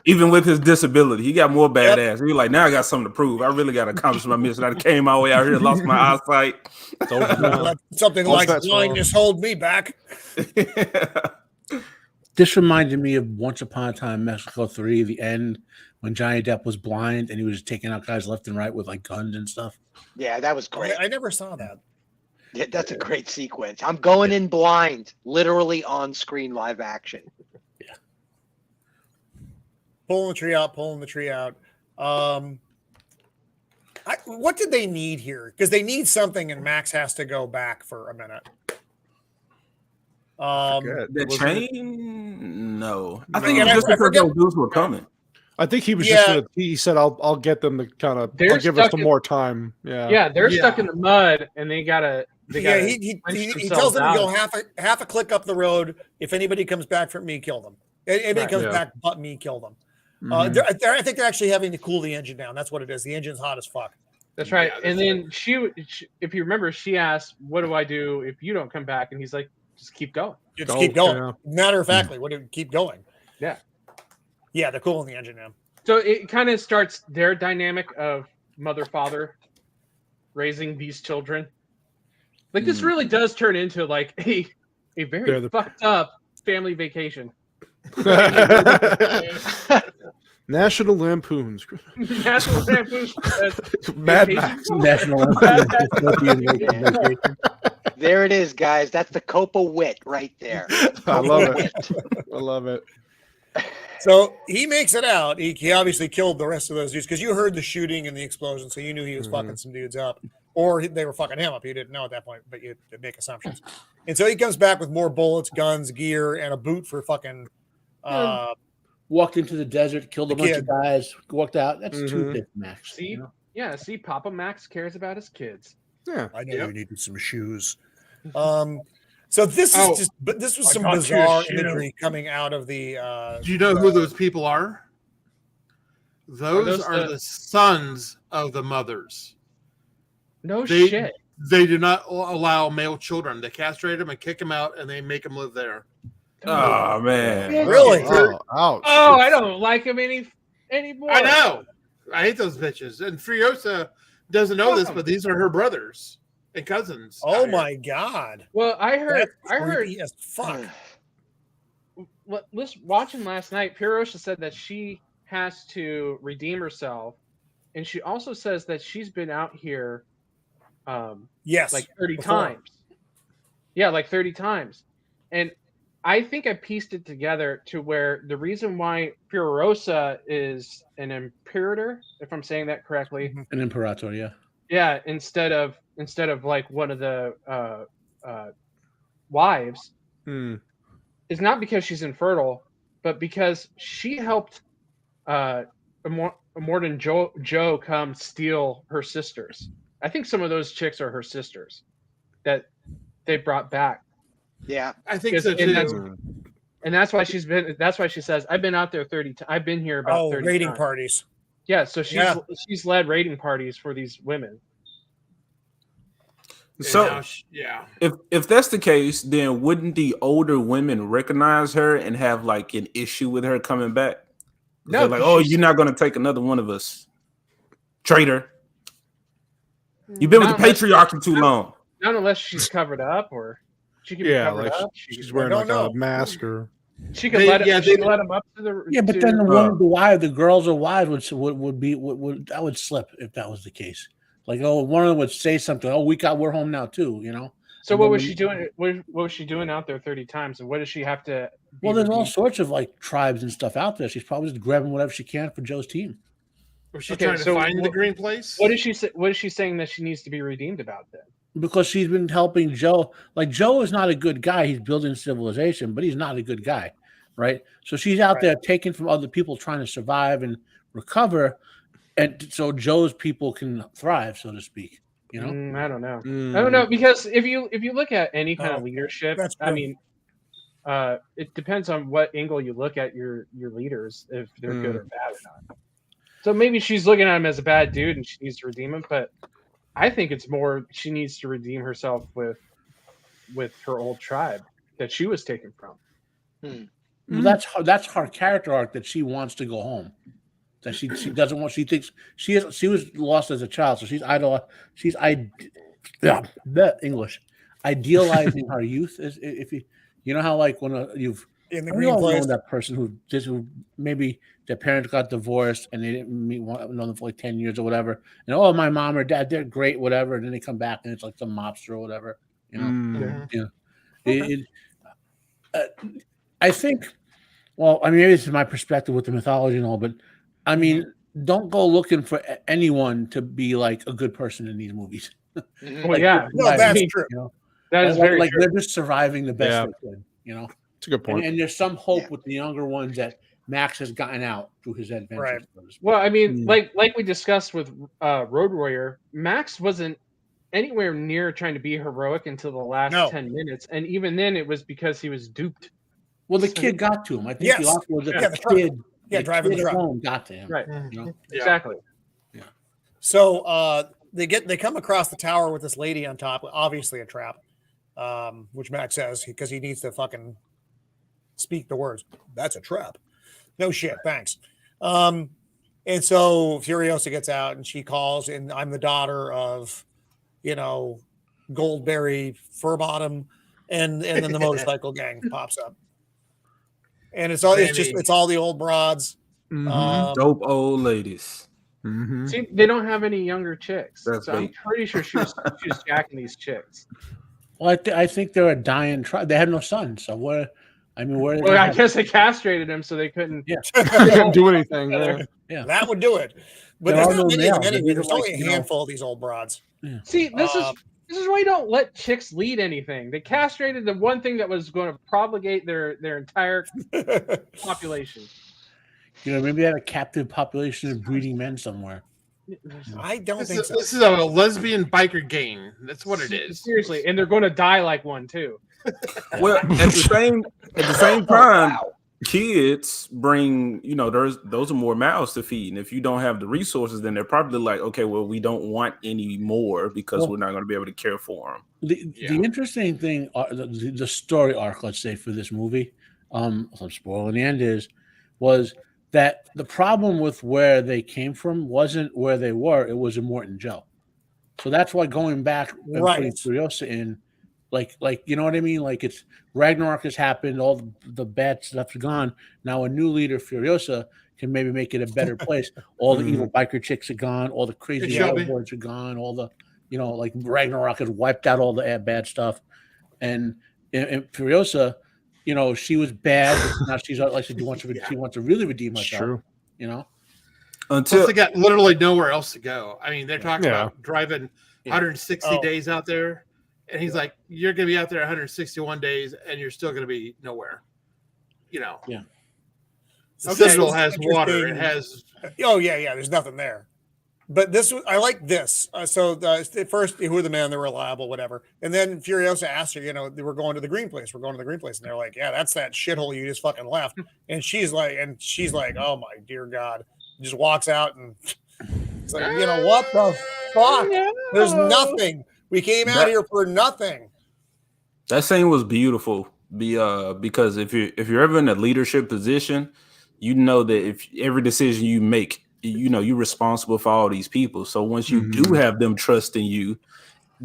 Even with his disability, he got more badass. He was like, now I got something to prove. I really got to accomplish my mission. I came my way out here, lost my eyesight.
Something like blindness hold me back.
This reminded me of Once Upon a Time in Mexico 3, the end, when Johnny Depp was blind and he was taking out guys left and right with like guns and stuff.
Yeah, that was great.
I never saw that.
Yeah, that's a great sequence. I'm going in blind, literally on screen live action.
Yeah.
Pulling the tree out. What did they need here? Because they need something, and Max has to go back for a minute.
The chain? No. I think
it was
just because those dudes were coming.
I think he was just gonna, he said, I'll get them to kind of give us some more time. Yeah.
They're stuck in the mud, and they gotta he
tells them to go half a click up the road. If anybody comes back from me, kill them. Anybody comes back but me, kill them. I think they're actually having to cool the engine down. That's what it is. The engine's hot as fuck.
That's right. And then she, if you remember, she asked, "What do I do if you don't come back?" And he's like, "Just keep going.
Just keep going." Yeah. Matter of factly, keep going.
Yeah.
Yeah, they're cooling the engine now.
So it kind of starts their dynamic of mother-father raising these children. Like this really does turn into like a very fucked up family vacation.
National Lampoons.
National Lampoons.
Mad Max.
National Lampoons.
There it is, guys. That's the Copa wit right there.
I love it. I love it.
So he makes it out. He obviously killed the rest of those dudes because you heard the shooting and the explosion, so you knew he was fucking some dudes up, or they were fucking him up. You didn't know at that point, but you make assumptions. And so he comes back with more bullets, guns, gear, and a boot for fucking.
Walked into the desert, killed a bunch
kid.
of guys, walked out. That's too big, Max.
See, see, Papa Max cares about his kids.
Yeah,
I know you needed some shoes. So this is just, but this was some bizarre imagery coming out of the.
Do you know who those people are? Those are the sons of the mothers.
No shit.
They do not allow male children. They castrate them and kick them out, and they make them live there.
Oh man,
really?
Oh,
I don't like him anymore.
I know. I hate those bitches. And Furiosa doesn't know this, but these are her brothers and cousins.
Oh my god!
Well, I heard
as fuck.
Watching last night, Furiosa said that she has to redeem herself, and she also says that she's been out here, like 30 times. Yeah, like 30 times, and I think I pieced it together to where the reason why Furiosa is an imperator, if I'm saying that correctly,
an imperator, yeah.
Yeah, instead of like one of the wives, is not because she's infertile, but because she helped Immortan Joe come steal her sisters. I think some of those chicks are her sisters that they brought back.
Yeah,
I think so too.
And that's why she's been. That's why she says, "I've been out there 30 times. I've been here about 30
raiding
times."
parties.
Yeah, so she's led raiding parties for these women.
So if that's the case, then wouldn't the older women recognize her and have like an issue with her coming back? No, they're like, oh, you're not going to take another one of us, traitor. You've been with the patriarchy too long.
Not unless she's covered up, or she could be covered up.
She's wearing like a mask, or
she could let them up to the.
Yeah, but then the girls or wives would slip if that was the case. Like, one of them would say something. Oh, we're home now too. You know.
So what was she doing? What was she doing out there 30 times? And what does she have to?
Well, there's all sorts of like tribes and stuff out there. She's probably just grabbing whatever she can for Joe's team.
Was she trying to find the green place?
What is she? What is she saying that she needs to be redeemed about then?
Because she's been helping Joe. Like, Joe is not a good guy. He's building civilization, but he's not a good guy, right? So she's out there taking from other people, trying to survive and recover, and so Joe's people can thrive, so to speak. You know,
I don't know. I don't know, because if you look at any kind of leadership, I mean, it depends on what angle you look at your leaders, if they're good or bad or not. So maybe she's looking at him as a bad dude and she needs to redeem him, but I think it's more she needs to redeem herself with her old tribe that she was taken from.
Well, that's her character arc, that she wants to go home. That she doesn't want. She thinks she was lost as a child, so she's idealizing her youth. If you know how, like, when you've
in the green place,
that person who maybe their parents got divorced and they didn't know them for like 10 years or whatever, and my mom or dad, they're great, whatever, and then they come back and it's like some mobster or whatever, you know. I think. Well, I mean, maybe this is my perspective with the mythology and all, but I mean, don't go looking for anyone to be like a good person in these movies.
Well, yeah,
that's true.
You know?
That is very true.
They're just surviving the best they can. You know,
it's a good point.
And there's some hope with the younger ones that Max has gotten out through his adventures.
Right.
Well, I mean, like we discussed with Road Warrior, Max wasn't anywhere near trying to be heroic until the last 10 minutes, and even then, it was because he was duped.
Well, the kid got to him. I think the kid. Yeah,
driving the truck
got to him.
Right.
You know?
Exactly.
Yeah.
So they come across the tower with this lady on top, obviously a trap, which Max says because he needs to fucking speak the words. That's a trap. No shit, thanks. And so Furiosa gets out and she calls, and I'm the daughter of, Goldberry Furbottom, and then the motorcycle gang pops up. And it's all the old broads,
dope old ladies.
See, they don't have any younger chicks,
That's
so I'm pretty sure she was jacking these chicks.
Well, I think they're a dying tribe. They have no sons, so I mean, where?
Well, I guess they castrated him so they couldn't.
Yeah,
Couldn't do anything.
yeah,
that would do it. But
there
there's
are
not
no
many of them
males.
anyway. There's
Like,
only a handful of these old broads.
Yeah.
See, this is why you don't let chicks lead anything. They castrated the one thing that was going to propagate their entire population.
You know, maybe they had a captive population of breeding men somewhere.
I don't think so.
This is a lesbian biker gang. That's what it is.
Seriously, and they're going to die like one too.
Well, at the same time, kids bring, you know, those are more mouths to feed, and if you don't have the resources, then they're probably like, okay, well, we don't want any more because we're not going to be able to care for them.
The interesting thing, the story arc, let's say, for this movie, I'm spoiling the end, was that the problem with where they came from wasn't where they were; it was Immort and Joe. So that's why going back and putting Furiosa in, like you know what I mean? Like, it's Ragnarok has happened, all the bad stuff's gone. Now a new leader, Furiosa, can maybe make it a better place. All the evil biker chicks are gone, all the crazy boys are gone, all the, you know, like Ragnarok has wiped out all the bad stuff, and Furiosa, you know, she was bad, but now she's like she wants to really redeem herself.
True.
You know,
Until they got literally nowhere else to go. I mean, they're talking about driving 160 days out there, and he's like, "You're going to be out there 161 days, and you're still going to be nowhere." You know.
Yeah.
The Citadel has water. It has.
Oh yeah. There's nothing there. But I like this. So at first, who are the men? They're reliable, whatever. And then Furiosa asked her, you know, we're going to the green place. We're going to the green place. And they're like, yeah, that's that shithole you just fucking left. And she's like, oh my dear God. Just walks out and it's like, you know, what the fuck? No. There's nothing. We came out here for nothing.
That scene was beautiful. Because if you're ever in a leadership position, you know that if every decision you make, you know, you're responsible for all these people. So once you do have them trusting you,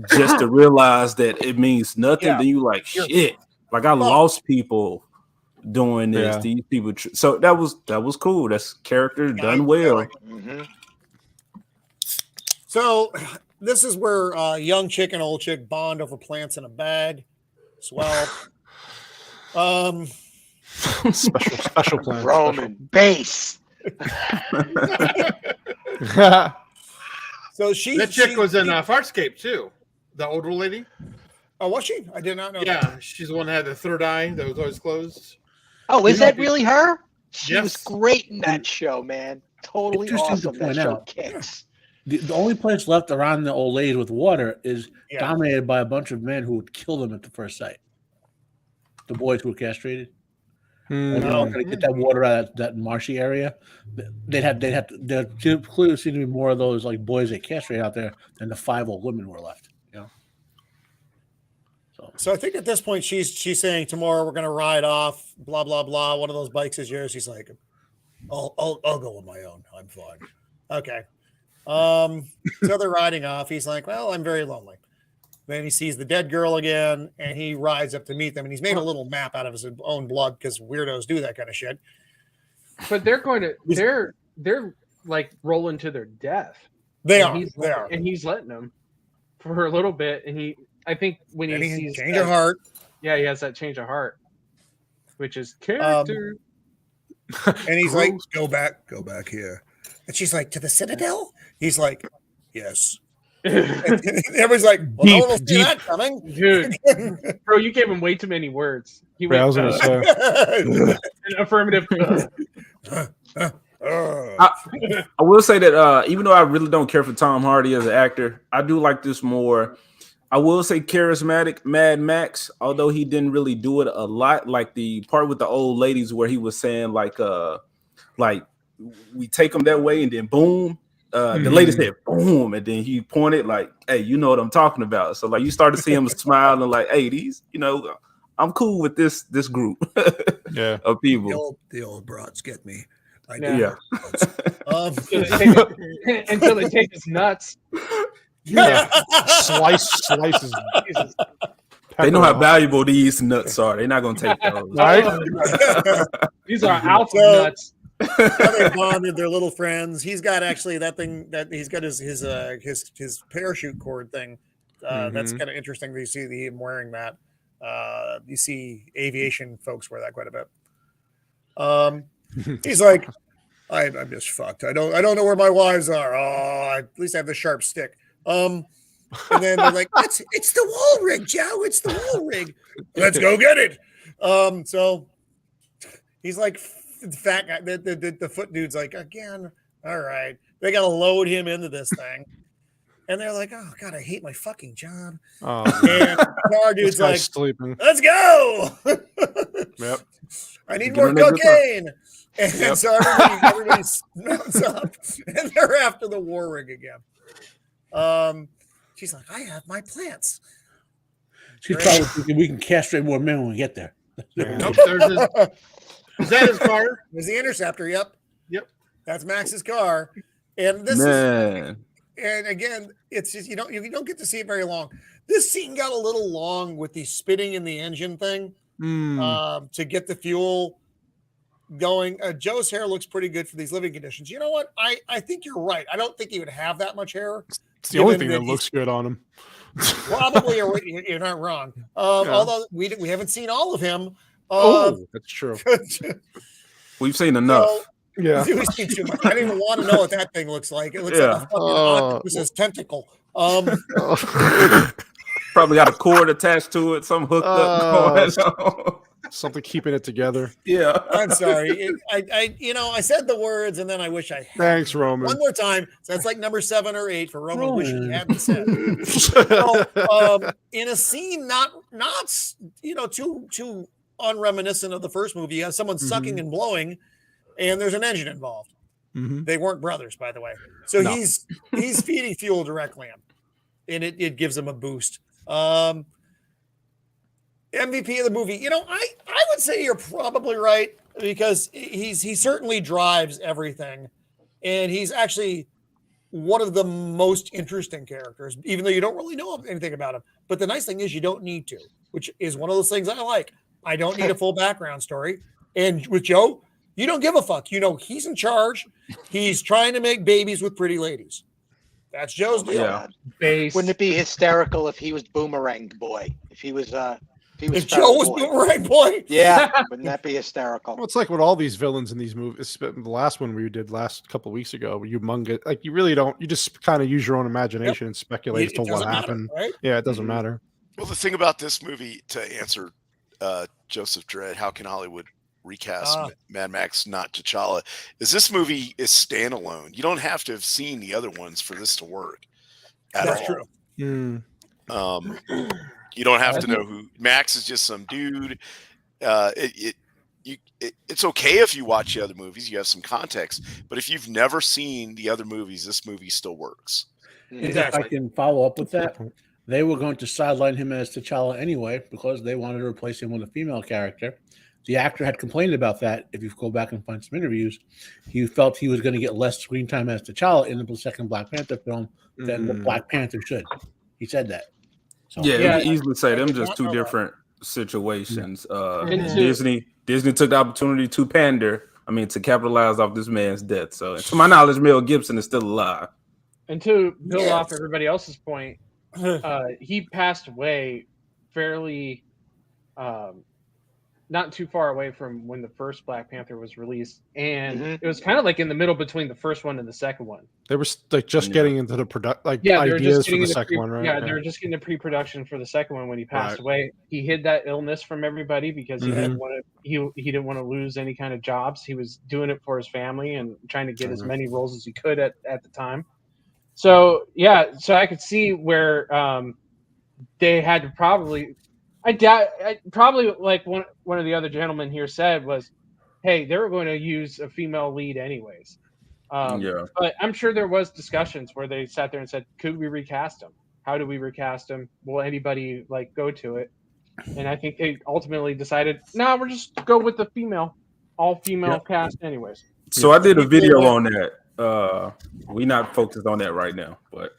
just to realize that it means nothing, then you like, shit, like I lost people doing this. Yeah. These people. So that was cool. That's character done well.
So this is where young chick and old chick bond over plants in a bag. Swell.
Special plan.
Roman base.
So
that chick was in Farscape too. The older lady.
Oh, was she? I did not know.
Yeah,
that.
She's the one that had the third eye that was always closed.
Oh, is that really her? She
Yes.
was great in that show, man. Totally awesome. That show kicks.
The only place left around the old ladies with water is dominated by a bunch of men who would kill them at the first sight. The boys who were castrated. And they're not going to get that water out of that marshy area. There clearly seem to be more of those like boys that castrate out there than the 5 old women were left. You know.
So I think at this point she's saying tomorrow we're going to ride off. Blah blah blah. One of those bikes is yours. He's like, I'll go with my own. I'm fine. Okay. So they're riding off. He's like, well, I'm very lonely. Then he sees the dead girl again, and he rides up to meet them. And he's made a little map out of his own blood because weirdos do that kind of shit.
But they're like rolling to their death.
They are.
And he's letting them for a little bit. And I think when he sees
change of heart.
Yeah, he has that change of heart, which is character.
And he's like, go back here. And she's like, to the Citadel? He's like, yes. Everybody's like, well, no one will see that coming.
Dude, bro, you gave him way too many words. He went,
I was going to say.
An affirmative.
I will say that even though I really don't care for Tom Hardy as an actor, I do like this more. I will say charismatic Mad Max, although he didn't really do it a lot. Like the part with the old ladies where he was saying like we take them that way and then boom. The lady said boom, and then he pointed like, hey, you know what I'm talking about. So like you start to see him smiling like, hey, these, you know, I'm cool with this group of people.
The old broads get me.
Until they take his nuts.
Slices.
They know how valuable these nuts are. They're not gonna take those.
Right?
These are alpha nuts.
They bonded, they're little friends. He's got actually that thing that he's got his parachute cord thing. That's kind of interesting to see him wearing that. You see aviation folks wear that quite a bit. He's like, I'm just fucked. I don't know where my wives are. Oh, at least I have the sharp stick. And then they're like, it's the wall rig, Joe. It's the wall rig. Let's go get it. So he's like, the fat guy, the foot dude's like, again, all right. They got to load him into this thing. And they're like, oh, God, I hate my fucking job. Oh, and the car dude's like, sleeping. Let's go.
Yep.
I need more cocaine. And so everybody smells up. And they're after the war rig again. She's like, I have my plants.
She's probably thinking we can castrate more men when we get there.
Nope, is that his car?
There's the Interceptor. Yep. That's Max's car. And this
is,
and again, it's just you don't get to see it very long. This scene got a little long with the spitting in the engine thing to get the fuel going. Joe's hair looks pretty good for these living conditions. You know what? I think you're right. I don't think he would have that much hair.
It's the only thing that looks good on him.
Probably you're not wrong. Although we haven't seen all of him.
That's true.
We've seen enough.
So,
yeah,
we've seen too much. I didn't even want to know what that thing looks like. It looks like a fucking octopus's tentacle.
Probably got a cord attached to it, some hooked up.
Something keeping it together.
Yeah,
I'm sorry. I said the words and then I wish I had.
Thanks, Roman.
One more time. So that's like number 7 or 8 for Roman. Wish he hadn't said. So, in a scene not too unreminiscent of the first movie, you have someone sucking and blowing, and there's an engine involved. They weren't brothers, by the way. So he's feeding fuel directly in, and it gives him a boost. MVP of the movie, I would say you're probably right because he certainly drives everything, and he's actually one of the most interesting characters, even though you don't really know anything about him. But the nice thing is you don't need to, which is one of those things I like. I don't need a full background story. And with Joe, you don't give a fuck. He's in charge. He's trying to make babies with pretty ladies. That's Joe's deal.
Yeah. Wouldn't it be hysterical if he was Boomerang Boy? If he was
if Joe was Boomerang Boy?
Yeah. Wouldn't that be hysterical?
Well, it's like with all these villains in these movies. The last one we did last couple of weeks ago, humongous. Like you really don't. You just kind of use your own imagination and speculate as to what happened.
Right?
Yeah, it doesn't matter.
Well, the thing about this movie, to answer Joseph Dredd, how can Hollywood recast Mad Max, not T'Challa, is this movie is standalone. You don't have to have seen the other ones for this to work.
That's true.
You don't have to know who Max is. Just some dude. It's okay if you watch the other movies, you have some context, but if you've never seen the other movies, this movie still works.
Exactly. If I can follow up with that, they were going to sideline him as T'Challa anyway because they wanted to replace him with a female character. The actor had complained about that. If you go back and find some interviews, he felt he was going to get less screen time as T'Challa in the second Black Panther film than the Black Panther should. He said that.
So, you can easily say them just two different situations. Disney took the opportunity to to capitalize off this man's death. So, to my knowledge, Mel Gibson is still alive.
And to build off everybody else's point, he passed away fairly not too far away from when the first Black Panther was released, and it was kind of like in the middle between the first one and the second one.
They were like just getting into the ideas for the second one, right?
Yeah, they were just getting the pre-production for the second one when he passed away. He hid that illness from everybody because he didn't want to lose any kind of jobs. He was doing it for his family and trying to get as many roles as he could at the time. So I could see where they had to probably. Probably like one of the other gentlemen here said was, hey, they were going to use a female lead anyways. But I'm sure there was discussions where they sat there and said, could we recast him? How do we recast him? Will anybody go to it? And I think they ultimately decided, no, we're just go with the all female cast anyways.
So I did a video on that. We not focused on that right now, but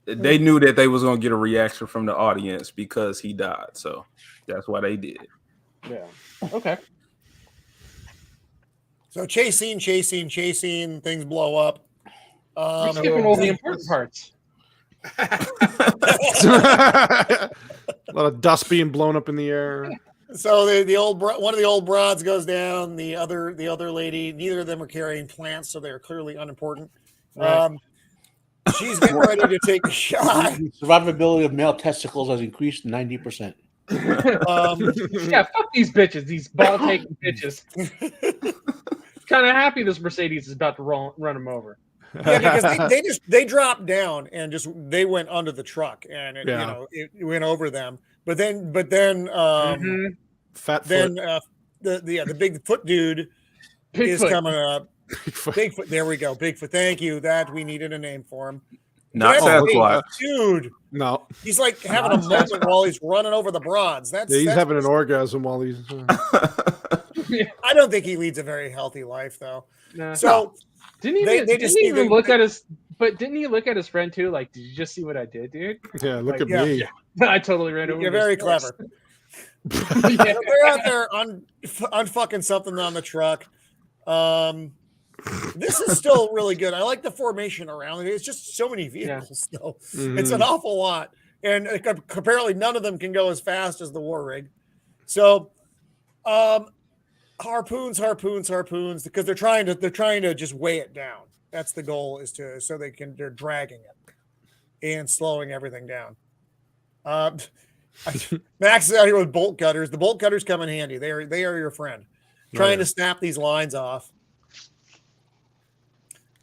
they knew that they was going to get a reaction from the audience because he died. So that's why they did it.
Yeah. Okay.
So chase scene, things blow up.
We're skipping all the important parts.
A lot of dust being blown up in the air.
So one of the old broads goes down. The other lady. Neither of them are carrying plants, so they're clearly unimportant.
Right.
She's getting ready to take a shot.
The survivability of male testicles has increased 90%.
Yeah, fuck these bitches, these ball taking bitches. Kind of happy this Mercedes is about to run him over.
Yeah, because they dropped down and they went under the truck and it went over them. But then
Fat
then
foot.
the big foot dude is coming up. Bigfoot. There we go. Bigfoot. Thank you. That we needed a name for him.
Not Sasquatch.
Dude.
No.
He's like having a moment while he's running over the broads.
He's having an orgasm while he's.
I don't think he leads a very healthy life, though.
Nah.
So
didn't he look at his? But didn't he look at his friend too? Like, did you just see what I did, dude?
Yeah, look at me.
I totally ran over.
You're very clever. They're out there unfucking something on the truck. This is still really good. I like the formation around it. It's just so many vehicles, though.
Mm-hmm.
It's an awful lot, and apparently none of them can go as fast as the war rig. So, harpoons, because they're trying to just weigh it down. That's the goal, they're dragging it and slowing everything down. Max is out here with bolt cutters. The bolt cutters come in handy. They are your friend. Trying to snap these lines off.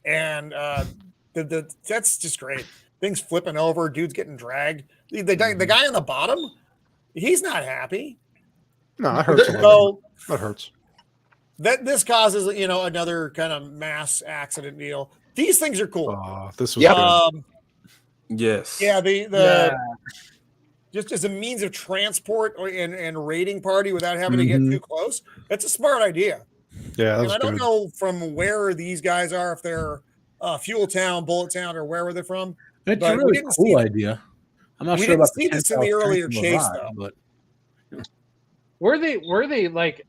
And that's just great. Things flipping over, dude's getting dragged. The guy on the bottom, he's not happy.
No, that hurts. That hurts.
This causes another kind of mass accident deal. These things are cool.
This was
yes.
Yeah, just as a means of transport and raiding party without having to get too close. That's a smart idea.
Yeah,
and I don't know from where these guys are, if they're Fuel Town, Bullet Town, or wherever they're from.
It's a really cool idea. I'm not sure about
see this in the earlier chase, though.
But
were they like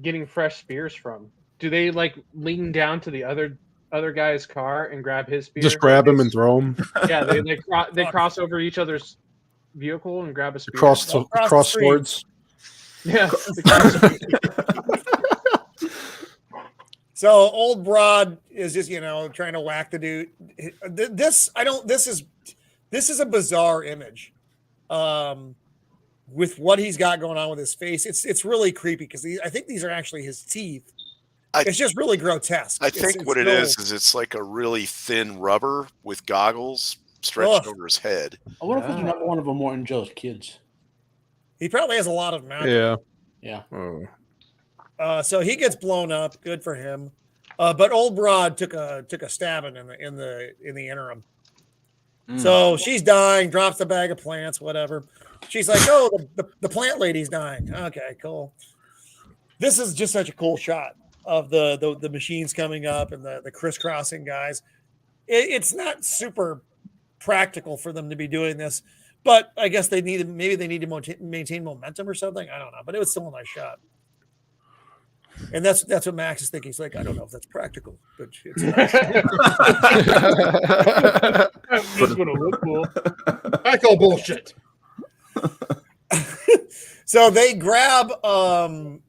getting fresh spears from? Do they like lean down to the other guy's car and grab his spear?
Just grab him and throw him.
Yeah, they cross over each other's vehicle and grab a spear.
Cross swords.
Yeah.
So old broad is just trying to whack the dude. This is a bizarre image, with what he's got going on with his face. It's really creepy because I think these are actually his teeth. It's just really grotesque.
I think what it is it's like a really thin rubber with goggles stretched over his head.
I wonder if it's not one of them more Joe's kids.
He probably has a lot of them.
Yeah.
Oh.
So he gets blown up. Good for him. But old broad took a stabbing in the interim. So she's dying. Drops the bag of plants. Whatever. She's like, "Oh, the plant lady's dying." Okay, cool. This is just such a cool shot of the machines coming up and the crisscrossing guys. It's not super practical for them to be doing this, but I guess they need to maintain momentum or something. I don't know, but it was still a nice shot. And that's what Max is thinking. He's like, I don't know if that's practical, but it's nice.
This would have looked cool.
I call bullshit.
So they grab one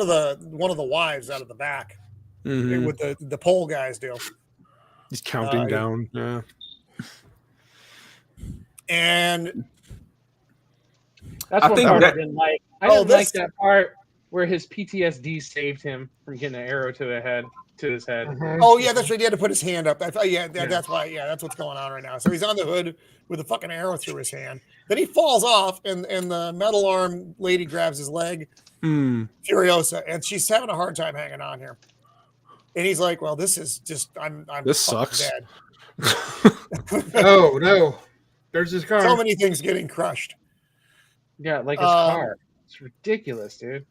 of the wives out of the back with the pole guys do.
He's counting down. Yeah.
And
that's
I
what
think
part
that-
I didn't like. I didn't like that part where his PTSD saved him from getting an arrow to his head.
Oh yeah, that's right. He had to put his hand up. That's why. Yeah, that's what's going on right now. So he's on the hood with a fucking arrow through his hand. Then he falls off, and the metal arm lady grabs his leg, Furiosa, and she's having a hard time hanging on here. And he's like, "Well, this is just I'm
This sucks."
dead."
Oh no, there's his car.
So many things getting crushed.
Yeah, like his car. It's ridiculous, dude.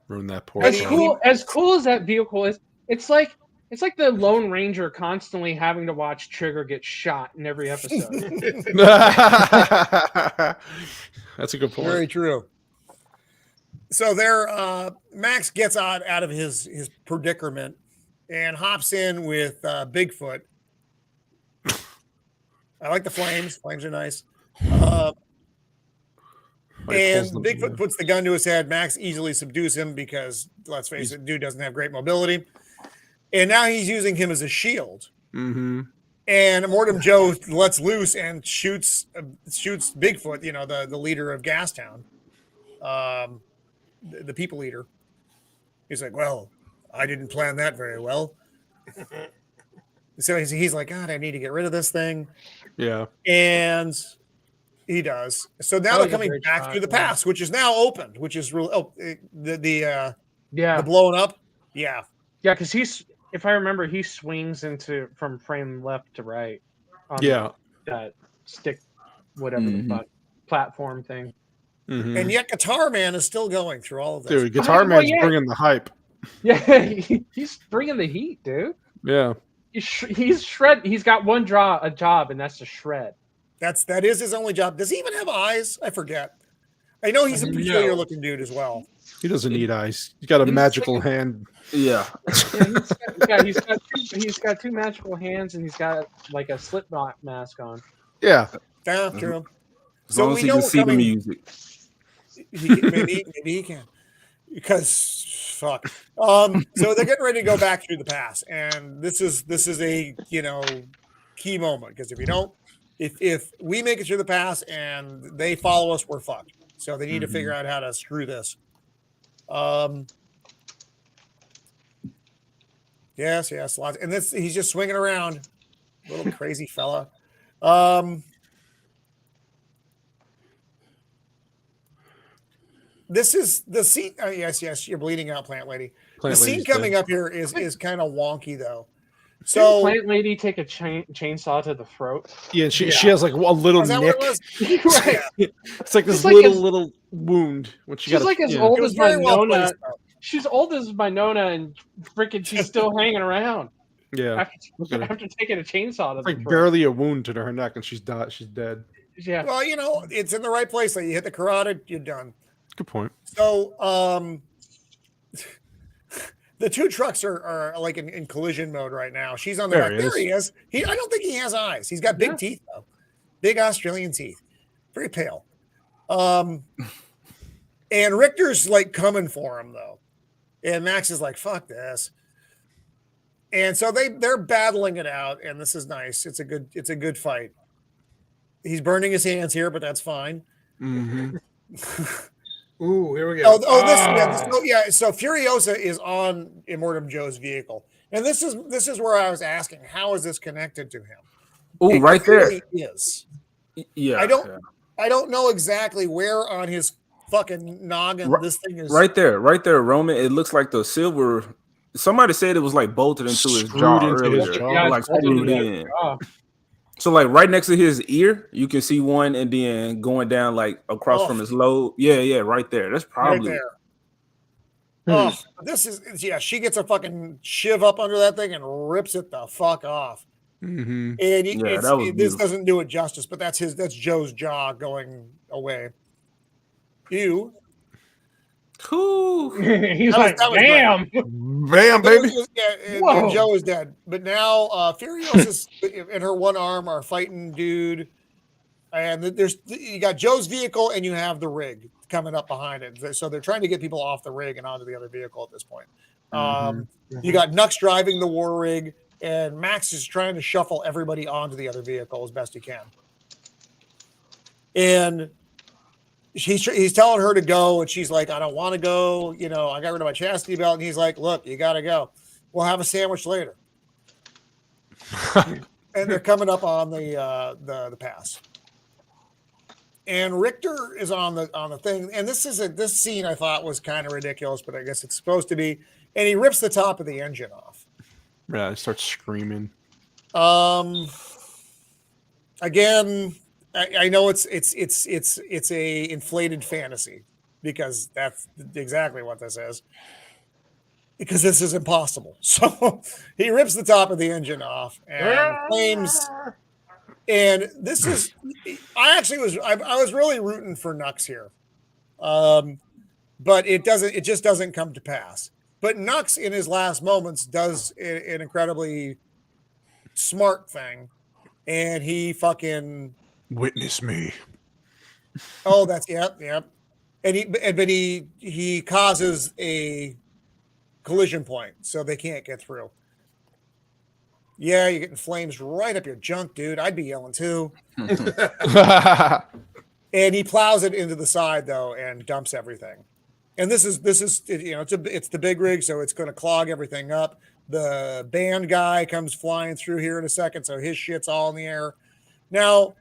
Ruin that poor.
As cool as that vehicle is, it's like the Lone Ranger constantly having to watch Trigger get shot in every episode.
That's a good point.
Very true. So there, Max gets out of his predicament and hops in with Bigfoot. I like the flames. Flames are nice. And Bigfoot puts the gun to his head. Max easily subdues him because, let's face it, dude doesn't have great mobility. And now he's using him as a shield.
Mm-hmm.
And Immortum Joe lets loose and shoots Bigfoot, the leader of Gastown, the people eater. He's like, well, I didn't plan that very well. So he's like, God, I need to get rid of this thing.
Yeah.
And he does. So now they're coming back through the pass, which is now opened, which is really the blowing up. Yeah.
Yeah, because if I remember, he swings from frame left to right. That stick, whatever the fuck platform thing.
Mm-hmm.
And yet Guitar Man is still going through all of this.
Dude, Guitar Man's bringing the hype.
Yeah, he's bringing the heat, dude.
Yeah.
He's shred. He's got a job, and that's to shred.
That is his only job. Does he even have eyes? I forget. I know he's a peculiar looking dude as well.
He doesn't need eyes. He's got a magical hand.
Yeah.
He's got two magical hands, and he's got like a Slipknot mask on.
Yeah.
After him.
As long as he can see the music.
Maybe he can. Because fuck. So they're getting ready to go back through the pass, and this is a key moment, because if we make it through the pass and they follow us, we're fucked. So they need to figure out how to screw this. Yes, lots. And he's just swinging around, little crazy fella. This is the scene. Oh, yes, you're bleeding out, Plant Lady. The scene coming up here is kind of wonky, though. So
Plant Lady take a chainsaw to the throat.
Yeah, she has like a little nick.
Right.
It's like this little wound.
She's like as old as my Nona. She's old as my Nona, and freaking she's still hanging around.
Yeah.
After taking a chainsaw to the throat.
Barely a wound to her neck, and she's dead.
Yeah.
Well, it's in the right place. Like you hit the carotid, you're done.
Good point.
So, the two trucks are like in collision mode right now. She's on the back. There he is. I don't think he has eyes. He's got big teeth though, big Australian teeth, very pale. And Richter's like coming for him though, and Max is like, "Fuck this." And so they're battling it out, and this is nice. It's a good fight. He's burning his hands here, but that's fine.
Mm-hmm.
Ooh, here we go.
So Furiosa is on Immortum Joe's vehicle, and this is where I was asking, how is this connected to him?
Oh, right there.
Is.
Yeah.
I don't know exactly where on his fucking noggin this thing is.
Right there, Roman. It looks like the silver. Somebody said it was like bolted into his jaw earlier, like screwed in. So like right next to his ear, you can see one, and then going down like across from his lobe. Yeah, right there. That's probably
right there. This is she gets a fucking shiv up under that thing and rips it the fuck off.
Mm-hmm.
And this doesn't do it justice, but that's Joe's jaw going away. Ew.
He's like, damn.
Bam, baby.
And Joe is dead. But now Furiosa and her one arm are fighting dude. And you got Joe's vehicle and you have the rig coming up behind it. So they're trying to get people off the rig and onto the other vehicle at this point. You got Nux driving the war rig, and Max is trying to shuffle everybody onto the other vehicle as best he can. And he's telling her to go, and she's like, I don't want to go. I got rid of my chastity belt. And he's like, look, you got to go. We'll have a sandwich later. And they're coming up on the pass. And Richter is on the thing. And this scene I thought was kind of ridiculous, but I guess it's supposed to be. And he rips the top of the engine off.
Yeah, he starts screaming.
Again, I know it's a inflated fantasy, because that's exactly what this is. Because this is impossible. So he rips the top of the engine off and claims. And this is, I was really rooting for Nux here, but it just doesn't come to pass. But Nux in his last moments does an incredibly smart thing, and he fucking
witness me.
Oh, that's yep. and he causes a collision point, so they can't get through. Yeah, you're getting flames right up your junk, dude. I'd be yelling too. And he plows it into the side though and dumps everything. And this is it's the big rig, so it's going to clog everything up. The band guy comes flying through here in a second, so his shit's all in the air. Now,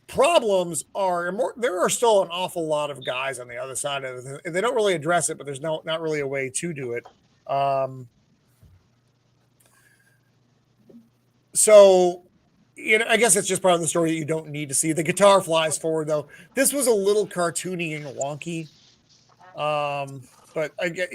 problems are there are still an awful lot of guys on the other side of it. They don't really address it, but there's not really a way to do it. So, I guess it's just part of the story that you don't need to see. The guitar flies forward, though. This was a little cartoony and wonky. But I get,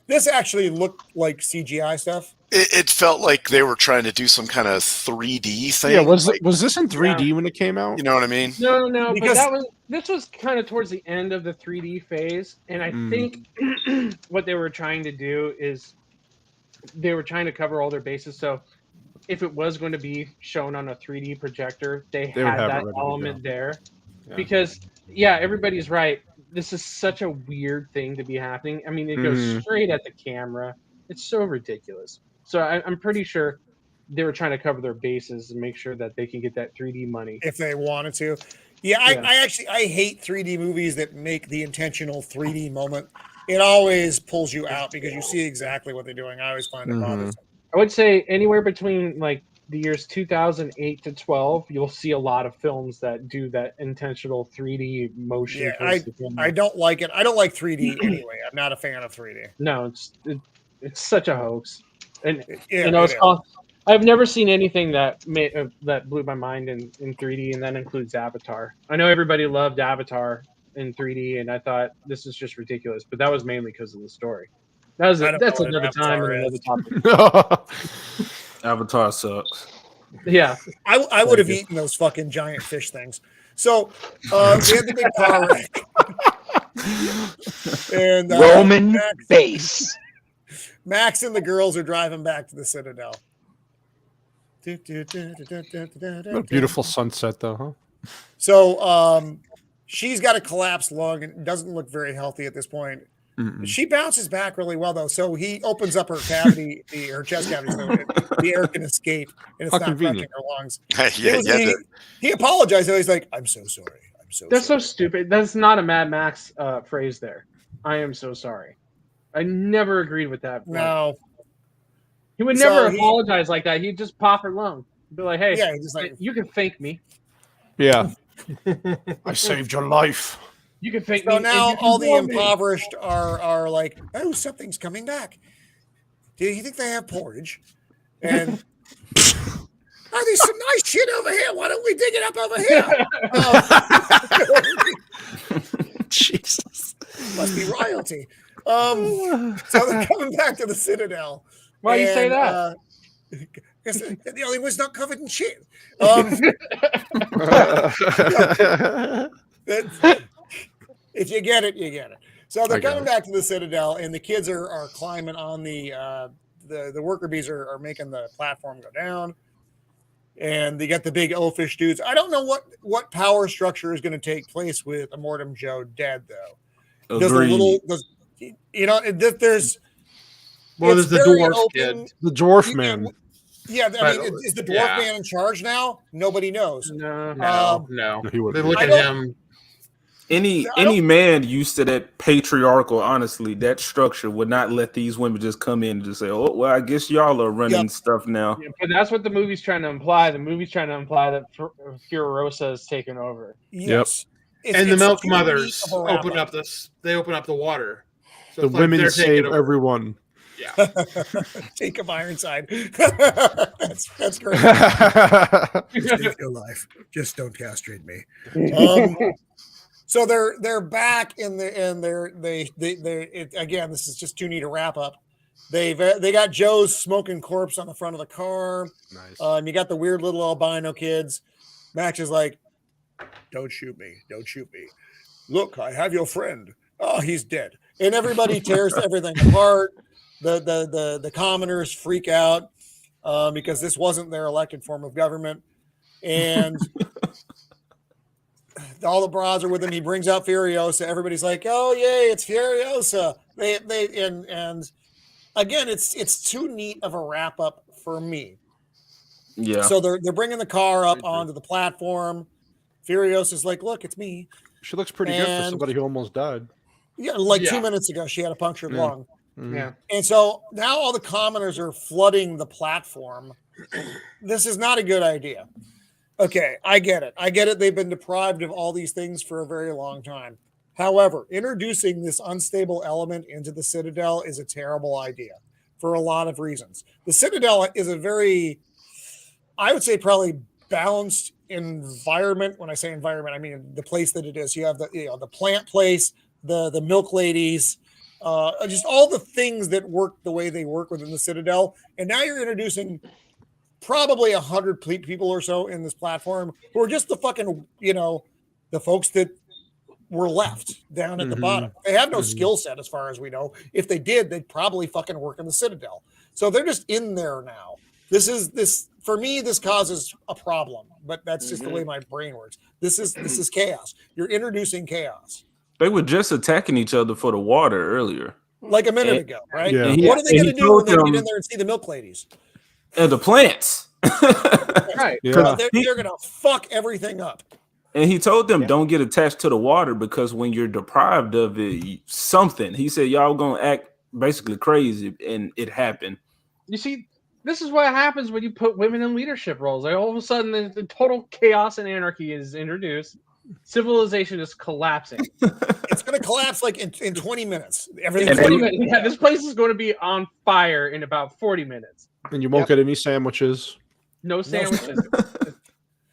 this actually looked like CGI stuff.
It felt like they were trying to do some kind of 3D thing.
Yeah, was this in 3D when it came out?
You know what I mean?
No, because this was kind of towards the end of the 3D phase, and I think what they were trying to do is they were trying to cover all their bases. So if it was going to be shown on a 3D projector, they had that element there. Yeah. Because everybody's right. This is such a weird thing to be happening. I mean, it goes straight at the camera. It's so ridiculous. So I'm pretty sure they were trying to cover their bases and make sure that they can get that 3D money
if they wanted to. I hate 3D movies that make the intentional 3D moment. It always pulls you out because you see exactly what they're doing. I always find it bothersome.
I would say anywhere between like the years 2008 to 12, you'll see a lot of films that do that intentional 3D motion.
Yeah, I don't like it. I don't like 3D anyway. I'm not a fan of 3D.
No, it's such a hoax. And I've never seen anything that blew my mind in 3D, and that includes Avatar. I know everybody loved Avatar in 3D, and I thought this is just ridiculous, but that was mainly because of the story. That's another time and another topic.
Avatar sucks.
Yeah,
I would have eaten those fucking giant fish things. So we had the big car wreck. And
Roman base.
Max and the girls are driving back to the Citadel.
What a beautiful sunset, though, huh?
So she's got a collapsed lung and doesn't look very healthy at this point. Mm-mm. She bounces back really well, though. So he opens up her cavity, her chest cavity, so the air can escape, and it's not crushing her lungs. He apologized. Though. He's like, "I'm so sorry. I'm so."
That's
sorry.
so stupid. That's not a Mad Max phrase. There, I am so sorry. I never agreed with that.
No,
he would never apologize like that. He'd just pop her lung. He'd be like, "Hey, you can thank me."
Yeah, I saved your life.
You can thank
me.
So
now all the impoverished are like, oh, something's coming back. Do you think they have porridge? And there's some nice shit over here. Why don't we dig it up over here?
Jesus,
must be royalty. So they're coming back to the Citadel.
Why do you say that?
The only one's not covered in shit. If you get it, you get it. So they're coming back to the Citadel, and the kids are climbing on the worker bees are making the platform go down, and they got the big oafish dudes. I don't know what power structure is going to take place with Immortum Joe dead, though. There's
the dwarf kid,
the dwarf man.
Yeah, I mean, is the dwarf man in charge now? Nobody knows.
No.
He would.
They look at him.
Any man used to that patriarchal, honestly, that structure would not let these women just come in and just say, "Oh, well, I guess y'all are running stuff now."
Yeah, but that's what the movie's trying to imply. The movie's trying to imply that Furiosa is taken over.
Yes.
Yep. And the Milk Mothers open up the water. So
the women save everyone.
Yeah.
Jacob Ironside. That's great. Save your life. Just don't castrate me. So they're back again. This is just too neat a wrap up. They got Joe's smoking corpse on the front of the car.
Nice.
You got the weird little albino kids. Max is like, "Don't shoot me! Don't shoot me! Look, I have your friend. Oh, he's dead." And everybody tears everything apart. The commoners freak out because this wasn't their elected form of government, and all the bras are with him. He brings out Furiosa. Everybody's like, "Oh yay, it's Furiosa!" And again, it's too neat of a wrap up for me.
Yeah.
So they're bringing the car up onto the platform. Furiosa's like, "Look, it's me."
She looks pretty good for somebody who almost died.
Yeah, like 2 minutes ago, she had a punctured lung.
Yeah.
And so now all the commoners are flooding the platform. This is not a good idea. Okay, I get it. They've been deprived of all these things for a very long time. However, introducing this unstable element into the Citadel is a terrible idea for a lot of reasons. The Citadel is a very, I would say, probably balanced environment. When I say environment, I mean the place that it is. You have the plant place, the milk ladies, just all the things that work the way they work within the Citadel. And now you're introducing probably 100 people or so in this platform who are just the fucking, the folks that were left down at the bottom. They have no skill set as far as we know. If they did, they'd probably fucking work in the Citadel. So they're just in there now. This for me, this causes a problem, but that's just the way my brain works. This is chaos. You're introducing chaos.
They were just attacking each other for the water earlier.
Like a minute ago, right?
Yeah.
What are they going to do when they get in there and see the milk ladies?
And the plants.
Right.
Yeah.
They're going to fuck everything up.
And he told them, don't get attached to the water because when you're deprived of it, something. He said, y'all going to act basically crazy. And it happened.
You see, this is what happens when you put women in leadership roles. Like all of a sudden, the total chaos and anarchy is introduced. Civilization is collapsing.
It's going to collapse like in 20 minutes.
In 20 minutes. Yeah, this place is going to be on fire in about 40 minutes.
And you won't get any sandwiches.
No sandwiches.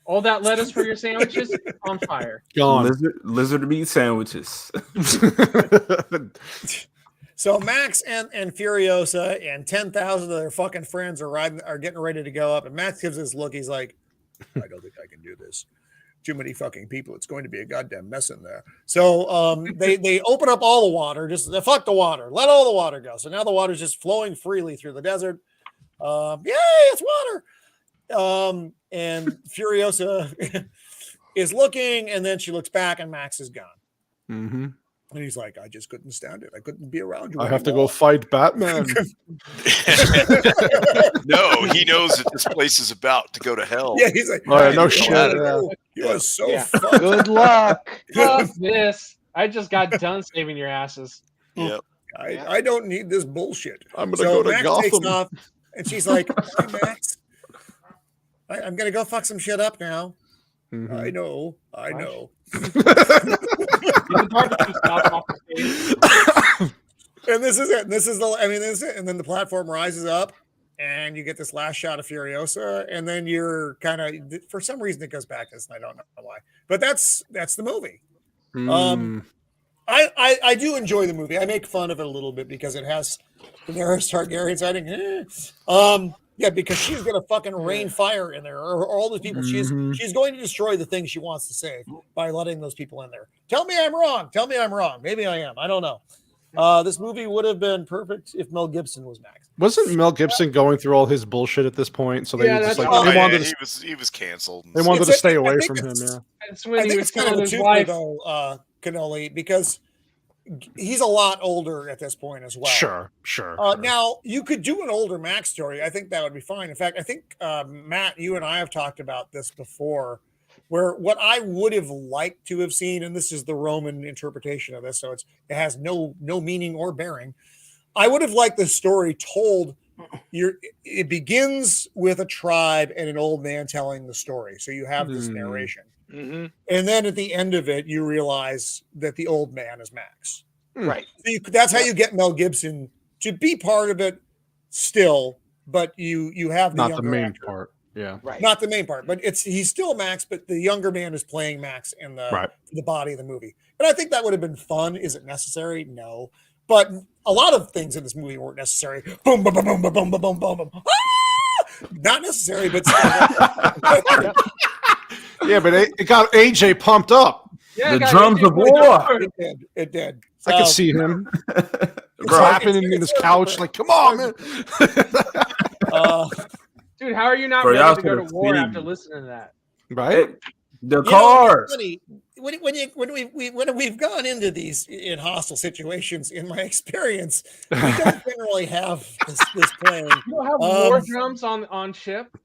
All that lettuce for your sandwiches on fire.
Gone.
Lizard meat sandwiches.
So Max and Furiosa and 10,000 of their fucking friends are getting ready to go up. And Max gives this look. He's like, I don't think I can do this. Too many fucking people. It's going to be a goddamn mess in there. So they open up all the water. Just fuck the water. Let all the water go. So now the water's just flowing freely through the desert. Yay, it's water. And Furiosa is looking, and then she looks back, and Max is gone.
Mm-hmm.
And he's like, I just couldn't stand it. I couldn't be around you.
I have to go fight Batman.
No, he knows that this place is about to go to hell.
Yeah, he's like,
oh, yeah, no shit.
You are so fucked.
Good luck.
Fuck this. I just got done saving your asses.
Yep.
I don't need this bullshit.
I'm going to go to
Max
Gotham.
takes off, and she's like, hi, Max. I'm going to go fuck some shit up now.
Mm-hmm.
I know. And this is it. This is it. And then the platform rises up, and you get this last shot of Furiosa, and then you're kind of, for some reason, it goes back to this, and I don't know why. But that's the movie. I do enjoy the movie. I make fun of it a little bit because it has Daenerys Targaryen sighting. Yeah, because she's gonna fucking rain fire in there, or all those people. She's going to destroy the things she wants to save by letting those people in there. Tell me I'm wrong. Maybe I am. I don't know. This movie would have been perfect if Mel Gibson was Max.
Wasn't Mel Gibson going through all his bullshit at this point? So they just
he was canceled.
They wanted to stay away from him. Yeah,
That's when he was
kind of a
his wife.
though, Cannoli, because he's a lot older at this point as well.
Sure.
Now you could do an older Max story. I think that would be fine. In fact, I think Matt, you and I have talked about this before, where what I would have liked to have seen, and this is the Roman interpretation of this, so it has no meaning or bearing. I would have liked the story told. It begins with a tribe and an old man telling the story, so you have this narration.
Mm-hmm.
And then at the end of it, you realize that the old man is Max.
Right.
So that's how you get Mel Gibson to be part of it still, but you have
not the main part. Yeah.
Right.
Not the main part, but he's still Max, but the younger man is playing Max in the body of the movie. And I think that would have been fun. Is it necessary? No. But a lot of things in this movie weren't necessary. Boom, boom, boom, boom, boom, boom, boom, boom, boom. Ah! Not necessary, but still.
Yeah, but it got AJ pumped up.
Yeah,
the drums of war.
It did.
I could see him clapping in his couch, like, "Come on, man!"
Dude, how are you not ready to go to war after listening to that?
Right?
The cars.
When we've gone into these in hostile situations, in my experience, we don't generally have this playing.
You don't have war drums on ship.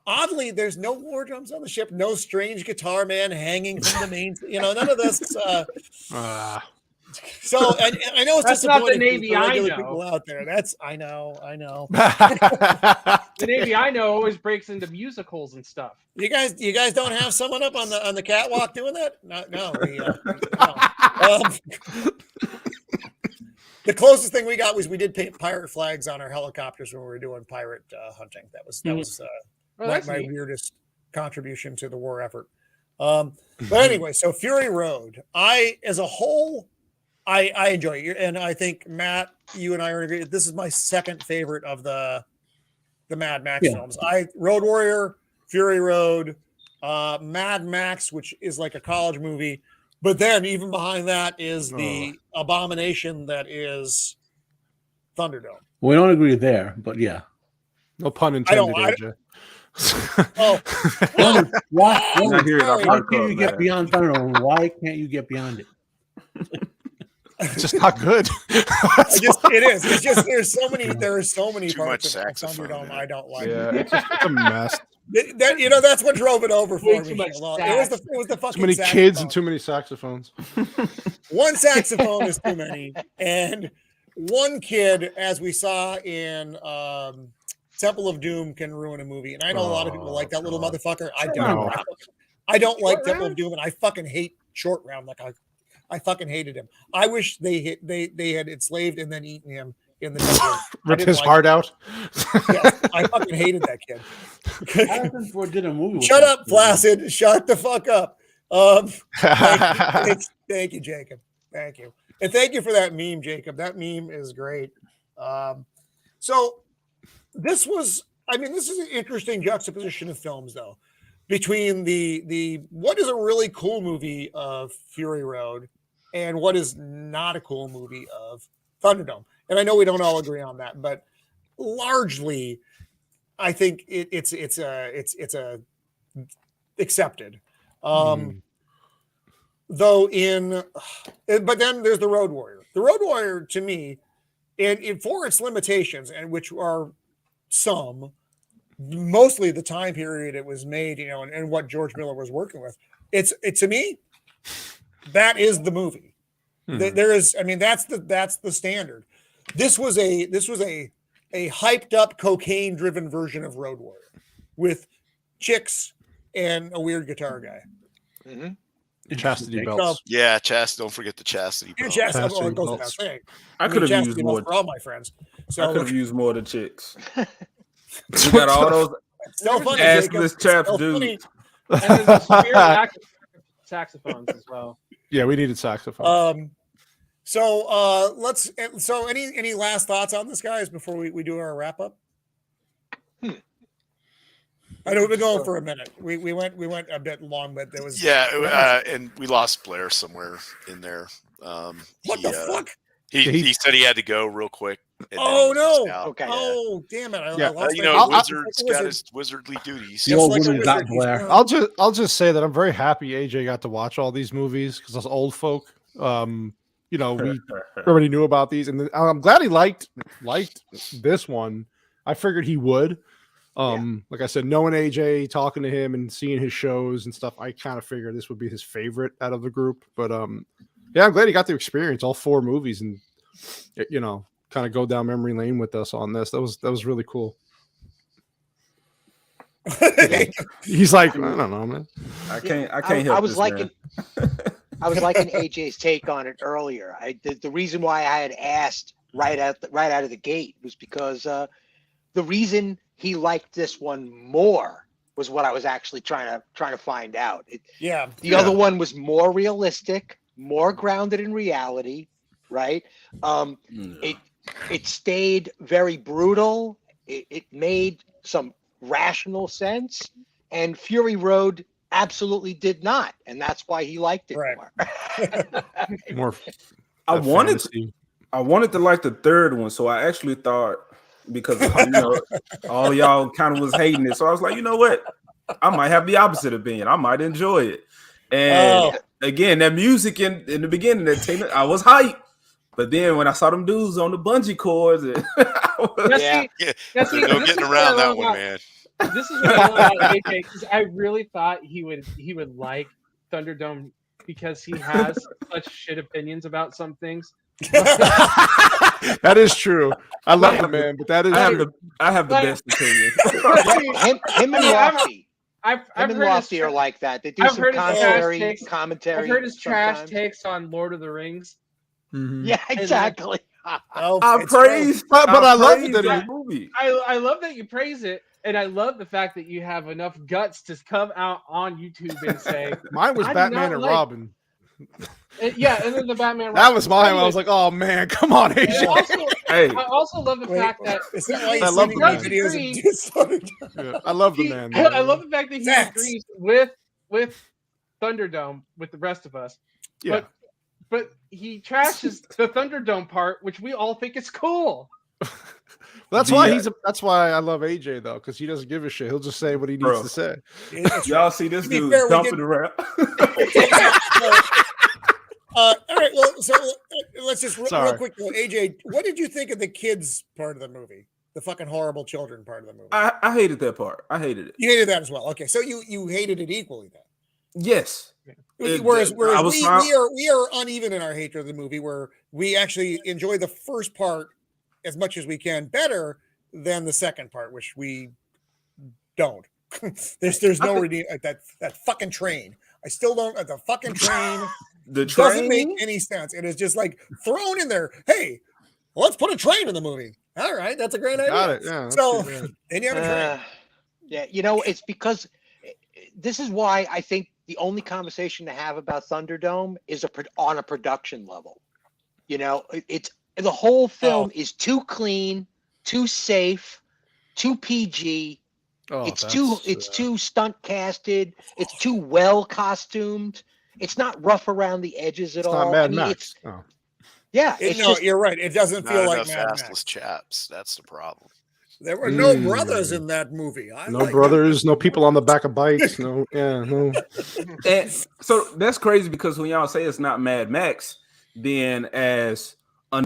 Oddly, there's no war drums on the ship. No strange guitar man hanging from the main. None of this. So I know it's
That's not the
disappointing
Navy
for
I
regular
know.
people out there. I know.
The Navy I know always breaks into musicals and stuff.
You guys don't have someone up on the catwalk doing that? No. No. The closest thing we got was we did paint pirate flags on our helicopters when we were doing pirate hunting. That was my weirdest contribution to the war effort. But anyway, so Fury Road, as a whole, I enjoy it. And I think, Matt, you and I are agreed. This is my second favorite of the Mad Max films. Road Warrior, Fury Road, Mad Max, which is like a college movie. But then even behind that is the abomination that is Thunderdome.
We don't agree there, but yeah.
No pun intended, AJ.
Why can't you get beyond Thunderdome? Why can't you get beyond it?
It's just not good.
It is. It's just there are so many
Too
parts
much
of Thunderdome I don't like.
Yeah, it's a mess.
That's what drove it over for me. It was the fucking
too many kids and too many saxophones.
One saxophone is too many, and one kid, as we saw in Temple of Doom, can ruin a movie. And I know a lot of people like that little motherfucker. I don't. I don't like Temple of Doom, and I fucking hate Short Round. Like I fucking hated him. I wish they had enslaved and then eaten him in the jungle.
Ripped his heart out.
Yeah, I fucking hated that kid.
Did a movie.
Shut up, Flaccid. Shut the fuck up. Thank you, Jacob. Thank you. And thank you for that meme, Jacob. That meme is great. So this is an interesting juxtaposition of films, though, between the what is a really cool movie of Fury Road and what is not a cool movie of Thunderdome. And I know we don't all agree on that, but largely, I think it's accepted. Though but then there's the Road Warrior. The Road Warrior, to me, and for its limitations, and which are mostly the time period it was made, and what George Miller was working with. It's to me, that is the movie. There is, that's the standard. This was a hyped up cocaine driven version of Road Warrior with chicks and a weird guitar guy.
Chastity belts.
Yeah, don't forget the chastity belts.
Chastity belts.
I could have used more
for all my friends. So
I could have used more of the chicks. We got all those assless chaps, dude.
And there's a spirit saxophones as well.
Yeah, we needed saxophones.
So any last thoughts on this, guys, before we do our wrap up? I know we've been going for a minute. We went a bit long, but there was
and we lost Blair somewhere in there.
What the fuck?
He said he had to go real quick.
Oh no!
Okay.
Oh damn it!
Wizard's got his wizardly duties.
I'll just say that I'm very happy AJ got to watch all these movies because us old folk, we already knew about these, and I'm glad he liked this one. I figured he would. Like I said, knowing AJ, talking to him, and seeing his shows and stuff, I kind of figured this would be his favorite out of the group. But I'm glad he got to experience all 4 movies and kind of go down memory lane with us on this. That was really cool. He's like, I don't know, man.
I can't help.
I was liking AJ's take on it earlier. The reason why I had asked right out of the gate was because the reason he liked this one more was what I was actually trying to find out. The other one was more realistic, more grounded in reality, right? It stayed very brutal. It made some rational sense, and Fury Road absolutely did not, and that's why he liked it more.
I wanted to like the third one, so I actually thought, because all y'all kind of was hating it, so I was like, you know what? I might have the opposite opinion. I might enjoy it. And again, that music in the beginning, I was hyped. But then when I saw them dudes on the bungee cords,
There's no getting around that one, man.
This is what I love about AJ, because I really thought he would like Thunderdome because he has such shit opinions about some things.
That is true. I love the man, but that is
I have the best opinion.
him and Lofty.
I've
heard Lofty are like that. They do some commentary.
I've heard his trash takes on Lord of the Rings.
Mm-hmm.
Yeah, exactly.
I praise,
but I love that
movie.
I love that you praise it, and I love the fact that you have enough guts to come out on YouTube and say
mine was Batman and Robin.
And then the Batman.
That was mine. I was like, "Oh man, come on, AJ."
I also love the fact that
I love the man. I love the man.
I love the fact that he agrees with Thunderdome with the rest of us.
Yeah.
But he trashes the Thunderdome part, which we all think is cool.
That's why I love AJ though, because he doesn't give a shit. He'll just say what he needs to say.
Y'all see this dude dumping around.
All right, well, so let's just real quick though. AJ, what did you think of the kids part of the movie? The fucking horrible children part of the movie.
I hated that part. I hated it.
You hated that as well. Okay, so you hated it equally then.
Yes.
Whereas we are uneven in our hatred of the movie, where we actually enjoy the first part as much as we can better than the second part, which we don't. there's no redeem that fucking train. I still don't. The fucking train.
The train
doesn't make any sense. It is just like thrown in there. Hey, let's put a train in the movie. All right, that's a great idea.
Got it. Yeah,
so then you have a train.
Yeah, it's because this is why I think the only conversation to have about Thunderdome is on a production level. It's the whole film is too clean, too safe, too PG. It's too stunt casted. It's too well costumed. It's not rough around the edges at all.
Not Mad Max.
Yeah,
you're right. It doesn't feel like Mad Max.
Assless chaps. That's the problem.
There were no brothers in that movie.
Brothers, no people on the back of bikes. No.
And so that's crazy because when y'all say it's not Mad Max, then as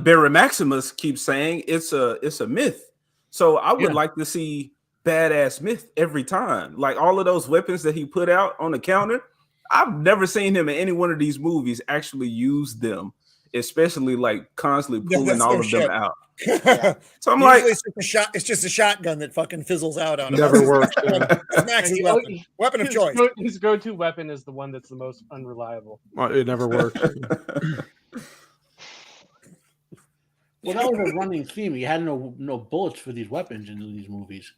Barry Maximus keeps saying, it's a myth. So I would like to see badass myth every time. Like all of those weapons that he put out on the counter, I've never seen him in any one of these movies actually use them, especially like constantly pulling all of them out. So I'm like,
it's just a shotgun that fucking fizzles out on him.
Never works.
Max's weapon of choice.
His go-to weapon is the one that's the most unreliable.
It never works.
Well, that was a running theme. He had no bullets for these weapons in these movies.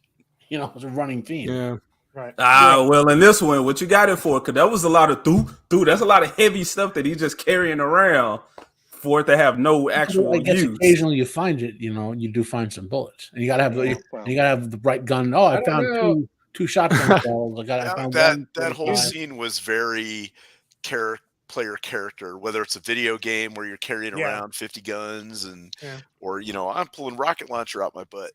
It was a running theme.
Yeah.
Right.
Well, in this one, what you got it for? Because that was a lot of that's a lot of heavy stuff that he's just carrying around for it to have no actual use.
Occasionally, you find it. You do find some bullets, and you gotta have the right gun. Oh, I found two shotgun shells.
That whole scene was very player character. Whether it's a video game where you're carrying around 50 guns or I'm pulling rocket launcher out my butt.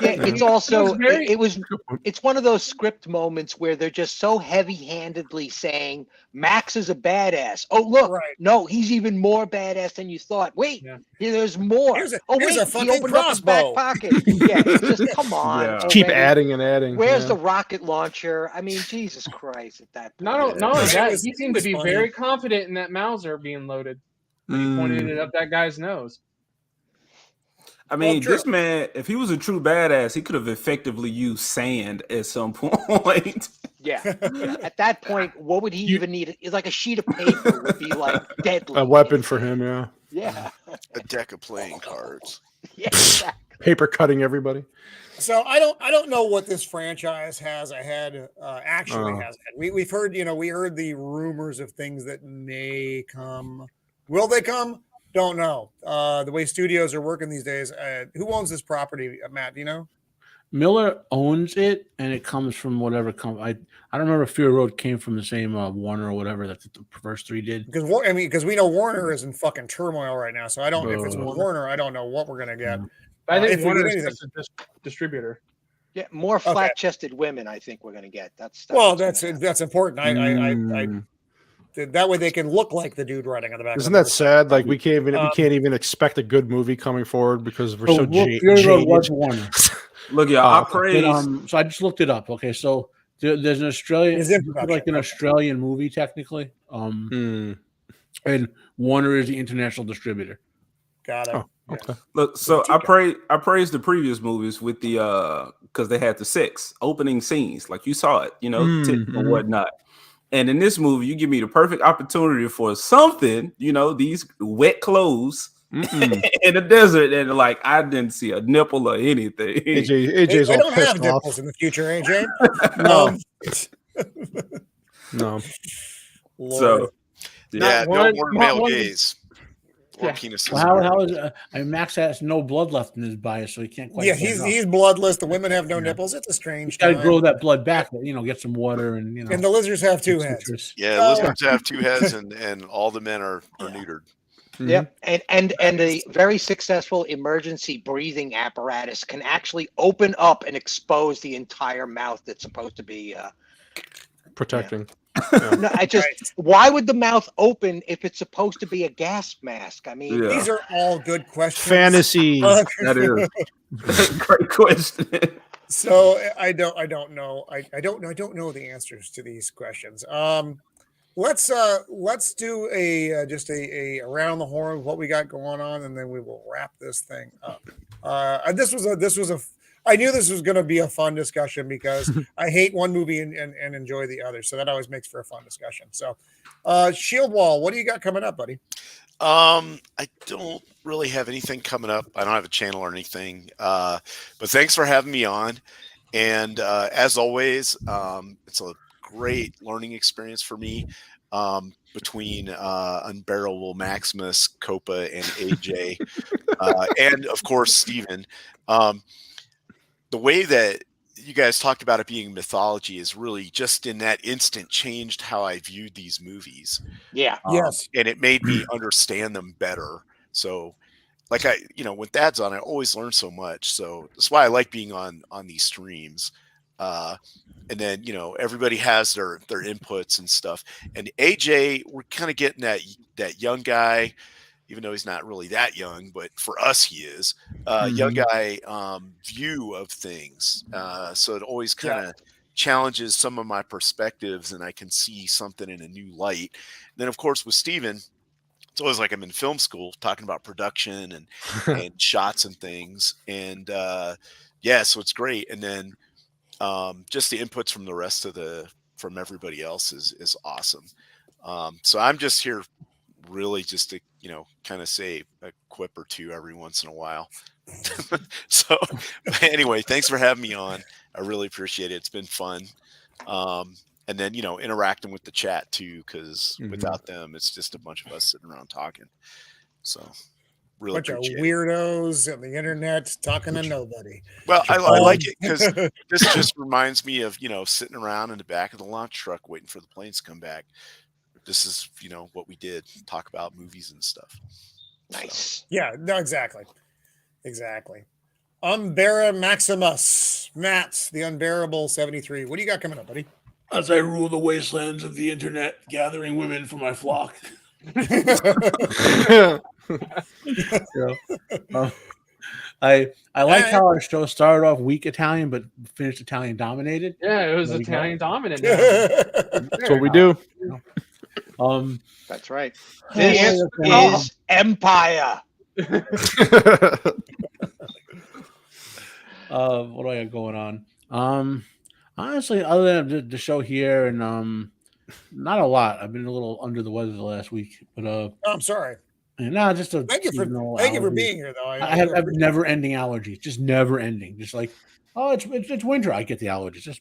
Yeah, it's also it's one of those script moments where they're just so heavy-handedly saying Max is a badass. Oh look, no, he's even more badass than you thought. Wait, there's more.
Here's a
he
fucking
opened up his back pocket. Yeah, it's just come on.
Yeah. Keep adding and adding.
Where's the rocket launcher? I mean, Jesus Christ! At that point.
Not only that, he seemed to be very confident in that Mauser being loaded. He pointed it up that guy's nose.
I mean, this man, if he was a true badass, he could have effectively used sand at some point.
Yeah. At that point, what would he even need? It's like a sheet of paper would be like deadly.
A weapon for him, yeah.
Yeah.
A deck of playing cards.
Yeah, exactly.
Paper cutting everybody.
So I don't know what this franchise has ahead. Actually has ahead. We've heard, we heard the rumors of things that may come. Will they come? Don't know. The way studios are working these days. Who owns this property, Matt? Do you know?
Miller owns it, and it comes from whatever I don't remember if Fury Road came from the same Warner or whatever that the first three did.
Because we know Warner is in fucking turmoil right now. So I don't. If it's Warner, I don't know what we're gonna get.
I think Warner is just a distributor.
Yeah, more flat-chested women. I think we're going to get. That's
important. I that way they can look like the dude riding on the back.
Isn't that sad? Like we can't even expect a good movie coming forward because we're so jaded.
Look, I praise. So I just looked it up. Okay, so there's an Australian, like an Australian movie technically. And Warner is the international distributor.
Got it.
Oh, okay.
Look, so I praised the previous movies with the because they had the sex opening scenes, like you saw it, tits and whatnot. And in this movie, you give me the perfect opportunity for something, these wet clothes in the desert, and like I didn't see a nipple or anything.
AJ's
I
all
don't
pissed
have nipples
off
in the future, AJ.
No.
So
don't warn male gaze. Or penises.
Well, how is Max has no blood left in his body, so he can't quite.
Yeah, he's bloodless. The women have no nipples. It's a strange.
Got to grow that blood back. Get some water and
And the lizards have two heads.
Yeah, lizards have two heads, and all the men are neutered.
Yep, and a very successful emergency breathing apparatus can actually open up and expose the entire mouth that's supposed to be
protecting.
No, why would the mouth open if it's supposed to be a gas mask? I mean,
these are all good questions.
Fantasy.
That is great question.
So I don't know. I don't know the answers to these questions. Let's do just a around the horn of what we got going on, and then we will wrap this thing up. I knew this was going to be a fun discussion because I hate one movie and enjoy the other. So that always makes for a fun discussion. So, Shieldwall, what do you got coming up, buddy?
I don't really have anything coming up. I don't have a channel or anything. But thanks for having me on. And as always, it's a great learning experience for me between Unbearable Maximus, Copa, and AJ, and of course Stephen. The way that you guys talked about it being mythology is really just in that instant changed how I viewed these movies.
Yeah.
Yes.
And it made me understand them better. So like when Dad's on, I always learn so much. So that's why I like being on these streams. And then, everybody has their inputs and stuff. And AJ, we're kind of getting that young guy, even though he's not really that young, but for us, he is young guy view of things. So it always kind of challenges some of my perspectives, and I can see something in a new light. And then, of course, with Steven, it's always like I'm in film school talking about production and shots and things. And so it's great. And then just the inputs from the rest from everybody else is awesome. So I'm just here really just to kind of say a quip or two every once in a while. So anyway, thanks for having me on. I really appreciate it. It's been fun. And then interacting with the chat too, because without them it's just a bunch of us sitting around talking. So really
bunch of weirdos on the internet talking to nobody.
Well, I like it because this just reminds me of sitting around in the back of the launch truck waiting for the planes to come back. This is, what we did, talk about movies and stuff.
Nice.
So.
Yeah, no, exactly. Unbearable Maximus, Matt, the Unbearable 73. What do you got coming up, buddy?
As I rule the wastelands of the internet, gathering women for my flock. I like how our show started off weak Italian, but finished Italian dominated.
Yeah, it was Italian dominant.
That's what we do.
That's right. This is Empire.
What do I got going on? Honestly, other than the show here and not a lot. I've been a little under the weather the last week, but
I'm sorry.
No, just
thank you for being here though.
I have never-ending allergies, just never-ending. Just like, it's winter. I get the allergies. Just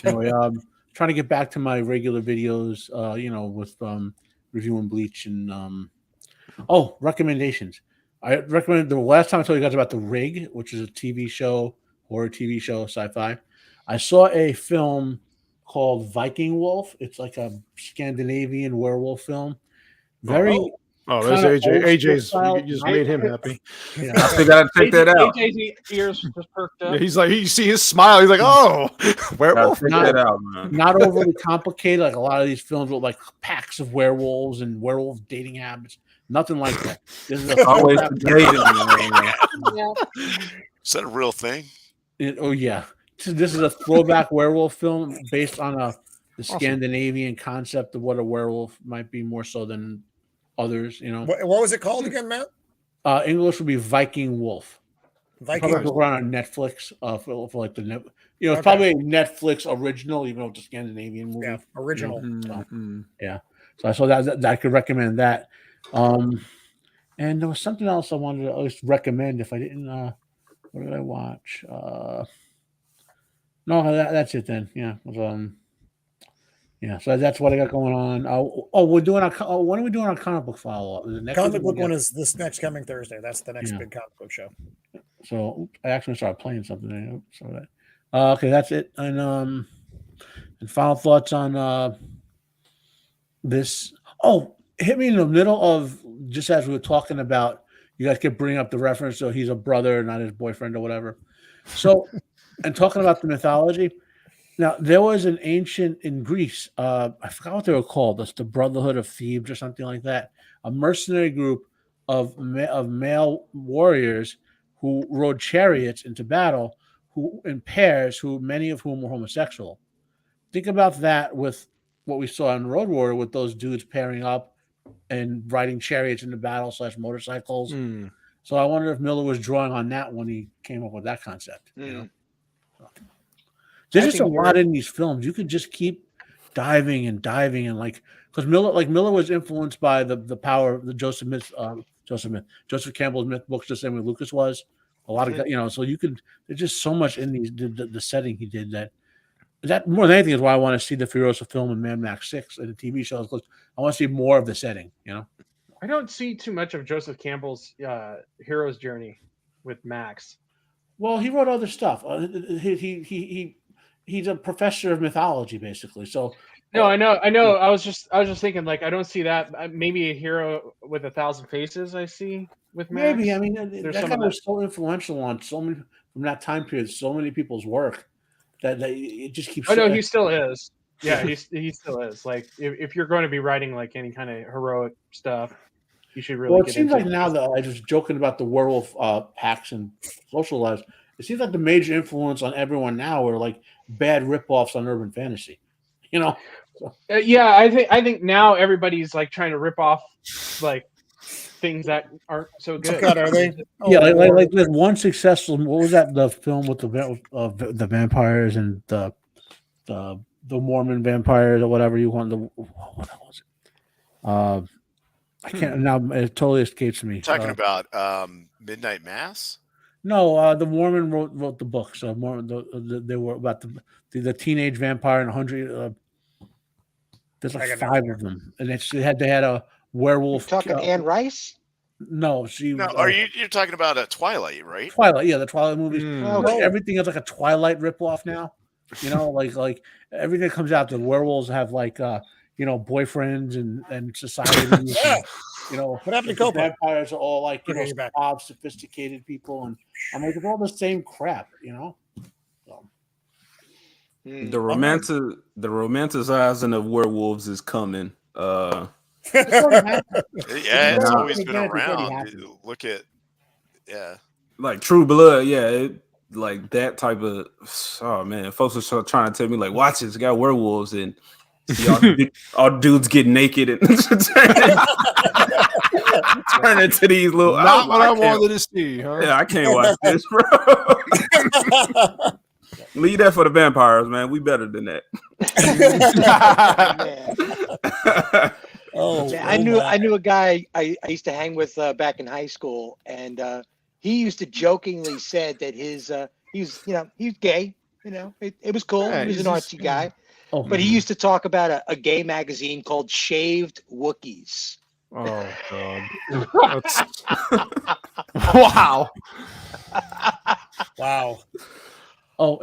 Anyway, trying to get back to my regular videos. With reviewing Bleach and recommendations. I recommended the last time I told you guys about The Rig, which is a TV show, horror TV show, sci-fi. I saw a film called Viking Wolf. It's like a Scandinavian werewolf film. Very
Oh, there's
kinda
AJ.
old
AJ's.
style.
You just made him happy.
Yeah.
I still gotta check that out.
AJ's ears just perked up.
Yeah, he's like, you see his smile. He's like, oh,
Gotta
werewolf.
check that out, man.
Not overly complicated, like a lot of these films with like packs of werewolves and werewolf dating habits. Nothing like that. This is
Always
a
dating.
Is that a real thing?
oh yeah, this is a throwback werewolf film based on the Scandinavian concept of what a werewolf might be, more so than others. You know,
What was it called again, Matt?
English would be Viking Wolf.
Viking.
Probably look around on Netflix for like the it's
Okay.
probably a Netflix original, even though it's a Scandinavian movie.
Yeah, original.
So I saw that I could recommend that. And there was something else I wanted to always recommend if I didn't. What did I watch? No, that's it then. Yeah. Yeah. So that's what I got going on. We're doing when are we doing our comic book follow up?
Comic book one is this next coming Thursday. That's the next big comic book show.
So I actually started playing something. So that okay, that's it. And final thoughts on this. Oh, hit me in the middle of just as we were talking about. You guys kept bringing up the reference, so he's a brother, not his boyfriend or whatever. So, and talking about the mythology. Now, there was an ancient in Greece. I forgot what they were called. That's the Brotherhood of Thebes or something like that. A mercenary group of male warriors who rode chariots into battle, who in pairs, who many of whom were homosexual. Think about that with what we saw in Road Warrior with those dudes pairing up and riding chariots into battle / motorcycles. So I wonder if Miller was drawing on that when he came up with that concept. You know? There's just a lot in these films. You could just keep diving and like because Miller was influenced by the power of the Joseph Campbell's myth books, the same way Lucas was. A lot of so you could. There's just so much in these the setting he did that more than anything is why I want to see the Furiosa film and Mad Max 6 and the TV shows. I want to see more of the setting.
I don't see too much of Joseph Campbell's hero's journey with Max.
Well, he wrote other stuff. He's a professor of mythology, basically. So
no, I know. I was just thinking, like, I don't see that. Maybe a hero with 1,000 faces. I see with Max.
Maybe. I mean, that guy was so influential on so many from that time period. So many people's work that it just keeps.
Oh no, he still is. Yeah, he still is. Like, if you're going to be writing like any kind of heroic stuff, you should really.
Well, it seems like now that I was joking about the werewolf packs and social lives. It seems like the major influence on everyone now are like bad ripoffs on urban fantasy. So.
Yeah, I think now everybody's like trying to rip off like things that aren't so good.
God, are they?
Yeah, like there's one successful. What was that? The film with the vampires and the Mormon vampires or whatever you want. What was it? I can't now. It totally escapes me.
Talking about Midnight Mass.
No, the Mormon wrote the book. So they were about the teenage vampire and 100. There's like 5 of them, and they had a werewolf.
You're talking Anne Rice?
No, she.
No, you're talking about a Twilight, right?
Twilight, yeah, the Twilight movies.
Okay.
Everything is like a Twilight ripoff now. Like everything that comes out. The werewolves have like boyfriends and society.
Yeah. What happened to Copa?
Vampires are all like
Okay,
suave, sophisticated people, and I'm like, it's all the same crap, So.
The romanticizing of werewolves is coming.
Yeah, it's always been around. Look at,
like True Blood. Yeah, like that type of. Oh man, folks are trying to tell me like, watch this, got werewolves and all dudes get naked and turn into these little.
Not what I wanted to see. Huh?
Yeah, I can't watch this, bro. Leave that for the vampires, man. We better than that.
I knew a guy I used to hang with back in high school, and he used to jokingly said that he was gay. It was cool.
Yeah,
he was an artsy guy.
Oh,
But he used to talk about a gay magazine called Shaved Wookiees.
Oh God! Wow!
Wow!
Oh,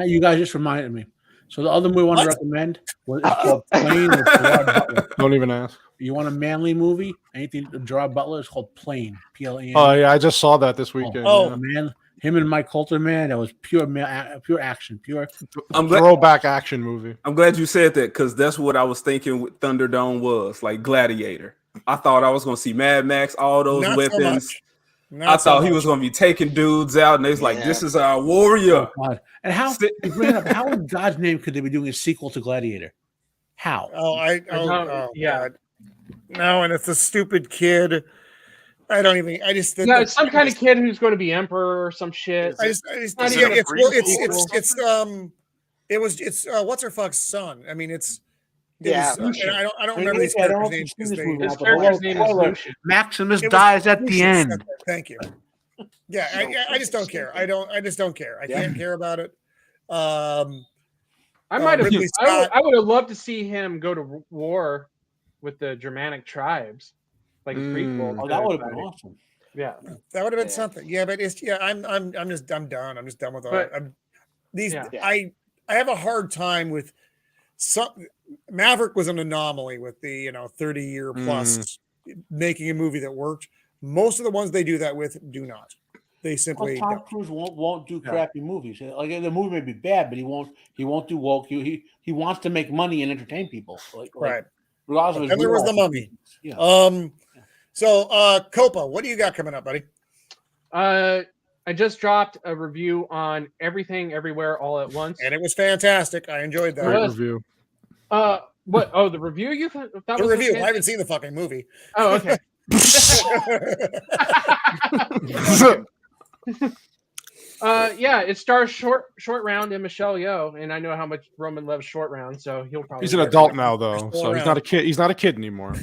you guys just reminded me. So the other movie I want to recommend is called Plane with Gerard Butler.
Don't even ask.
you want a manly movie? Anything? Gerard Butler is called Plane. PLAN.
Oh yeah, I just saw that this weekend.
Oh,
man, him and Mike Coulter, man, that was pure action, pure.
Throwback action movie.
I'm glad you said that because that's what I was thinking with Thunderdome was like Gladiator. I thought I was going to see Mad Max, all those
Not so
weapons.
much.
I thought he was going to be taking dudes out, and it's like, this is our warrior.
God. And how you bring it up? How in God's name could they be doing a sequel to Gladiator? How?
Yeah.
God. No, and it's a stupid kid. It's
some kind of kid who's going to be emperor or some shit.
It's what's her fuck's son. I mean, it's
Yeah.
and I don't remember these characters' names.
His character's name is Lucian.
Maximus dies at the end.
Thank you. Yeah, I just don't care. I just don't care. I can't care about it.
I might have. I would have loved to see him go to war with the Germanic tribes, like prequel.
Oh, that would have been awesome.
Yeah,
that would have been something. Yeah, but I'm done. I'm just done with all these. I have a hard time with some. Maverick was an anomaly with the 30-year plus making a movie that worked. Most of the ones they do that with do not. They simply
Tom Cruise won't do crappy movies. Like the movie may be bad, but he won't do woke. He wants to make money and entertain people.
Right.
And
there was the Mummy.
Yeah.
So Copa, what do you got coming up, buddy?
I just dropped a review on Everything Everywhere All at Once,
and it was fantastic. I enjoyed that
review.
What? Oh, the review you thought that
the
was
review?
Okay?
I haven't seen the fucking movie.
Oh, okay. Yeah, it stars Short Round and Michelle Yeoh, and I know how much Roman loves Short Round, so he'll probably.
He's an adult now, though, so he's not a kid. He's not a kid anymore.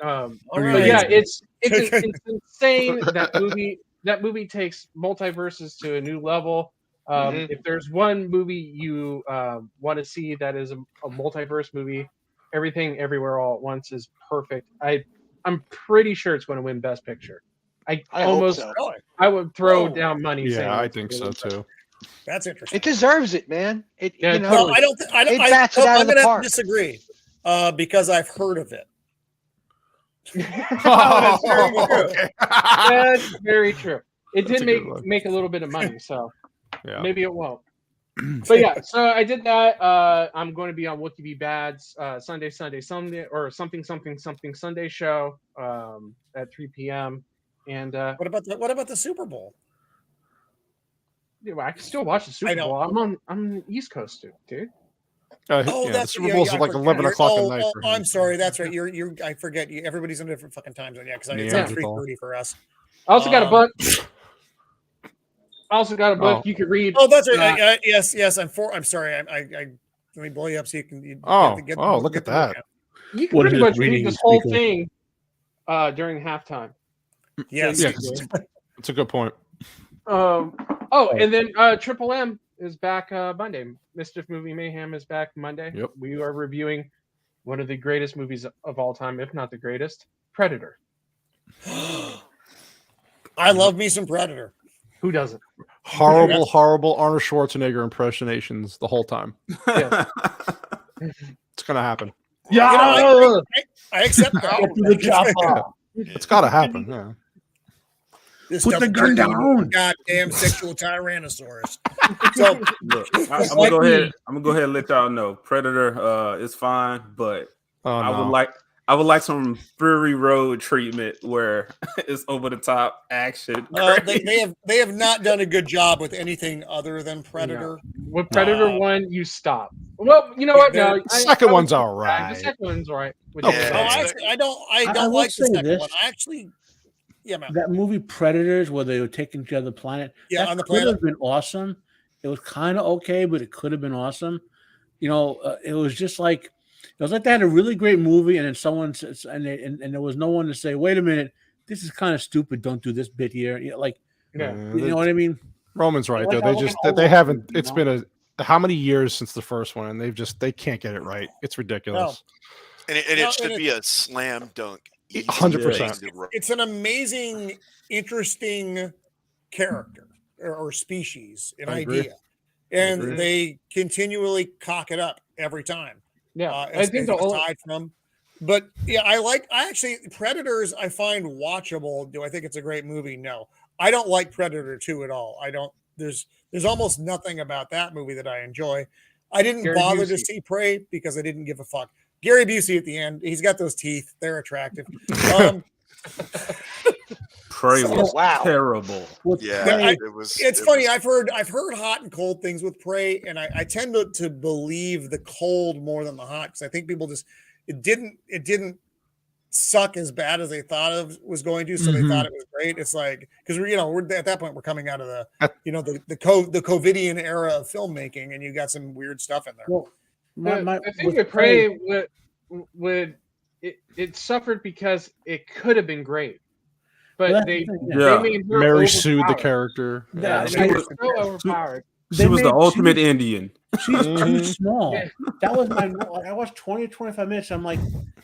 But yeah, it's insane. That movie takes multiverses to a new level. If there's one movie you want to see that is a multiverse movie, Everything Everywhere All at Once is perfect. I'm pretty sure it's going to win Best Picture. I almost
hope so.
I would throw down money.
Yeah, I think so too.
That's interesting.
It deserves it, man. I'm
going to disagree because I've heard of it.
That's very true. It did make a little bit of money, so maybe it won't. But yeah, so I did that. I'm going to be on Wookie Be Bad's Sunday or something Sunday show at 3 p.m. And
what about the Super Bowl?
Yeah, well, I can still watch the Super Bowl. I'm on the East Coast, dude.
The Super Bowl's like 11 o'clock at night.
I'm sorry, that's right. You're. I forget. Everybody's on a different fucking time zone. Yeah, because it's at 3:30 for us.
I also got a book. You could read.
Oh, that's right. Yes. I'm sorry. I let me blow you up so you can.
Look at that.
You can pretty much read this whole thing during halftime.
Yes.
That's a good point.
And then Triple M is back Monday. Mischief Movie Mayhem is back Monday.
Yep.
We are reviewing one of the greatest movies of all time, if not the greatest, Predator.
I love me some Predator.
Who doesn't?
Horrible Arnold Schwarzenegger impersonations the whole time.
Yes.
It's gonna happen.
Yeah,
I accept that.
It's gotta happen. Yeah.
Put the gun down, goddamn sexual tyrannosaurus. So
look, I'm gonna go ahead and let y'all know Predator is fine, but I would like some Fury Road treatment where it's over the top action.
They have not done a good job with anything other than Predator.
No. With Predator 1, you stop. Well, you know what? No,
the second one's all right.
The second one's all right.
I don't like the second one. I actually. Yeah, man.
That movie Predators, where they were taking to the planet.
Yeah, on the
planet
planet.
Could have been awesome. It was kind of okay, but it could have been awesome. It was just like they had a really great movie, and then someone says, and there was no one to say, "Wait a minute, this is kind of stupid. Don't do this bit here." You know what I mean?
Roman's right though. They haven't. It's been how many years since the first one, and they can't get it right. It's ridiculous.
No. And it should be a slam dunk.
100%.
It's an amazing, interesting character or species, an idea, and they continually cock it up every time.
Yeah, I think
aside from But yeah, I actually Predators I find watchable. Do I think it's a great movie? No. I don't like Predator 2 at all. I don't there's almost nothing about that movie that I enjoy. I didn't
Gary
bother to
Busey.
see Prey because I didn't give a fuck. Gary Busey at the end, he's got those teeth, they're attractive. Um
Prey
So-
was
Wow.
terrible.
With
Yeah,
Prey,
it's funny. I've heard hot and cold things with Prey, and I tend to believe the cold more than the hot because I think people just it didn't suck as bad as they thought it was going to, so they thought it was great. It's like because we're at that point we're coming out of the the COVIDian era of filmmaking, and you got some weird stuff in there.
well,
I think with Prey would it suffered because it could have been great, but
Well,
they
Yeah.
made her
Mary sued the
overpowered.
character.
Yeah,
She
I-
was so overpowered.
She was the
made-
ultimate Indian.
She's too
Mhm.
small.
Yeah.
That was my. I watched 20 to 25 minutes. I'm like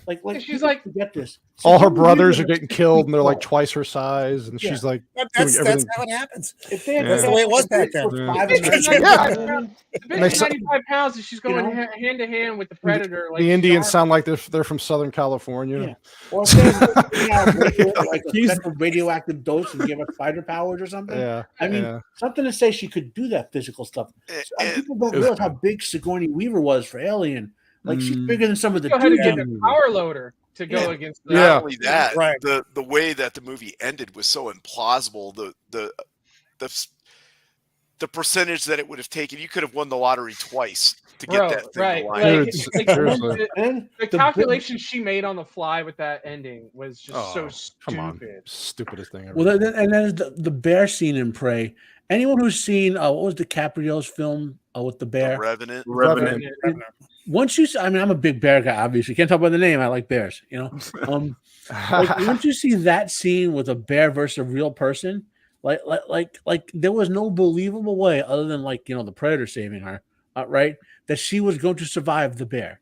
She's
people
like-
forget this.
All her
Sometimes
brothers
you
are
get
getting killed, and they're like
people.
twice her size, and
Yeah.
she's like,
That's
everything-
how it happens.
If they had
That's
the way it was back then.
for
Yeah.
5
She's
minutes,
95
Yeah.
pounds. The
And
bitch is
they
95 pounds, and she's going
know?
hand to hand with the Predator. Like
the
she's
Indians
armed.
sound like they're from Southern California.
Yeah. Or if they had like a special radioactive dose and give her fighter powers or something.
Yeah,
I mean,
yeah.
something to say she could do that physical stuff. People don't realize how big Sigourney Weaver was for Alien. Like she's bigger than some of the
Still had to
dudes.
get
in
a
the movie.
power loader to go against the
Yeah.
Not only that,
Right.
the way that the movie ended was so implausible. The percentage that it would have taken, you could have won the lottery twice to get
Bro,
that thing
right.
to line
Like,
up.
Dude,
like,
seriously.
And
the
the
calculations she made on the fly with that ending was just
Oh,
so stupid.
come on, stupidest thing ever.
Well, and then the bear scene in Prey. Anyone who's seen what was DiCaprio's film with the
The
bear?
Revenant.
Revenant.
Once you, I mean, I'm a big bear guy. Obviously, can't talk about the name. I like bears. Like, once you see that scene with a bear versus a real person, like there was no believable way other than the Predator saving her, right? That she was going to survive the bear.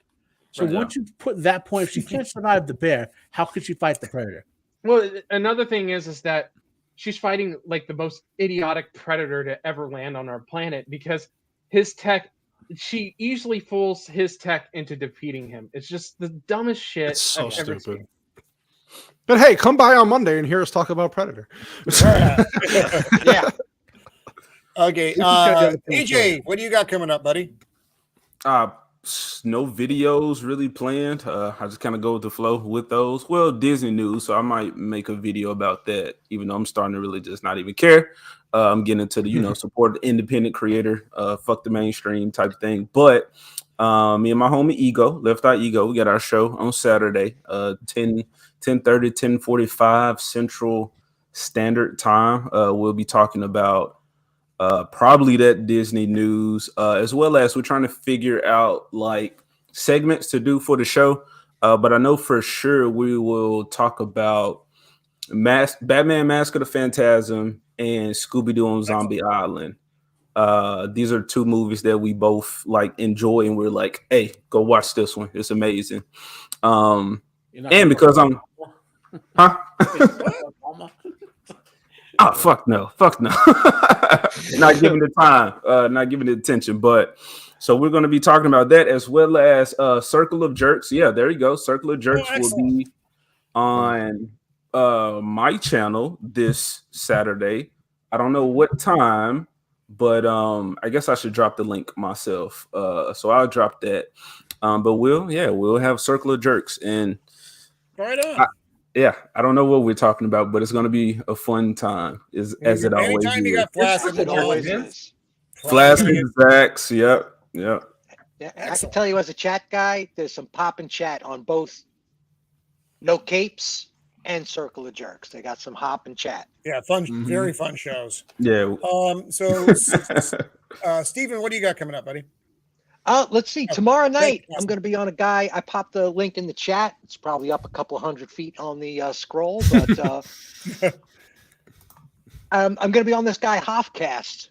So
Right.
once you put that point, if she can't survive the bear, how could she fight the Predator?
Well, another thing is that she's fighting like the most idiotic predator to ever land on our planet because his tech, she easily fools his tech into defeating him. It's just the dumbest shit
It's so
I've ever
stupid.
seen.
But hey, come by on Monday and hear us talk about Predator.
Yeah.
Okay,
AJ,
AJ, what do you got coming up, buddy?
No videos really planned. I just kind of go with the flow with those. Well, Disney news, so I might make a video about that, even though I'm starting to really just not even care. I'm getting into the, support the independent creator, fuck the mainstream type of thing. But me and my homie Ego, Left Eye Ego, we got our show on Saturday, 10:30, 10:45 Central Standard Time. We'll be talking about probably that Disney news, as well as we're trying to figure out like segments to do for the show. But I know for sure we will talk about Batman Mask of the Phantasm and Scooby-Doo on Zombie Island. These are two movies that we both like enjoy, and we're like, hey, go watch this one. It's amazing. And because I'm Oh, fuck no. Not giving it time, not giving it attention. But so we're going to be talking about that as well as Circle of Jerks. Yeah, there you go. Circle of Jerks will be on my channel this Saturday. I don't know what time, but I guess I should drop the link myself. So I'll drop that. But we'll have Circle of Jerks. And
Right on.
I don't know what we're talking about, but it's going to be a fun time, as it always
Anytime you
is.
got Flaccid,
It always is.
Flaccid Zax, yep.
Yeah, I can tell you as a chat guy, there's some pop and chat on both No Capes and Circle of Jerks. They got some hop and chat.
Yeah, fun, very fun shows.
Yeah.
So Stephen, what do you got coming up, buddy?
Let's see. Tomorrow night, I'm going to be on a guy. I popped the link in the chat. It's probably up a couple 100 feet on the scroll, but I'm going to be on this guy Hoffcast.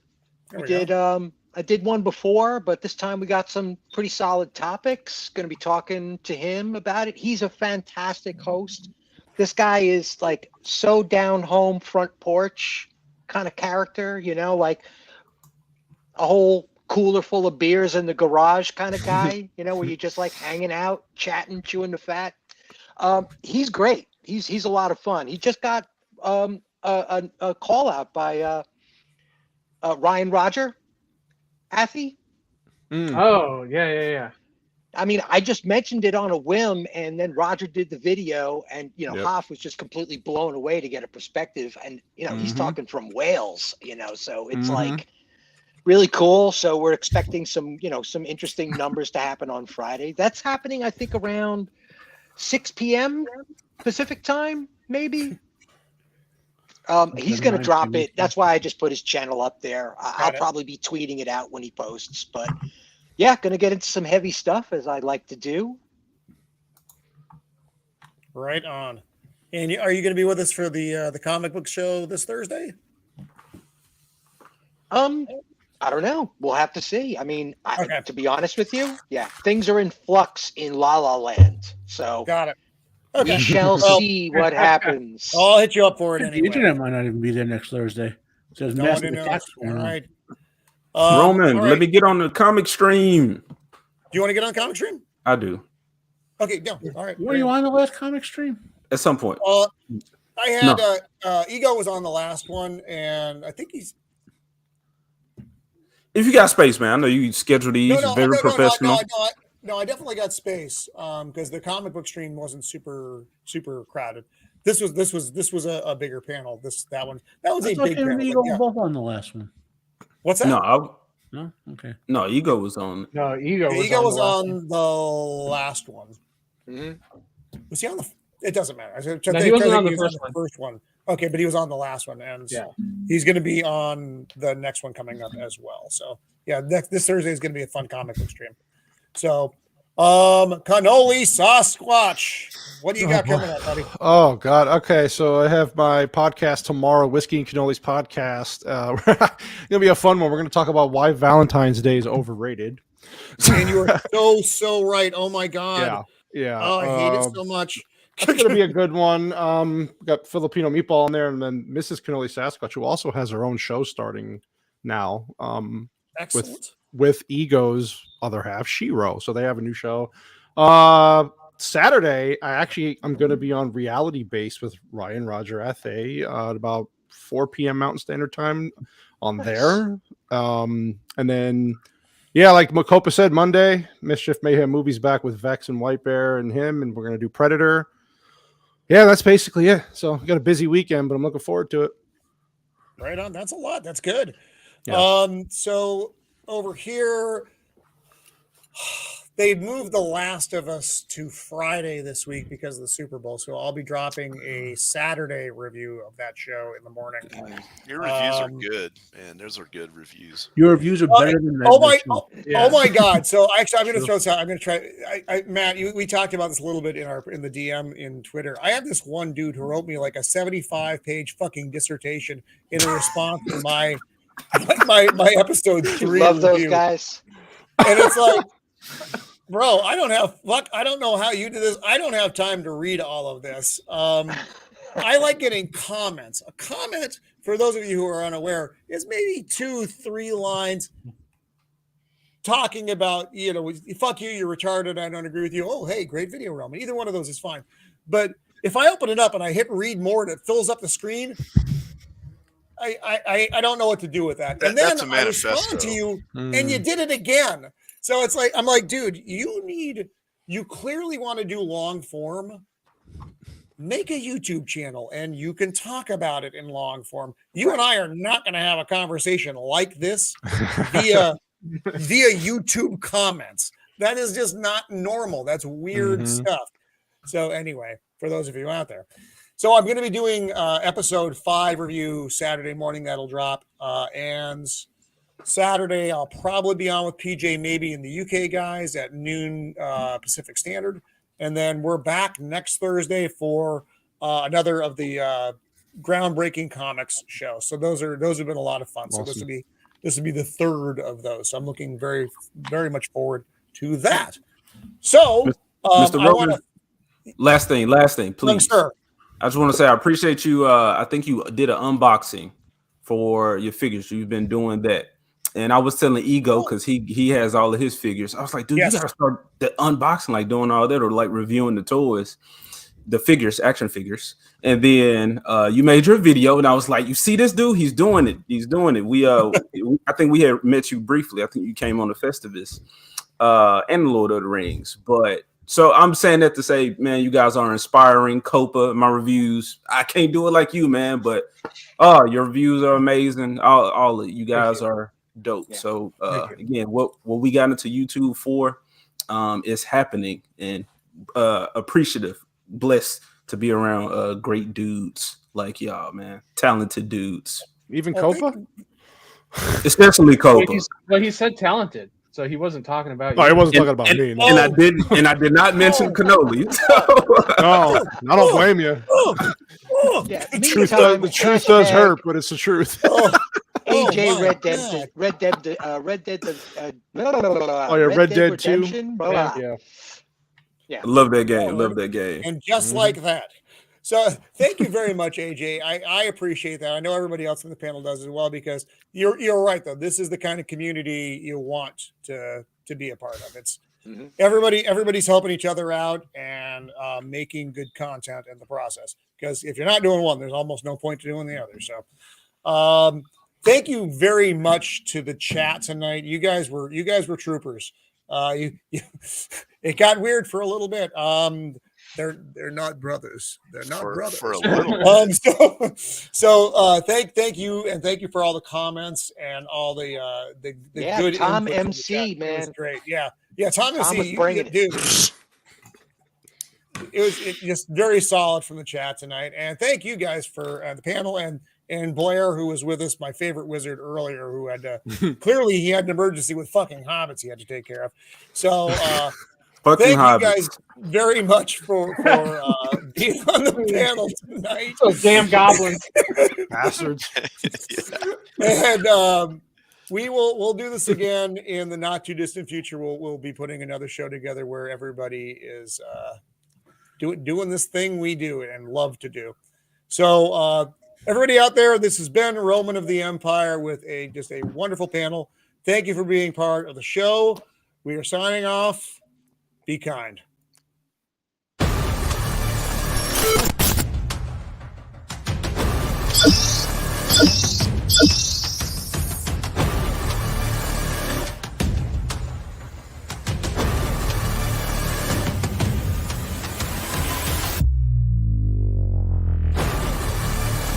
I did one before, but this time we got some pretty solid topics. Going to be talking to him about it. He's a fantastic host. This guy is like so down home, front porch kind of character, like a whole cooler full of beers in the garage kind of guy, where you're just like hanging out, chatting, chewing the fat. He's great. He's a lot of fun. He just got a call out by Ryan Roger, Athy.
Oh, yeah.
I mean, I just mentioned it on a whim, and then Roger did the video, and Hoff was just completely blown away to get a perspective. And he's talking from Wales, so it's like really cool. So we're expecting some interesting numbers to happen on Friday. That's happening, I think, around 6 p.m. Pacific time, maybe. He's going to drop it. That's why I just put his channel up there. I'll probably be tweeting it out when he posts, but yeah, going to get into some heavy stuff as I like to do.
Right on. And are you going to be with us for the comic book show this Thursday?
I don't know. We'll have to see. I mean, to be honest with you, things are in flux in La La Land. So
got it. Okay.
We shall see what happens.
I'll hit you up for it anyway.
The internet might not even be there next Thursday. It says massive attacks.
All right.
Roman, let me get on the comic stream.
Do you want to get on comic stream?
I do.
Okay, no. All right.
Were you on the last comic stream?
At some point.
I had Ego was on the last one, and I think he's.
If you got space, man, I know you schedule these very professional.
No, I definitely got space because the comic book stream wasn't super crowded. This was a bigger panel. That was a big panel.
Ego was both on the last one.
What's that?
No, okay.
No, Ego was on.
No, Ego
was on the last one.
Mm-hmm.
Was he on the? It doesn't matter.
He wasn't on the
first one. Okay, but he was on the last one, and he's going to be on the next one coming up as well. So this Thursday is going to be a fun comic book stream. So, Cannoli Sasquatch, what do you got coming up, buddy?
Oh God. Okay, so I have my podcast tomorrow, Whiskey and Cannoli's podcast. Gonna be a fun one. We're gonna talk about why Valentine's Day is overrated.
And you are so right. Oh my God.
Yeah.
Oh, I hate it so much.
It's gonna be a good one. We got Filipino Meatball in there, and then Mrs. Cannoli Sasquatch, who also has her own show starting now.
Excellent.
With Ego's other half, Shiro. So they have a new show. Saturday, I'm going to be on Reality Base with Ryan Roger Athay at about 4 p.m. Mountain Standard Time on there. And then, like Copa said, Monday, Mischief Mayhem Movies back with Vex and White Bear and him, and we're going to do Predator. Yeah, that's basically it. So we got a busy weekend, but I'm looking forward to it.
Right on. That's a lot. That's good.
Yeah.
So over here, they moved The Last of Us to Friday this week because of the Super Bowl. So I'll be dropping a Saturday review of that show in the morning.
Your reviews are good, man. Those are good reviews.
Your reviews are better than that.
Oh my God. So actually, I'm going to throw this out. I'm going to try. Matt, we talked about this a little bit in the DM in Twitter. I have this one dude who wrote me like a 75-page fucking dissertation in a response to my episode 3.
Love those
review.
Guys.
And it's like, bro, I don't know how you do this. I don't have time to read all of this. I like getting comments. A comment, for those of you who are unaware, is maybe 2-3 lines talking about, fuck you, you're retarded, I don't agree with you. Oh, hey, great video, Roman. Either one of those is fine. But if I open it up and I hit read more and it fills up the screen, I don't know what to do with that. And then I respond to you, and you did it again. So it's like, I'm like, dude, you clearly want to do long form. Make a YouTube channel and you can talk about it in long form. You and I are not going to have a conversation like this via YouTube comments. That is just not normal. That's weird stuff. So anyway, for those of you out there. So I'm going to be doing episode 5 review Saturday morning. That'll drop. And Saturday, I'll probably be on with PJ, maybe in the UK guys at noon Pacific Standard. And then we're back next Thursday for another of the groundbreaking comics show. So those have been a lot of fun. Awesome. So this will be the 3rd of those. So I'm looking very, very much forward to that. So,
Mr. Roman, last thing, please.
Sir.
I just want to say I appreciate you. I think you did an unboxing for your figures. You've been doing that. And I was telling Ego, because he has all of his figures. I was like, dude, you got to start the unboxing, like doing all that, or like reviewing the toys. the figures, action figures, and then you made your video, and I was like, you see this dude? He's doing it. He's doing it. We I think we had met you briefly. I think you came on the Festivus and the Lord of the Rings. But so I'm saying that to say, man, you guys are inspiring. Copa, my reviews, I can't do it like you, man, but your reviews are amazing. All of you guys are dope. Yeah. So again, what we got into YouTube for is happening, and appreciative, blessed to be around great dudes like y'all, man. Talented dudes.
Even Copa?
Especially Copa.
Well, he said talented, so he wasn't talking about you.
No, he wasn't talking about me.
No. And I did not mention cannoli. So.
No, I don't blame you.
Yeah,
the truth does hurt, but it's the truth.
AJ Red
Dead 2.
Yeah.
Love that game. Love that game.
And just like that. So thank you very much, AJ. I appreciate that. I know everybody else on the panel does as well, because you're right though. This is the kind of community you want to be a part of. It's everybody's helping each other out and making good content in the process. Because if you're not doing one, there's almost no point to doing the other. So thank you very much to the chat tonight. You guys were troopers. It got weird for a little bit. They're not brothers. They're not brothers. For a little. So thank you, and thank you for all the comments and all the good.
Tom MC, man,
it was great. Yeah, Tom MC,
was bringing
dude. It was just very solid from the chat tonight, and thank you guys for the panel and Blair, who was with us, my favorite wizard earlier, who had clearly he had an emergency with fucking hobbits he had to take care of. So thank you guys very much for being on the panel tonight.
Those damn goblins,
bastards.
And we'll do this again in the not too distant future. We'll be putting another show together where everybody is doing this thing we do and love to do. So everybody out there, this has been Roman of the Empire with just a wonderful panel. Thank you for being part of the show. We are signing off. Be kind.